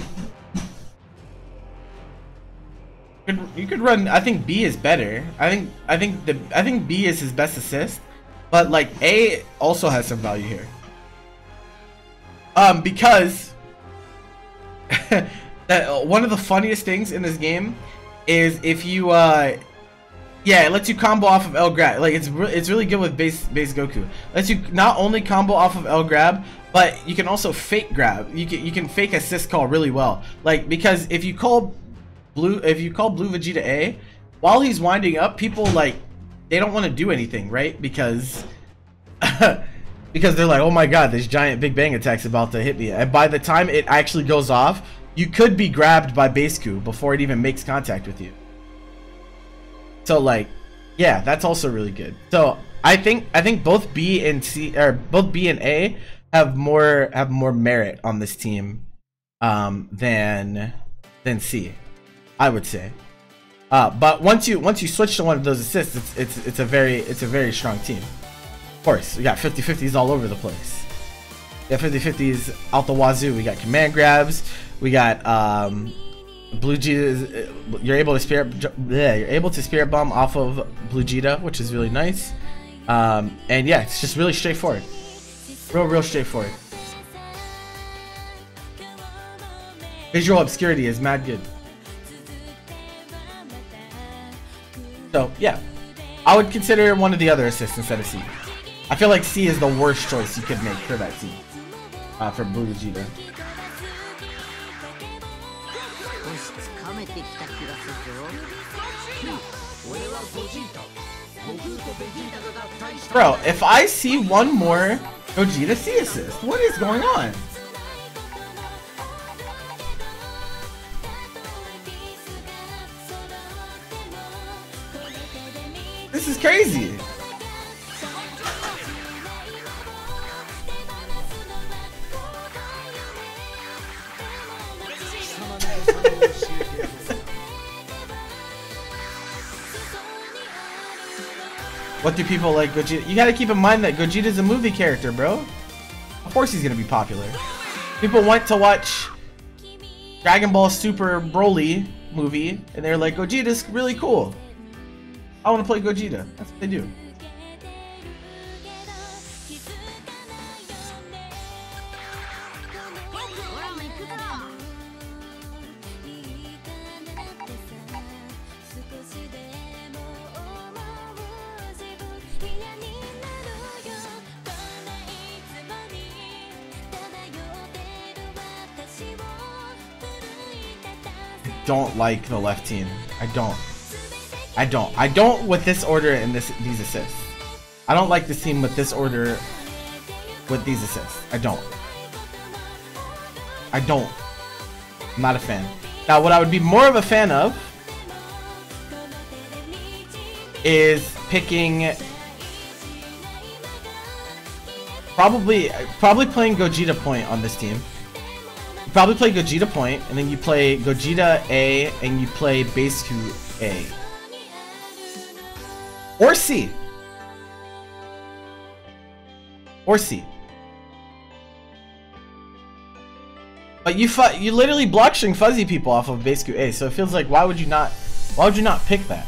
You could run. I think B is better. I think B is his best assist, but like A also has some value here. Because that one of the funniest things in this game is if you yeah, it lets you combo off of L grab. Like it's really good with base Goku. It lets you not only combo off of L grab, but you can also fake grab. You can fake assist call really well. Like because if you call Blue Vegeta A, while he's winding up, people like they don't want to do anything, right? Because because they're like, oh my god, this giant Big Bang attack's about to hit me. And by the time it actually goes off, you could be grabbed by Baseku before it even makes contact with you. So like, yeah, that's also really good. So I think both B and C, or both B and A have more merit on this team than C, I would say. But once you switch to one of those assists, it's a very strong team. Of course, we got 50-50s all over the place. We got 50-50s out the wazoo. We got command grabs. We got Blue Jita. You're able to spirit bomb off of Blue Jita, which is really nice. And yeah, it's just really straightforward. Real straightforward. Visual obscurity is mad good. So yeah, I would consider one of the other assists instead of C. I feel like C is the worst choice you could make for that team. For Blue Vegeta. Bro, if I see one more Gogeta C assist, what is going on? This is crazy. What do people like Gogeta? You gotta keep in mind that Gogeta's a movie character, bro. Of course he's gonna be popular. People went to watch Dragon Ball Super Broly movie, and they're like, Gogeta's really cool. I want to play Gogeta. That's what they do. Don't like the left team. I don't with this order and these assists. I don't like this team with this order with these assists. I don't. I'm not a fan. Now what I would be more of a fan of is picking probably playing Gogeta Point on this team. Probably play Gogeta Point, and then you play Gogeta A, and you play Baseku A. Or C. Or C. But you literally block string fuzzy people off of Baseku A, so it feels like why would you not pick that?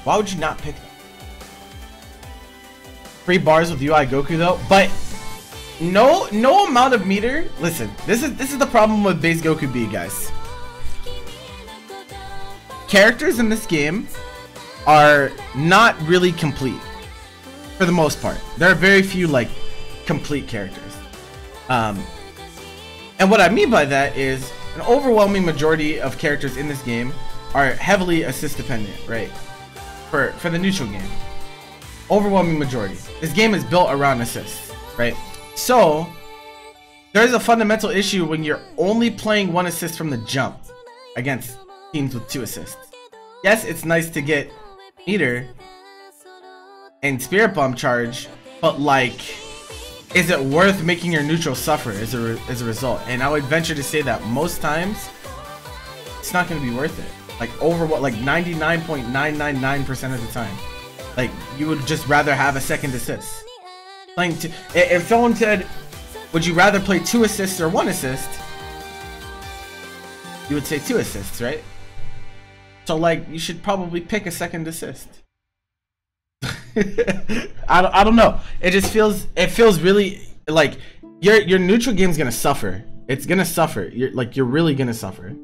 Why would you not pick that? 3 bars with UI Goku though, but no amount of meter. Listen, this is the problem with base Goku B, guys. Characters in this game are not really complete for the most part. There are very few like complete characters. And what I mean by that is an overwhelming majority of characters in this game are heavily assist dependent, right? For the neutral game. Overwhelming majority. This game is built around assists. right? So there's a fundamental issue when you're only playing 1 assist from the jump against teams with 2 assists. Yes, it's nice to get meter and spirit bomb charge, but like, is it worth making your neutral suffer as a result? And I would venture to say that most times it's not going to be worth it. Like over what, like 99.999% of the time, like you would just rather have a second assist. Playing if someone said, would you rather play 2 assists or 1 assist? You would say 2 assists, right? So like you should probably pick a second assist. I don't know. It just feels really like your neutral game's gonna suffer. It's gonna suffer. You're really gonna suffer.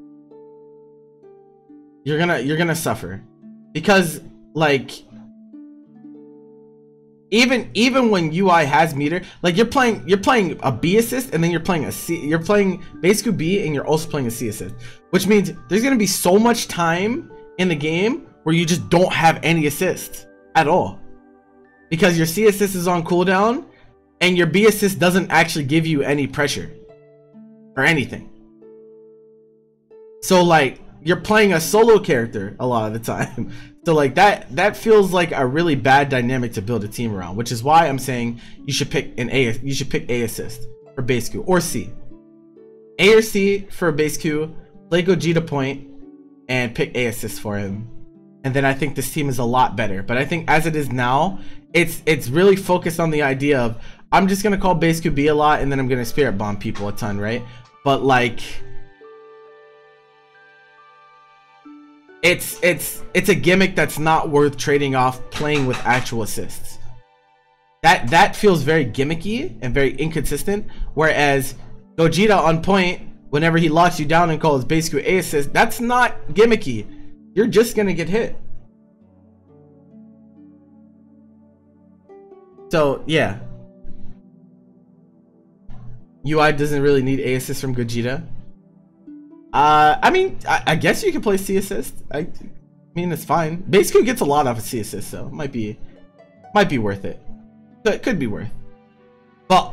You're gonna suffer because like even when UI has meter, like you're playing a B assist and then you're playing a C. You're playing basically B and you're also playing a C assist, which means there's gonna be so much time in the game where you just don't have any assists at all. Because your C assist is on cooldown and your B assist doesn't actually give you any pressure or anything. So like you're playing a solo character a lot of the time. So like that feels like a really bad dynamic to build a team around, which is why I'm saying you should pick A assist for base Q or C. A or C for base Q, play Gogeta point and pick A assist for him. And then I think this team is a lot better. But I think as it is now, it's really focused on the idea of I'm just gonna call base QB a lot and then I'm gonna spirit bomb people a ton, right? But like it's a gimmick that's not worth trading off playing with actual assists. That feels very gimmicky and very inconsistent. Whereas Gogeta on point, whenever he locks you down and calls base Q A assist, that's not gimmicky. You're just gonna get hit. So yeah, UI doesn't really need A assist from Gogeta. I mean, I guess you can play C assist. I mean, it's fine. Base Q gets a lot off of C assist, so it might be worth it. So it could be worth. But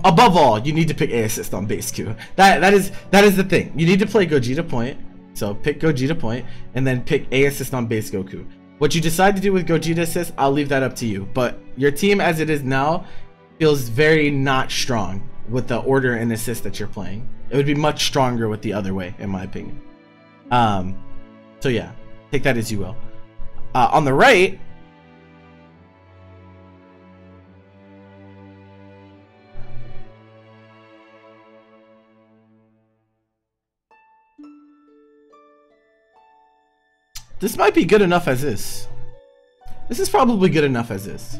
above all, you need to pick A assist on base Q. That is the thing. You need to play Gogeta point. So pick Gogeta point and then pick A assist on base Goku. What you decide to do with Gogeta assist, I'll leave that up to you. But your team as it is now feels very not strong with the order and assist that you're playing. It would be much stronger with the other way, in my opinion. So yeah, take that as you will. On the right, this might be good enough as is. This is probably good enough as is.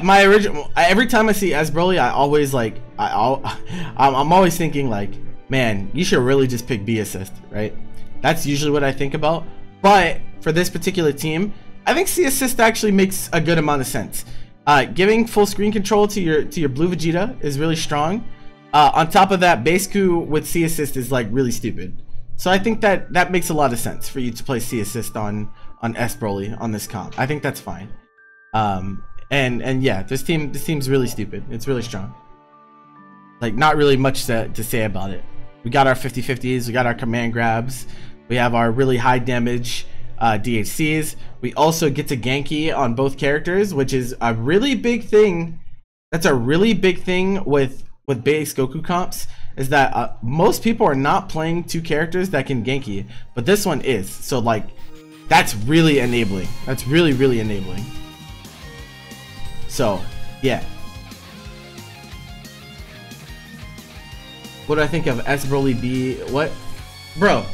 My original, every time I see Broly, I always like, I'm always thinking like, man, you should really just pick B assist, right? That's usually what I think about. But for this particular team, I think C assist actually makes a good amount of sense. Giving full screen control to your blue Vegeta is really strong. On top of that, base Q with C assist is like really stupid. So I think that makes a lot of sense for you to play C assist on Broly on this comp. I think that's fine. And yeah, this team's really stupid. It's really strong. Like not really much to say about it. We got our 50/50s, we got our command grabs, we have our really high damage DHCs. We also get to Genki on both characters, which is a really big thing. That's a really big thing with base Goku comps, is that most people are not playing 2 characters that can Genki, but this one is. So like, that's really enabling. That's really enabling. So yeah. What do I think of Broly B? What? Bro,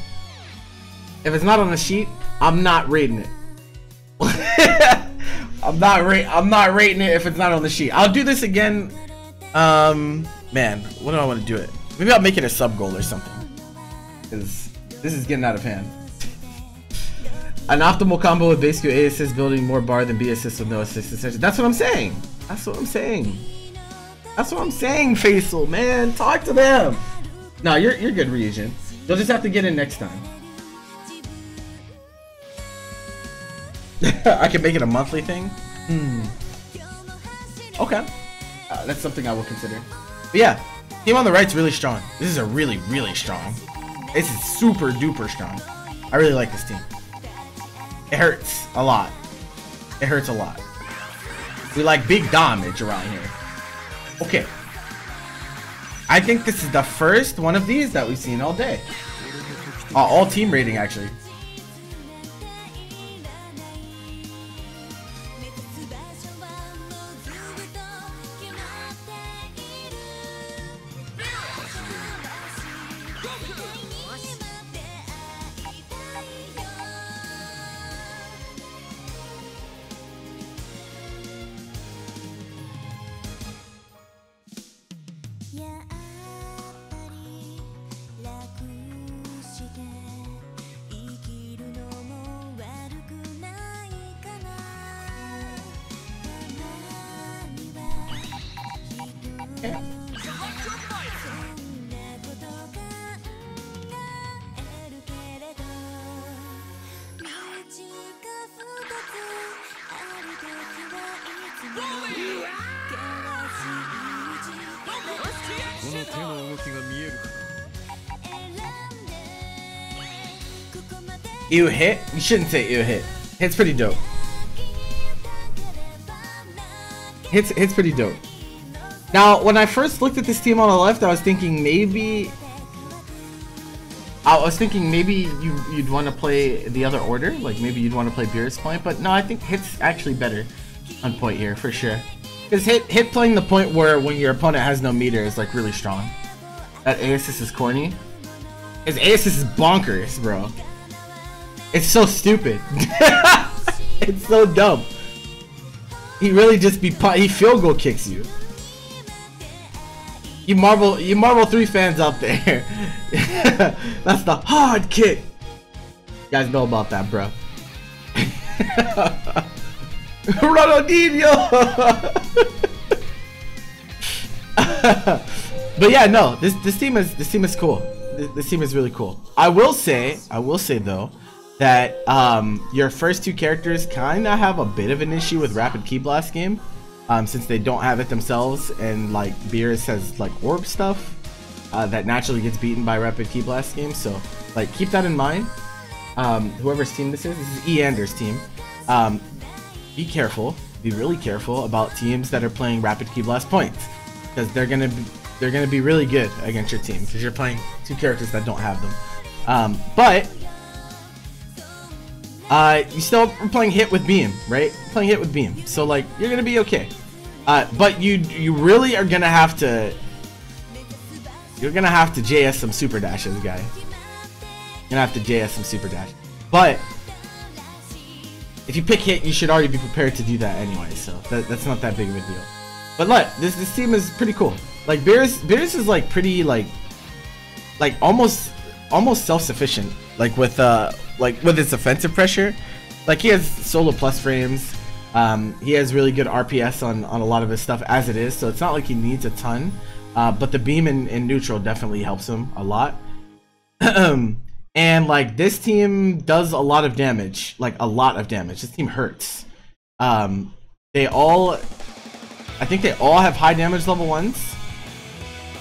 if it's not on the sheet, I'm not rating it. I'm not rating it if it's not on the sheet. I'll do this again. Man, what do I want to do it? Maybe I'll make it a sub goal or something, because this is getting out of hand. An optimal combo with base Q A assist building more bar than B assist with no assist. That's what I'm saying. That's what I'm saying. That's what I'm saying, Faisal, man. Talk to them. No, you're good, Ryujin. You'll just have to get in next time. I can make it a monthly thing. Okay, that's something I will consider. But yeah, team on the right's really strong. This is a really strong. This is super duper strong. I really like this team. It hurts a lot. It hurts a lot. We like big damage around here. Okay. I think this is the first one of these that we've seen all day. All team rating, actually. Yeah. Ew hit? You shouldn't say ew hit. Hit's pretty dope. Hit's pretty dope. Now, when I first looked at this team on the left, I was thinking maybe you'd want to play the other order, like maybe you'd want to play Beerus point, but no, I think Hit's actually better on point here for sure. Because Hit playing the point where when your opponent has no meter is like really strong. That A assist is corny. His A assist is bonkers, bro. It's so stupid. It's so dumb. He really just he field goal kicks you. You Marvel 3 fans out there. That's the hard kick. You guys know about that, bro. Ronaldinho. But yeah, no, this team is cool. This team is really cool. I will say though that your first two characters kind of have a bit of an issue with Rapid Ki Blast game. Since they don't have it themselves, and like Beerus has like orb stuff that naturally gets beaten by Rapid Ki Blast games, so like keep that in mind. Whoever's team this is Eander's team. Be careful, be really careful about teams that are playing Rapid Ki Blast points, because they're gonna be really good against your team because you're playing two characters that don't have them. But you still are playing Hit with Beam, right? Playing Hit with Beam, so like you're gonna be okay. But you really are gonna have to JS some super dashes, guys. You're gonna have to JS some super dash. But if you pick Hit, you should already be prepared to do that anyway, so that's not that big of a deal. But look, this team is pretty cool. Like Beerus is like pretty like almost self-sufficient, like with its offensive pressure. Like he has solo plus frames. He has really good RPS on a lot of his stuff as it is, so it's not like he needs a ton. But the beam in neutral definitely helps him a lot. And like this team does a lot of damage, like a lot of damage. This team hurts. I think they all have high damage level 1s.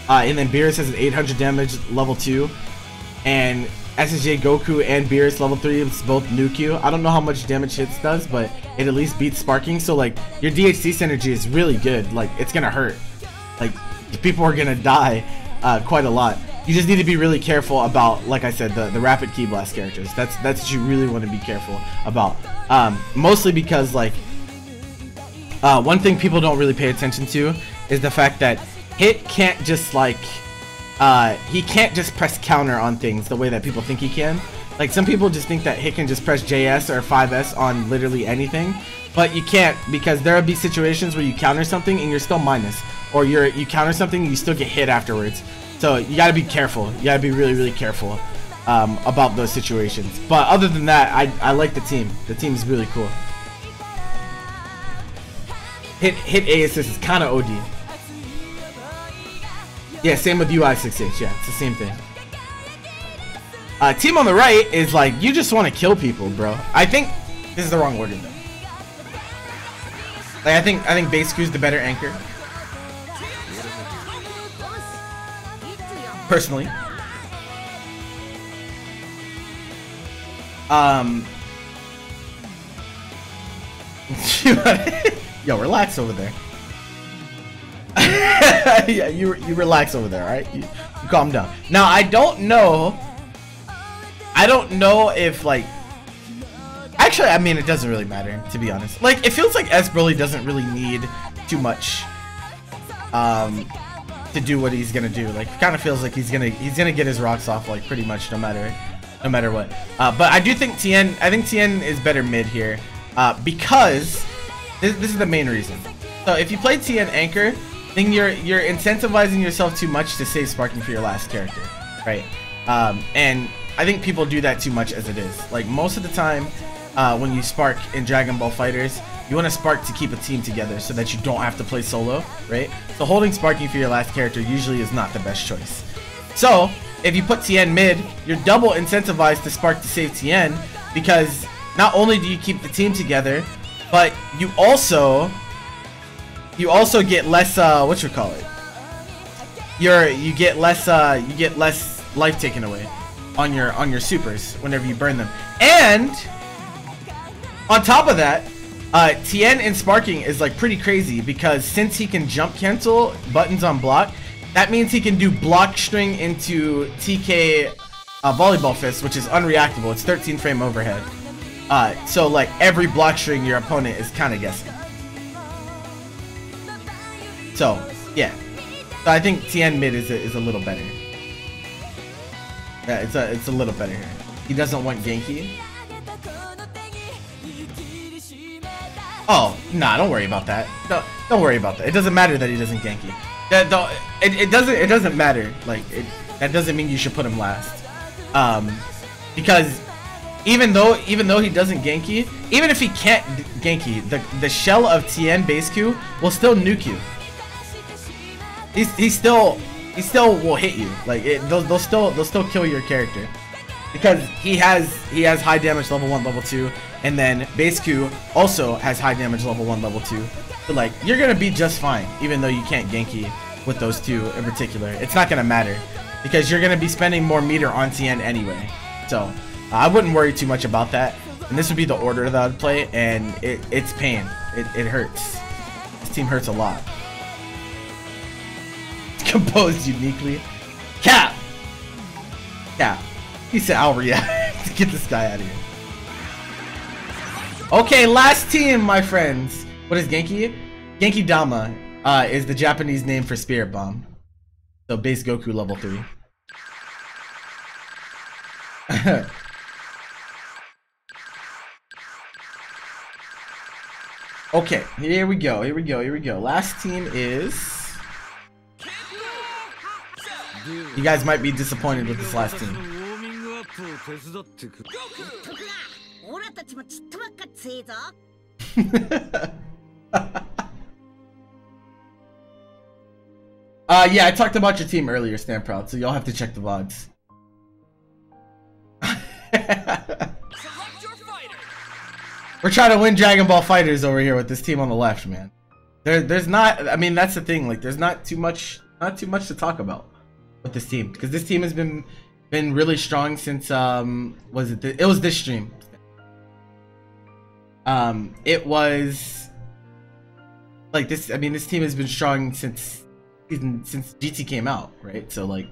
And then Beerus has an 800 damage level 2. And SSJ Goku and Beerus level 3, it's both nuke you. I don't know how much damage Hits does, but it at least beats Sparking. So like your DHC synergy is really good. Like it's gonna hurt. Like people are gonna die quite a lot. You just need to be really careful about, like I said, the Rapid Ki Blast characters. That's what you really want to be careful about. Mostly because like one thing people don't really pay attention to is the fact that Hit can't just like he can't just press counter on things the way that people think he can. Like some people just think that Hit can just press JS or 5S on literally anything, but you can't, because there will be situations where you counter something and you're still minus, or you counter something and you still get hit afterwards. So you gotta be careful. You gotta be really careful about those situations. But other than that, I like the team. The team is really cool. Hit A assist is kind of OD. Yeah, same with UI6H. Yeah, it's the same thing. Team on the right is like, you just want to kill people, bro. I think This is the wrong order though. Like I think Baseku's the better anchor. Personally. Yo, relax over there. Yeah, you relax over there, alright? You calm down. Now I don't know if like actually, I mean, it doesn't really matter, to be honest. Like, it feels like S Broly doesn't really need too much to do what he's gonna do. Like, it kind of feels like he's gonna get his rocks off, like, pretty much no matter what. But I do think Tien is better mid here, because this is the main reason. So if you play Tien anchor, then you're incentivizing yourself too much to save sparking for your last character, right? And I think people do that too much as it is. Like, most of the time, when you spark in Dragon Ball FighterZ, you want to spark to keep a team together so that you don't have to play solo, right? So holding sparking for your last character usually is not the best choice. So if you put Tien mid, you're double incentivized to spark to save Tien, because not only do you keep the team together, but you also get less you get less life taken away on your supers whenever you burn them. And on top of that, Tien in sparking is like pretty crazy, because since he can jump cancel buttons on block, that means he can do block string into TK volleyball fist, which is unreactable. It's 13 frame overhead. So like every block string your opponent is kind of guessing. So yeah, so I think Tien mid is a little better. Yeah, it's a little better here. He doesn't want Genki. Oh, nah, don't worry about that. Don't worry about that. It doesn't matter that he doesn't Genki. It doesn't matter. Like, that doesn't mean you should put him last. Because even though he doesn't Genki, even if he can't Genki, the shell of Tien Baseku will still nuke you. He still will hit you. Like, they'll still kill your character, because he has high damage level 1, level 2, and then Baseku also has high damage level 1, level 2. So like, you're gonna be just fine, even though you can't Genki with those two in particular. It's not gonna matter, because you're gonna be spending more meter on Tien anyway. So I wouldn't worry too much about that. And this would be the order that I'd play, and it's pain. It hurts. This team hurts a lot. Composed uniquely. Cap! He said, I'll react. Get this guy out of here. Okay, last team, my friends. What is Genki? Genki Dama is the Japanese name for Spirit Bomb. So base Goku level 3. Okay, here we go. Last team is... You guys might be disappointed with this last team. Yeah, I talked about your team earlier, Stand Proud, so y'all have to check the VODs. We're trying to win Dragon Ball FighterZ over here with this team on the left, man. There's not, I mean, that's the thing, like, there's not too much to talk about with this team, because this team has been really strong since it was this stream. It was like this, I mean, this team has been strong since GT came out, right? So like,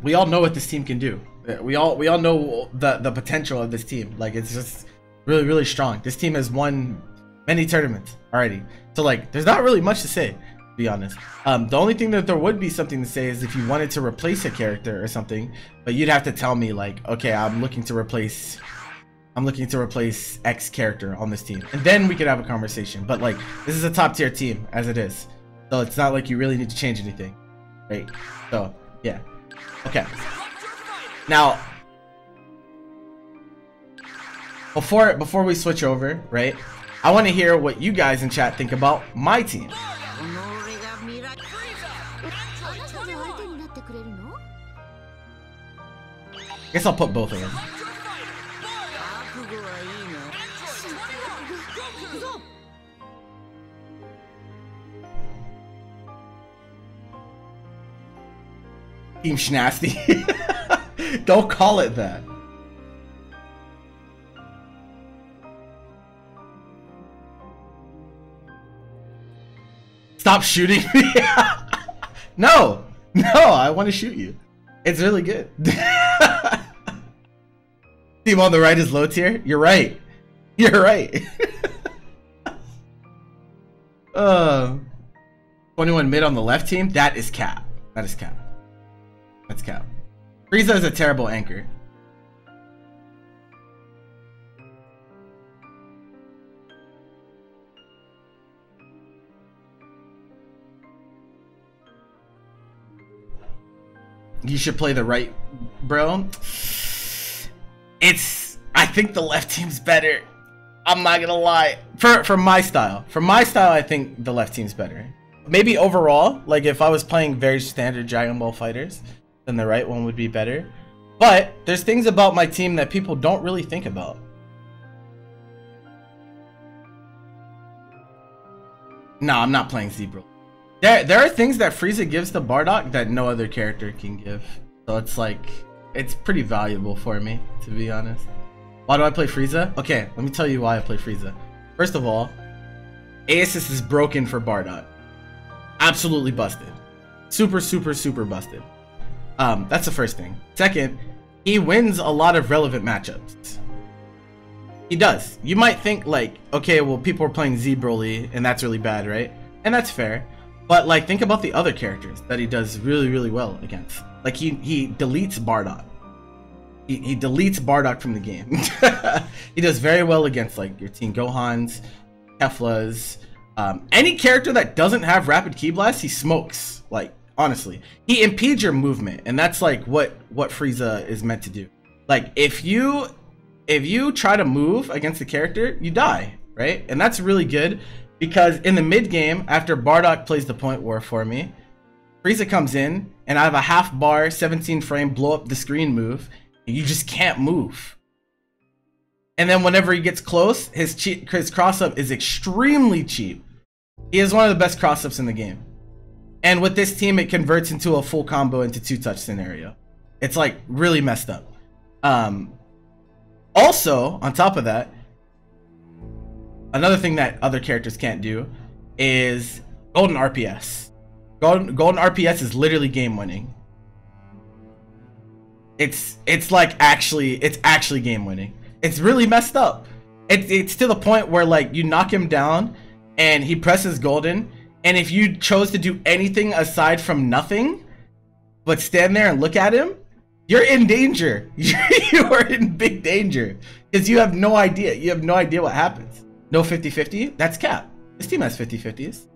we all know what this team can do. We all know the potential of this team. Like, it's just really strong. This team has won many tournaments already, so like, there's not really much to say, to be honest. The only thing that there would be something to say is if you wanted to replace a character or something, but you'd have to tell me like, okay, I'm looking to replace X character on this team, and then we could have a conversation. But like, this is a top tier team as it is, so it's not like you really need to change anything, right? So yeah, okay. Now, before we switch over, right, I want to hear what you guys in chat think about my team. Guess I'll put both of them. Goku! Team Schnasty. Don't call it that. Stop shooting me. No, I want to shoot you. It's really good. Team on the right is low tier. You're right. You're right. 21 mid on the left team. That is cap. That is cap. That's cap. Frieza is a terrible anchor. You should play the right, bro. I think the left team's better. I'm not gonna lie. For my style. For my style, I think the left team's better. Maybe overall, like if I was playing very standard Dragon Ball fighters, then the right one would be better. But there's things about my team that people don't really think about. No, I'm not playing Zebra. There are things that Frieza gives to Bardock that no other character can give. So it's like, it's pretty valuable for me, to be honest. Why do I play Frieza? Okay, let me tell you why I play Frieza. First of all, A-assist is broken for Bardock. Absolutely busted. Super, super, super busted. That's the first thing. Second, he wins a lot of relevant matchups. He does. You might think like, okay, well people are playing Z Broly and that's really bad, right? And that's fair. But like, think about the other characters that he does really, really well against. Like he deletes Bardock. He deletes Bardock from the game. He does very well against like your Team Gohans, Keflas, any character that doesn't have rapid ki blast, he smokes. Like honestly, he impedes your movement, and that's like what Frieza is meant to do. Like if you try to move against the character, you die, right? And that's really good. Because in the mid game, after Bardock plays the point war for me, Frieza comes in and I have a half bar, 17 frame, blow up the screen move. And you just can't move. And then whenever he gets close, his cross up is extremely cheap. He is one of the best cross ups in the game. And with this team, it converts into a full combo into 2-touch scenario. It's like really messed up. Also, on top of that, another thing that other characters can't do is golden RPS. Golden RPS is literally game winning. It's actually game winning. It's really messed up. It's to the point where like you knock him down and he presses golden, and if you chose to do anything aside from nothing but stand there and look at him, you're in danger. You are in big danger because you have no idea. You have no idea what happens. No 50-50? That's cap. This team has 50-50s.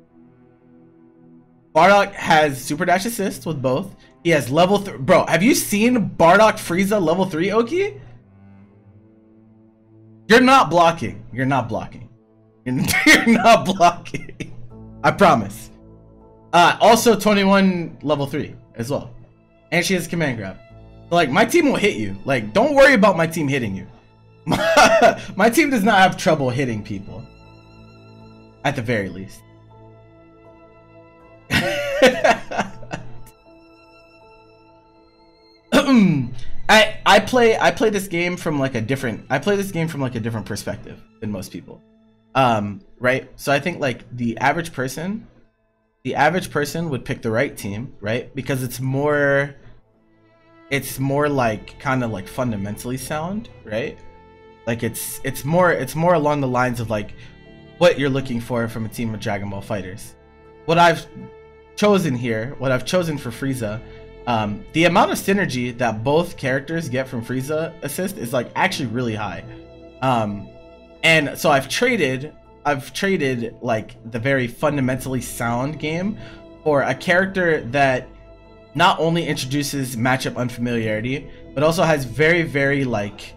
Bardock has super dash assist with both. He has level 3. Bro, have you seen Bardock Frieza level 3 Oki? You're not blocking. You're not blocking. You're not blocking. I promise. Also 21 level 3 as well. And she has command grab. So, like, my team will hit you. Like, don't worry about my team hitting you. My team does not have trouble hitting people. At the very least. I play this game from like a different perspective than most people. Right? So I think like the average person would pick the right team, right? Because it's more like kind of like fundamentally sound, right? Like it's more along the lines of like what you're looking for from a team of Dragon Ball fighters. What I've chosen here, what I've chosen for Frieza, the amount of synergy that both characters get from Frieza assist is like actually really high. And so I've traded like the very fundamentally sound game for a character that not only introduces matchup unfamiliarity, but also has very like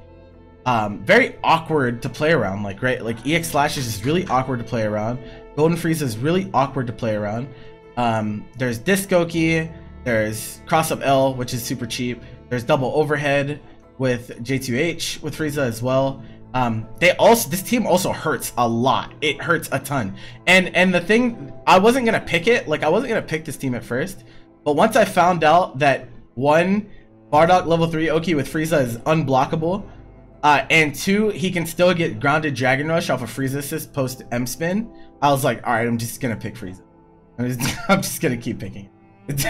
very awkward to play around. Like, right, like EX Slashes is really awkward to play around. Golden Frieza is really awkward to play around. There's Disc-Goki, there's Cross Up L, which is super cheap. There's double overhead with J2H with Frieza as well. This team also hurts a lot. It hurts a ton. And the thing, I wasn't gonna pick it. Like I wasn't gonna pick this team at first, but once I found out that one, Bardock level 3 Oki with Frieza is unblockable, and two, he can still get grounded Dragon Rush off of Frieza assist post M spin. I was like, all right, I'm just gonna pick Frieza. I'm just gonna keep picking it.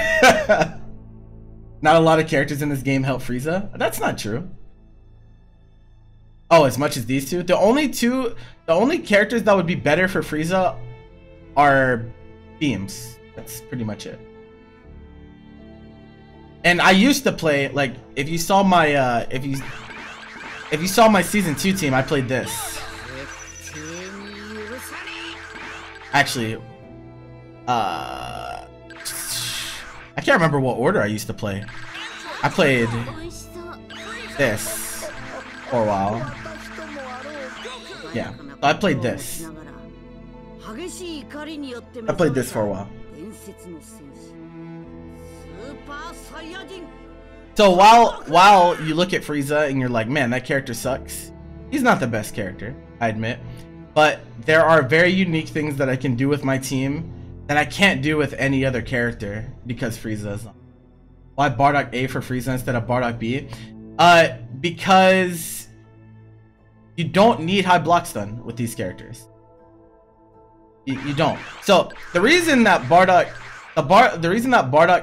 Not a lot of characters in this game help Frieza. That's not true. Oh, as much as these two? The only characters that would be better for Frieza are beams. That's pretty much it. And I used to play, like, if you saw my if you saw my season 2 team, I played this. Actually, I can't remember what order I used to play. I played this for a while. Yeah, I played this. I played this for a while. So while you look at Frieza and you're like, man, that character sucks. He's not the best character, I admit. But there are very unique things that I can do with my team that I can't do with any other character because Frieza is on. Why Bardock A for Frieza instead of Bardock B? Because you don't need high block stun with these characters. You don't. So the reason that Bardock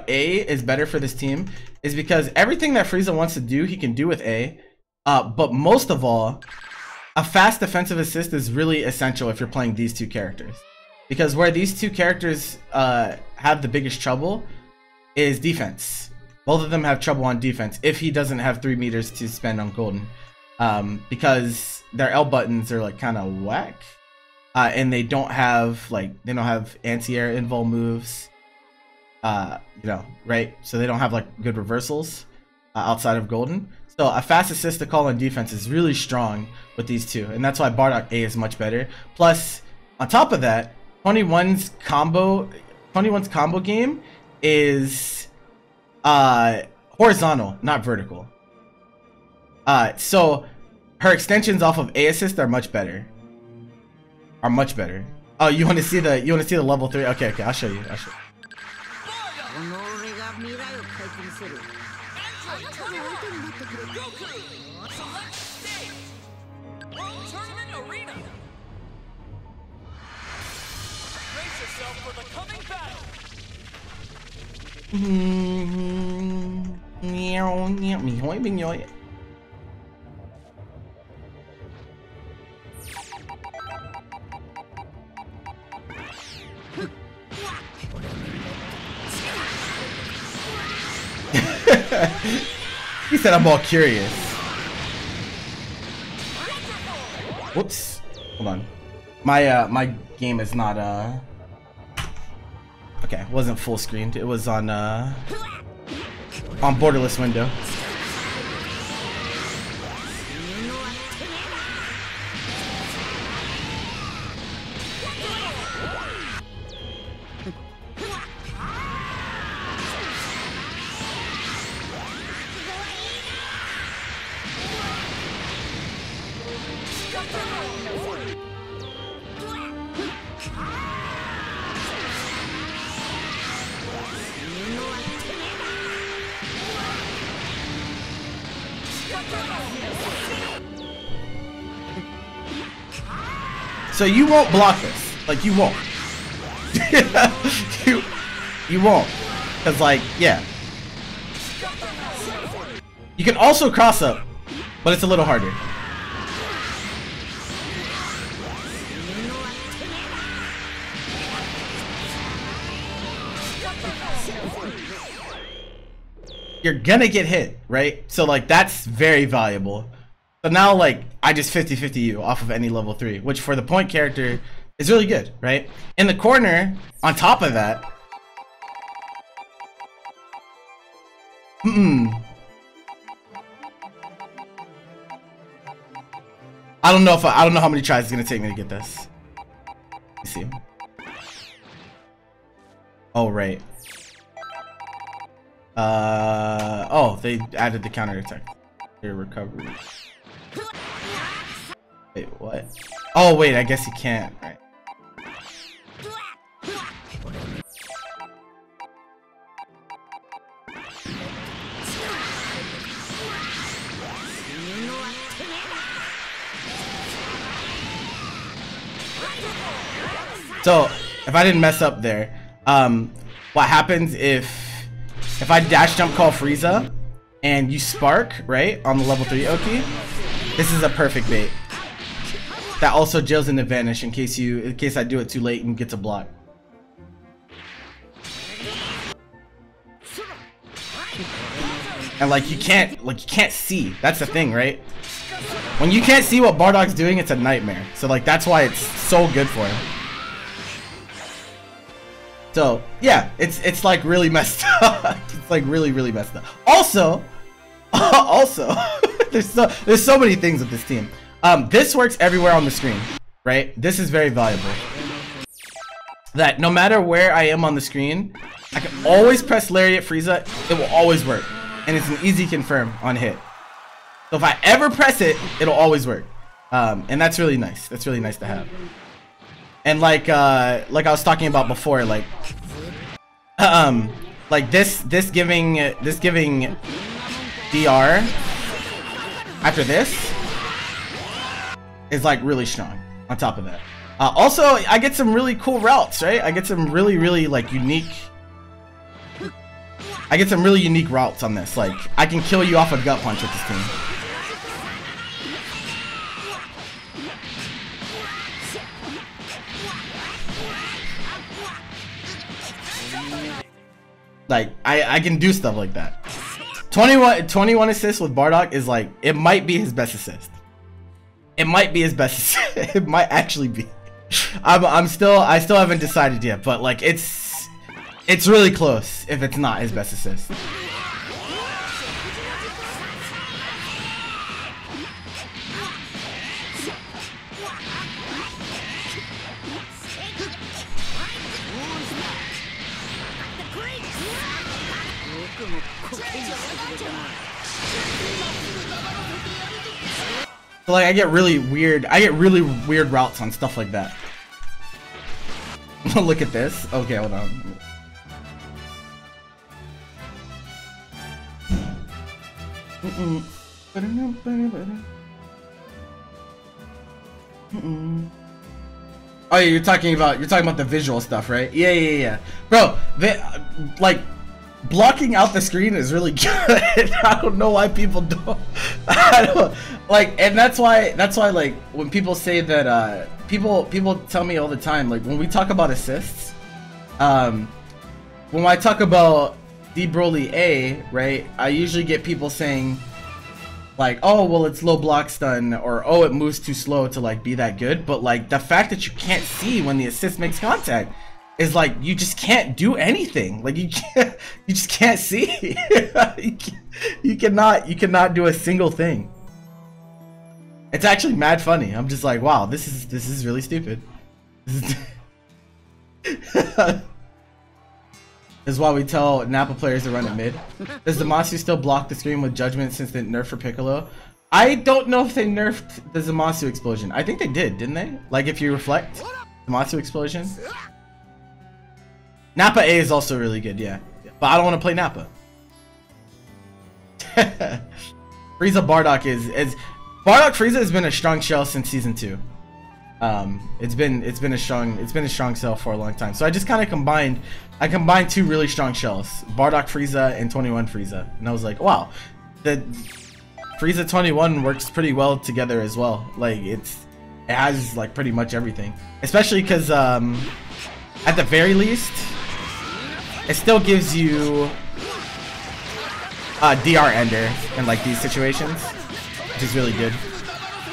A is better for this team is because everything that Frieza wants to do, he can do with A. But most of all, a fast defensive assist is really essential if you're playing these two characters. Because where these two characters have the biggest trouble is defense. Both of them have trouble on defense if he doesn't have 3 meters to spend on Golden. Because their L buttons are like kind of whack. And they don't have anti-air invul moves. You know, right? So they don't have like good reversals outside of Golden. So a fast assist to call on defense is really strong with these two, and that's why Bardock A is much better. Plus, on top of that, 21's combo game is horizontal, not vertical. So her extensions off of A assist are much better. Oh, you want to see the level 3? Okay, I'll show you. Select stage. World Tournament Arena. Brace yourself for the coming battle. He said I'm all curious. Whoops. Hold on. My game is not okay, it wasn't full screened. It was on borderless window. So you won't block this. Like, you won't. you won't. Because, like, yeah. You can also cross up, but it's a little harder. You're gonna get hit, right? So, like, that's very valuable. So now, like, I just 50-50 you off of any level 3, which for the point character is really good, right? In the corner, on top of that, I don't know how many tries it's gonna take me to get this. Let me see. Oh, right. Oh, they added the counter attack. Their recovery. Wait, what? Oh wait, I guess he can't. Right. So if I didn't mess up there, what happens if I dash jump call Frieza and you spark right on the level 3 Oki? This is a perfect bait. That also jails into vanish in case I do it too late and get to block. And like you can't see. That's the thing, right? When you can't see what Bardock's doing, it's a nightmare. So like that's why it's so good for him. So yeah, it's like really messed up. It's like really messed up. Also, there's so many things with this team. This works everywhere on the screen, right? This is very valuable. That no matter where I am on the screen, I can always press Lariat Frieza. It will always work, and it's an easy confirm on hit. So if I ever press it, it'll always work, and that's really nice. That's really nice to have. And like I was talking about before, like this giving DR after this is like really strong. On top of that, also I get some really cool routes, right? I get some really like unique. I get some really unique routes on this. Like I can kill you off a gut punch with this team. Like I can do stuff like that. 21 assists with Bardock is like, it might be his best assist. It might be his best assist. It might actually be. I still haven't decided yet, but like it's really close if it's not his best assist. So like I get really weird routes on stuff like that. Look at this. Okay, hold on. Oh yeah, you're talking about the visual stuff, right? Yeah. Bro, like blocking out the screen is really good. I don't know why people don't. I don't like, and that's why like when people say that people tell me all the time, like when we talk about assists, when I talk about D Broly A, right, I usually get people saying like, oh well, it's low block stun, or oh, it moves too slow to like be that good. But like the fact that you can't see when the assist makes contact is like, you just can't do anything. Like you just can't see. you cannot do a single thing. It's actually mad funny. I'm just like, wow, this is really stupid. This is why we tell Nappa players to run it mid. Does Zamasu still block the screen with judgment since they nerfed for Piccolo? I don't know if they nerfed the Zamasu explosion. I think they did, didn't they? Like if you reflect, Zamasu explosion. Nappa A is also really good, yeah. But I don't want to play Nappa. Frieza Bardock is Bardock Frieza has been a strong shell since season 2. It's been a strong shell for a long time. So I just kind of combined two really strong shells, Bardock Frieza and 21 Frieza, and I was like, wow, the Frieza 21 works pretty well together as well. Like it has like pretty much everything, especially because at the very least, it still gives you DR ender in like these situations, which is really good.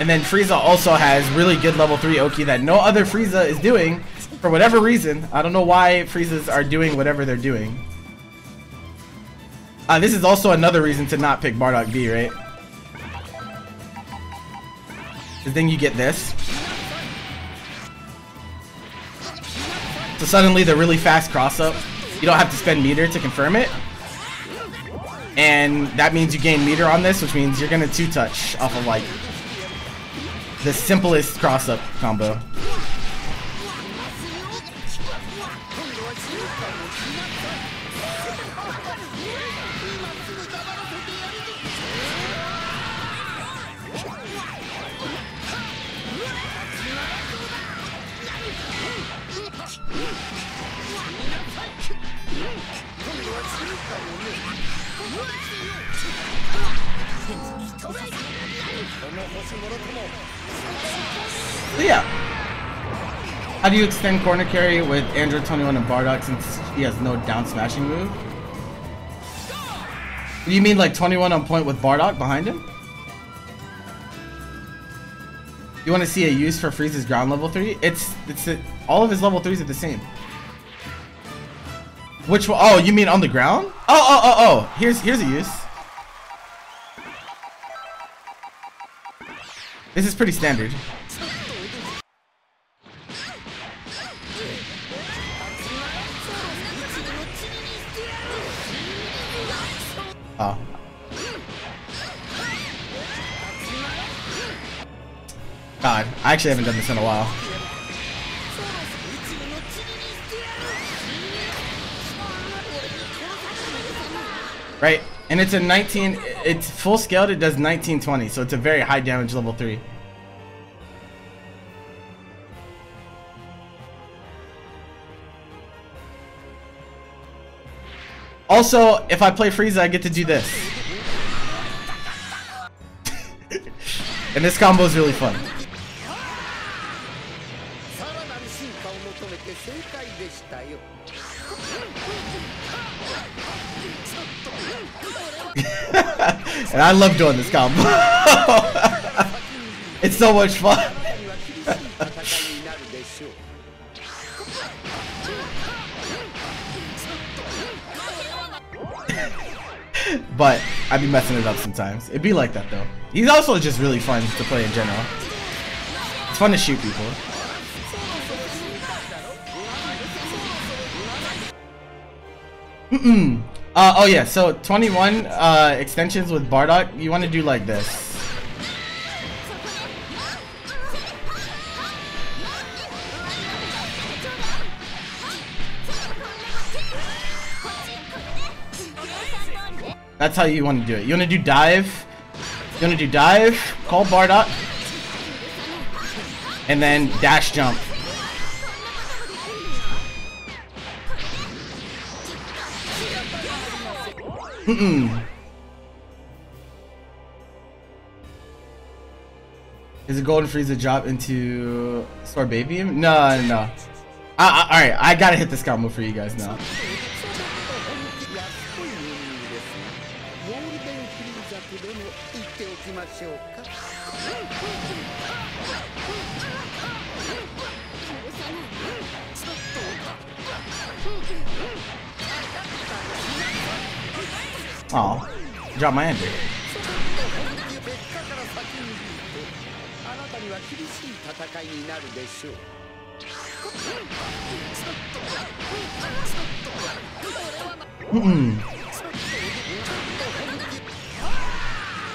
And then Frieza also has really good level 3 Oki that no other Frieza is doing for whatever reason. I don't know why Friezas are doing whatever they're doing. This is also another reason to not pick Bardock B, right? Because then you get this. So suddenly the really fast cross-up, you don't have to spend meter to confirm it. And that means you gain meter on this, which means you're going to 2-touch off of like the simplest cross-up combo. So yeah, how do you extend corner carry with Android 21 and Bardock since he has no down smashing move? You mean like 21 on point with Bardock behind him? You want to see a use for Frieza's ground level 3? All of his level 3s are the same. Which one? Oh, you mean on the ground? Oh. Here's a use. This is pretty standard. Oh. God, I actually haven't done this in a while. Right, and it's a 19, it's full scaled, it does 1920, so it's a very high damage level 3. Also, if I play Frieza, I get to do this. And this combo is really fun. And I love doing this combo. It's so much fun. But I be messing it up sometimes. It'd be like that though. He's also just really fun to play in general. It's fun to shoot people. Oh yeah, so 21 extensions with Bardock, you want to do like this. That's how you want to do it. You want to do dive. You want to do dive, call Bardock, and then dash jump. Is it Golden Frieza drop into Store Baby? No. Alright, I gotta hit this combo for you guys now. Oh, drop my ender.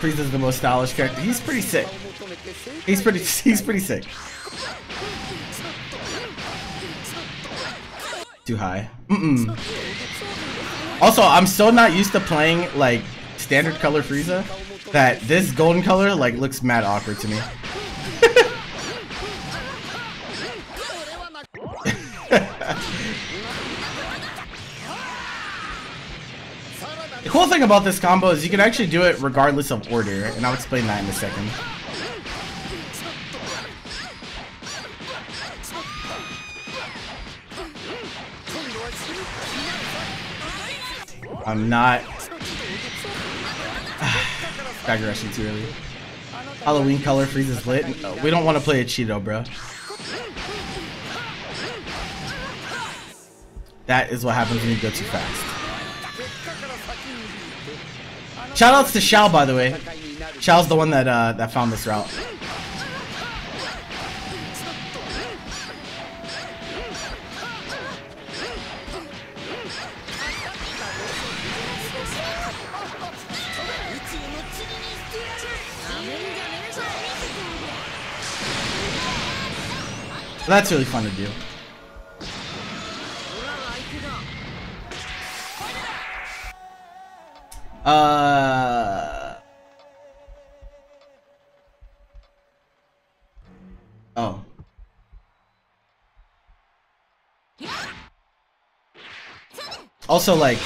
Frieza's the most stylish character. He's pretty sick. He's pretty sick. Too high. Also, I'm so not used to playing like standard color Frieza that this golden color like looks mad awkward to me. The cool thing about this combo is you can actually do it regardless of order, and I'll explain that in a second. I'm not Dagger rushing too early. Halloween color Frieza's lit. We don't want to play a Cheeto, bro. That is what happens when you go too fast. Shoutouts to Shao, by the way. Shao's the one that that found this route. That's really fun to do. Oh. Also, like,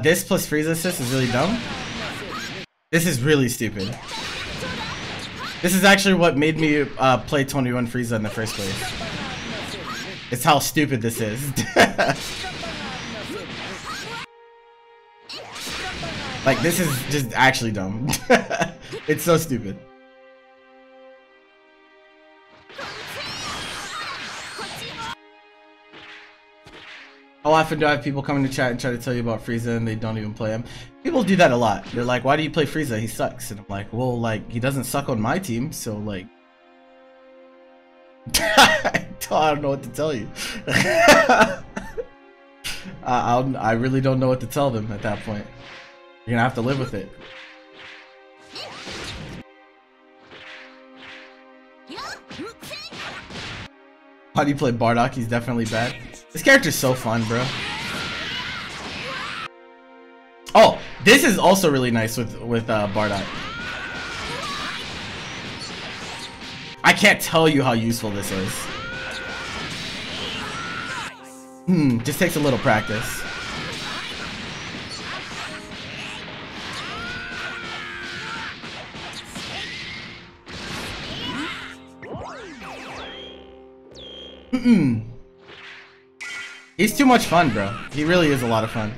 this plus Frieza assist is really dumb. This is really stupid. This is actually what made me play 21 Frieza in the first place. It's how stupid this is. Like, this is just actually dumb. It's so stupid. How often do I have people come into chat and try to tell you about Frieza and they don't even play him? People do that a lot. They're like, why do you play Frieza? He sucks. And I'm like, well, like, he doesn't suck on my team, so like... I don't know what to tell you. I really don't know what to tell them at that point. You're gonna have to live with it. How do you play Bardock? He's definitely bad. This character's so fun, bro. Oh, this is also really nice with Bardock. I can't tell you how useful this is. Just takes a little practice. He's too much fun, bro. He really is a lot of fun.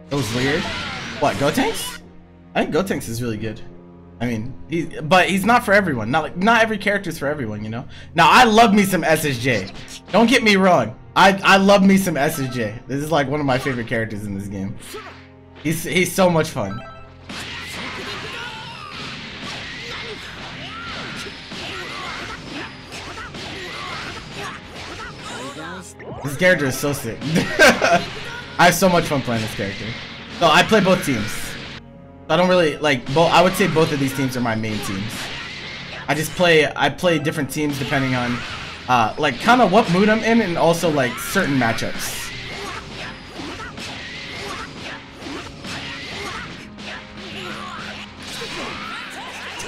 That was weird. What, Gotenks? I think Gotenks is really good. I mean, he's not for everyone. Not every character's for everyone, you know. Now, I love me some SSJ. Don't get me wrong. I love me some SSJ. This is like one of my favorite characters in this game. He's so much fun. This character is so sick. I have so much fun playing this character. So I play both teams. I don't really like both. I would say both of these teams are my main teams. I play different teams depending on like kind of what mood I'm in and also like certain matchups.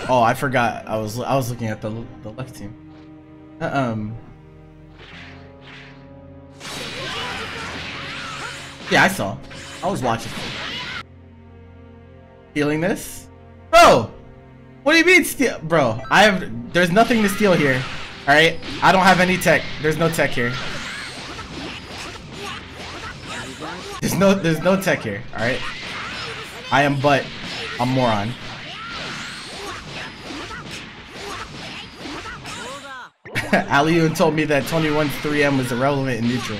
Oh, I forgot. I was looking at the left team. Yeah, I saw. I was watching. Stealing this? Bro! What do you mean steal? Bro, there's nothing to steal here. Alright? I don't have any tech. There's no tech here. There's no tech here. Alright? I am but a moron. Aliyun told me that 21's 3M was irrelevant and neutral.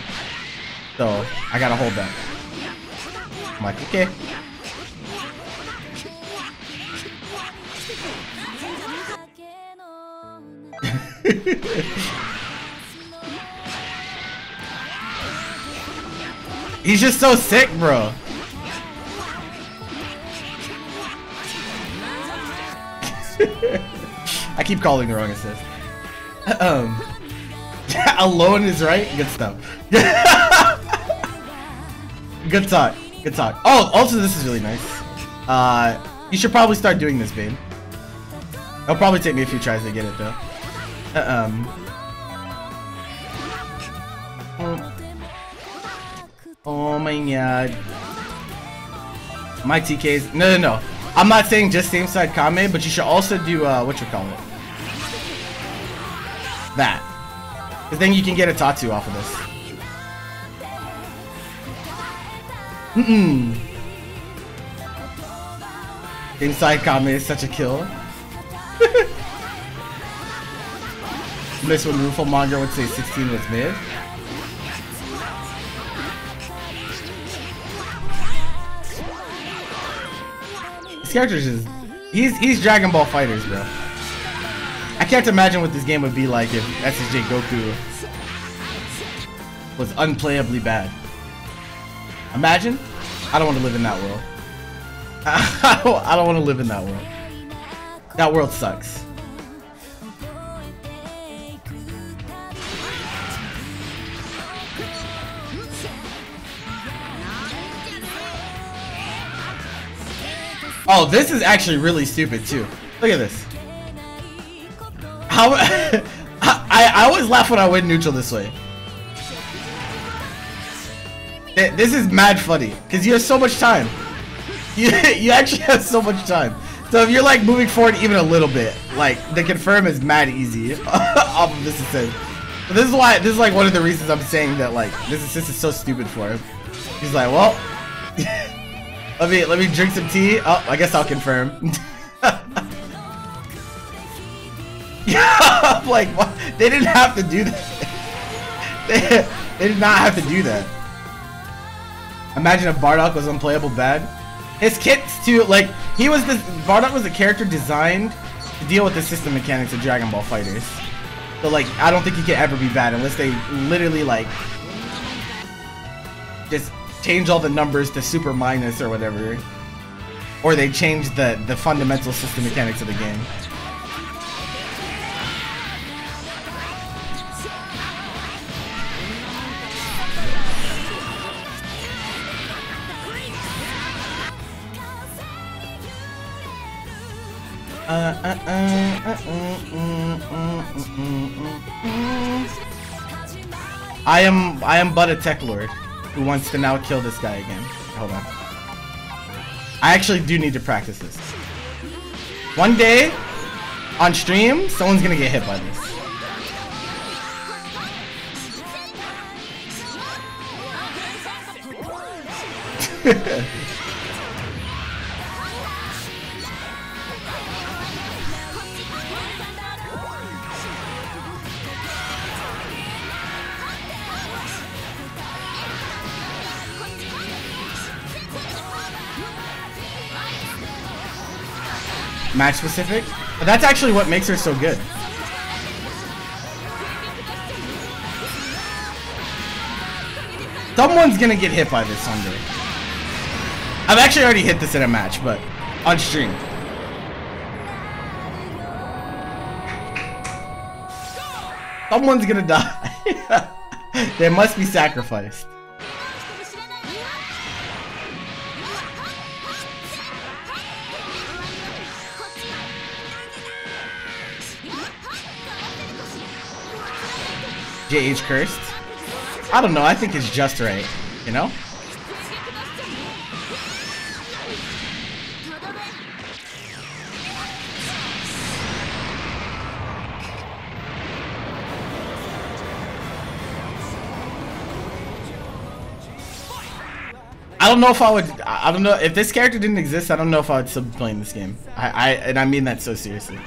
So, I gotta hold that. I'm like, okay. He's just so sick, bro. I keep calling the wrong assist. Alone is right. Good stuff. Good talk. Good talk. Oh, also this is really nice. You should probably start doing this, babe. It'll probably take me a few tries to get it though. Oh my god. My TKs. No. I'm not saying just same side Kame, but you should also do what you call it. That. Because then you can get a Tatsu off of this. Inside Kame is such a kill. Miss when Rufo Monger would say 16 was mid. This character's just he's Dragon Ball Fighters, bro. I I can't imagine what this game would be like if SSJ Goku was unplayably bad. Imagine? I don't want to live in that world. I don't want to live in that world. That world sucks. Oh, this is actually really stupid too. Look at this. How I always laugh when I win neutral this way. This is mad funny because you have so much time. You actually have so much time. So if you're like moving forward even a little bit, like the confirm is mad easy off of this assist. But this is like one of the reasons I'm saying that like this assist is so stupid for him. He's like, well, let me drink some tea. Oh, I guess I'll confirm. Yeah, I'm like, what? They didn't have to do that. They did not have to do that. Imagine if Bardock was unplayable bad. His kits too, like Bardock was a character designed to deal with the system mechanics of Dragon Ball Fighters. So like, I don't think he could ever be bad unless they literally like just change all the numbers to super minus or whatever, or they change the fundamental system mechanics of the game. I am but a tech lord who wants to now kill this guy again. Hold on. I actually do need to practice this. One day on stream, someone's gonna get hit by this. Match specific? But that's actually what makes her so good. Someone's gonna get hit by this someday. I've actually already hit this in a match, but on stream. Someone's gonna die. They must be sacrificed. JH cursed? I don't know, I think it's just right, you know? I don't know if I don't know if this character didn't exist. I don't know if I would still be playing this game. And I mean that so seriously.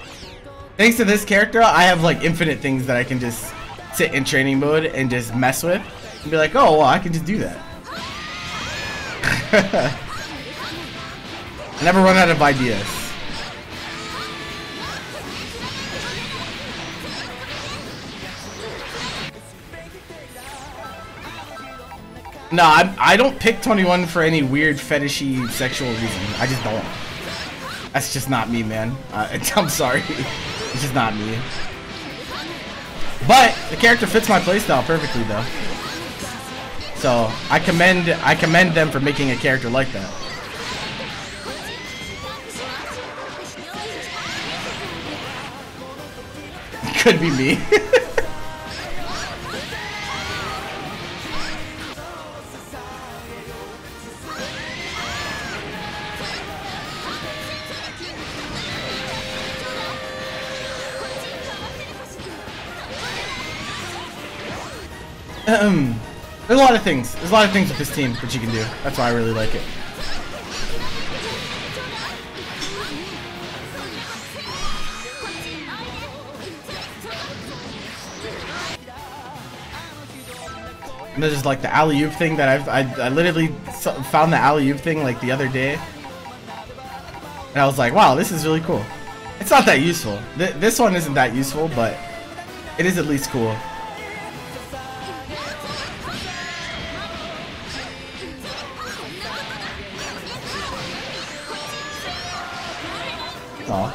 Thanks to this character, I have like infinite things that I can just sit in training mode and just mess with and be like, oh well, I can just do that. I never run out of ideas. No, I don't pick 21 for any weird fetishy sexual reason. I just don't. That's just not me, man. I'm sorry. It's just not me. But the character fits my playstyle perfectly, though. So I commend them for making a character like that. Could be me. There's a lot of things. There's a lot of things with this team that you can do. That's why I really like it. And there's just like the alley-oop thing that I literally found the alley-oop thing like the other day. And I was like, wow, this is really cool. It's not that useful. This one isn't that useful, but it is at least cool. Aw.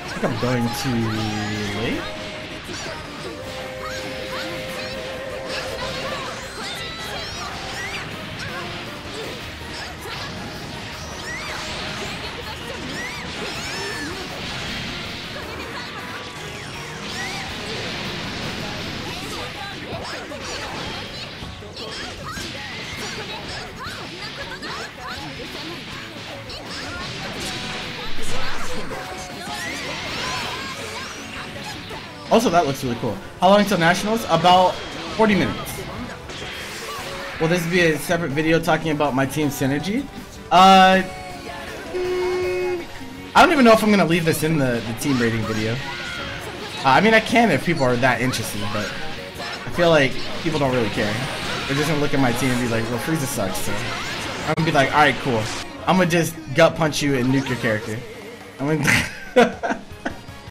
I think I'm going too late. Also, that looks really cool. How long until Nationals? About 40 minutes. Will this be a separate video talking about my team synergy? I don't even know if I'm going to leave this in the team rating video. I mean, I can if people are that interested, but I feel like people don't really care. They're just going to look at my team and be like, well, Frieza sucks, so I'm going to be like, alright, cool. I'm going to just gut punch you and nuke your character. I'm going to...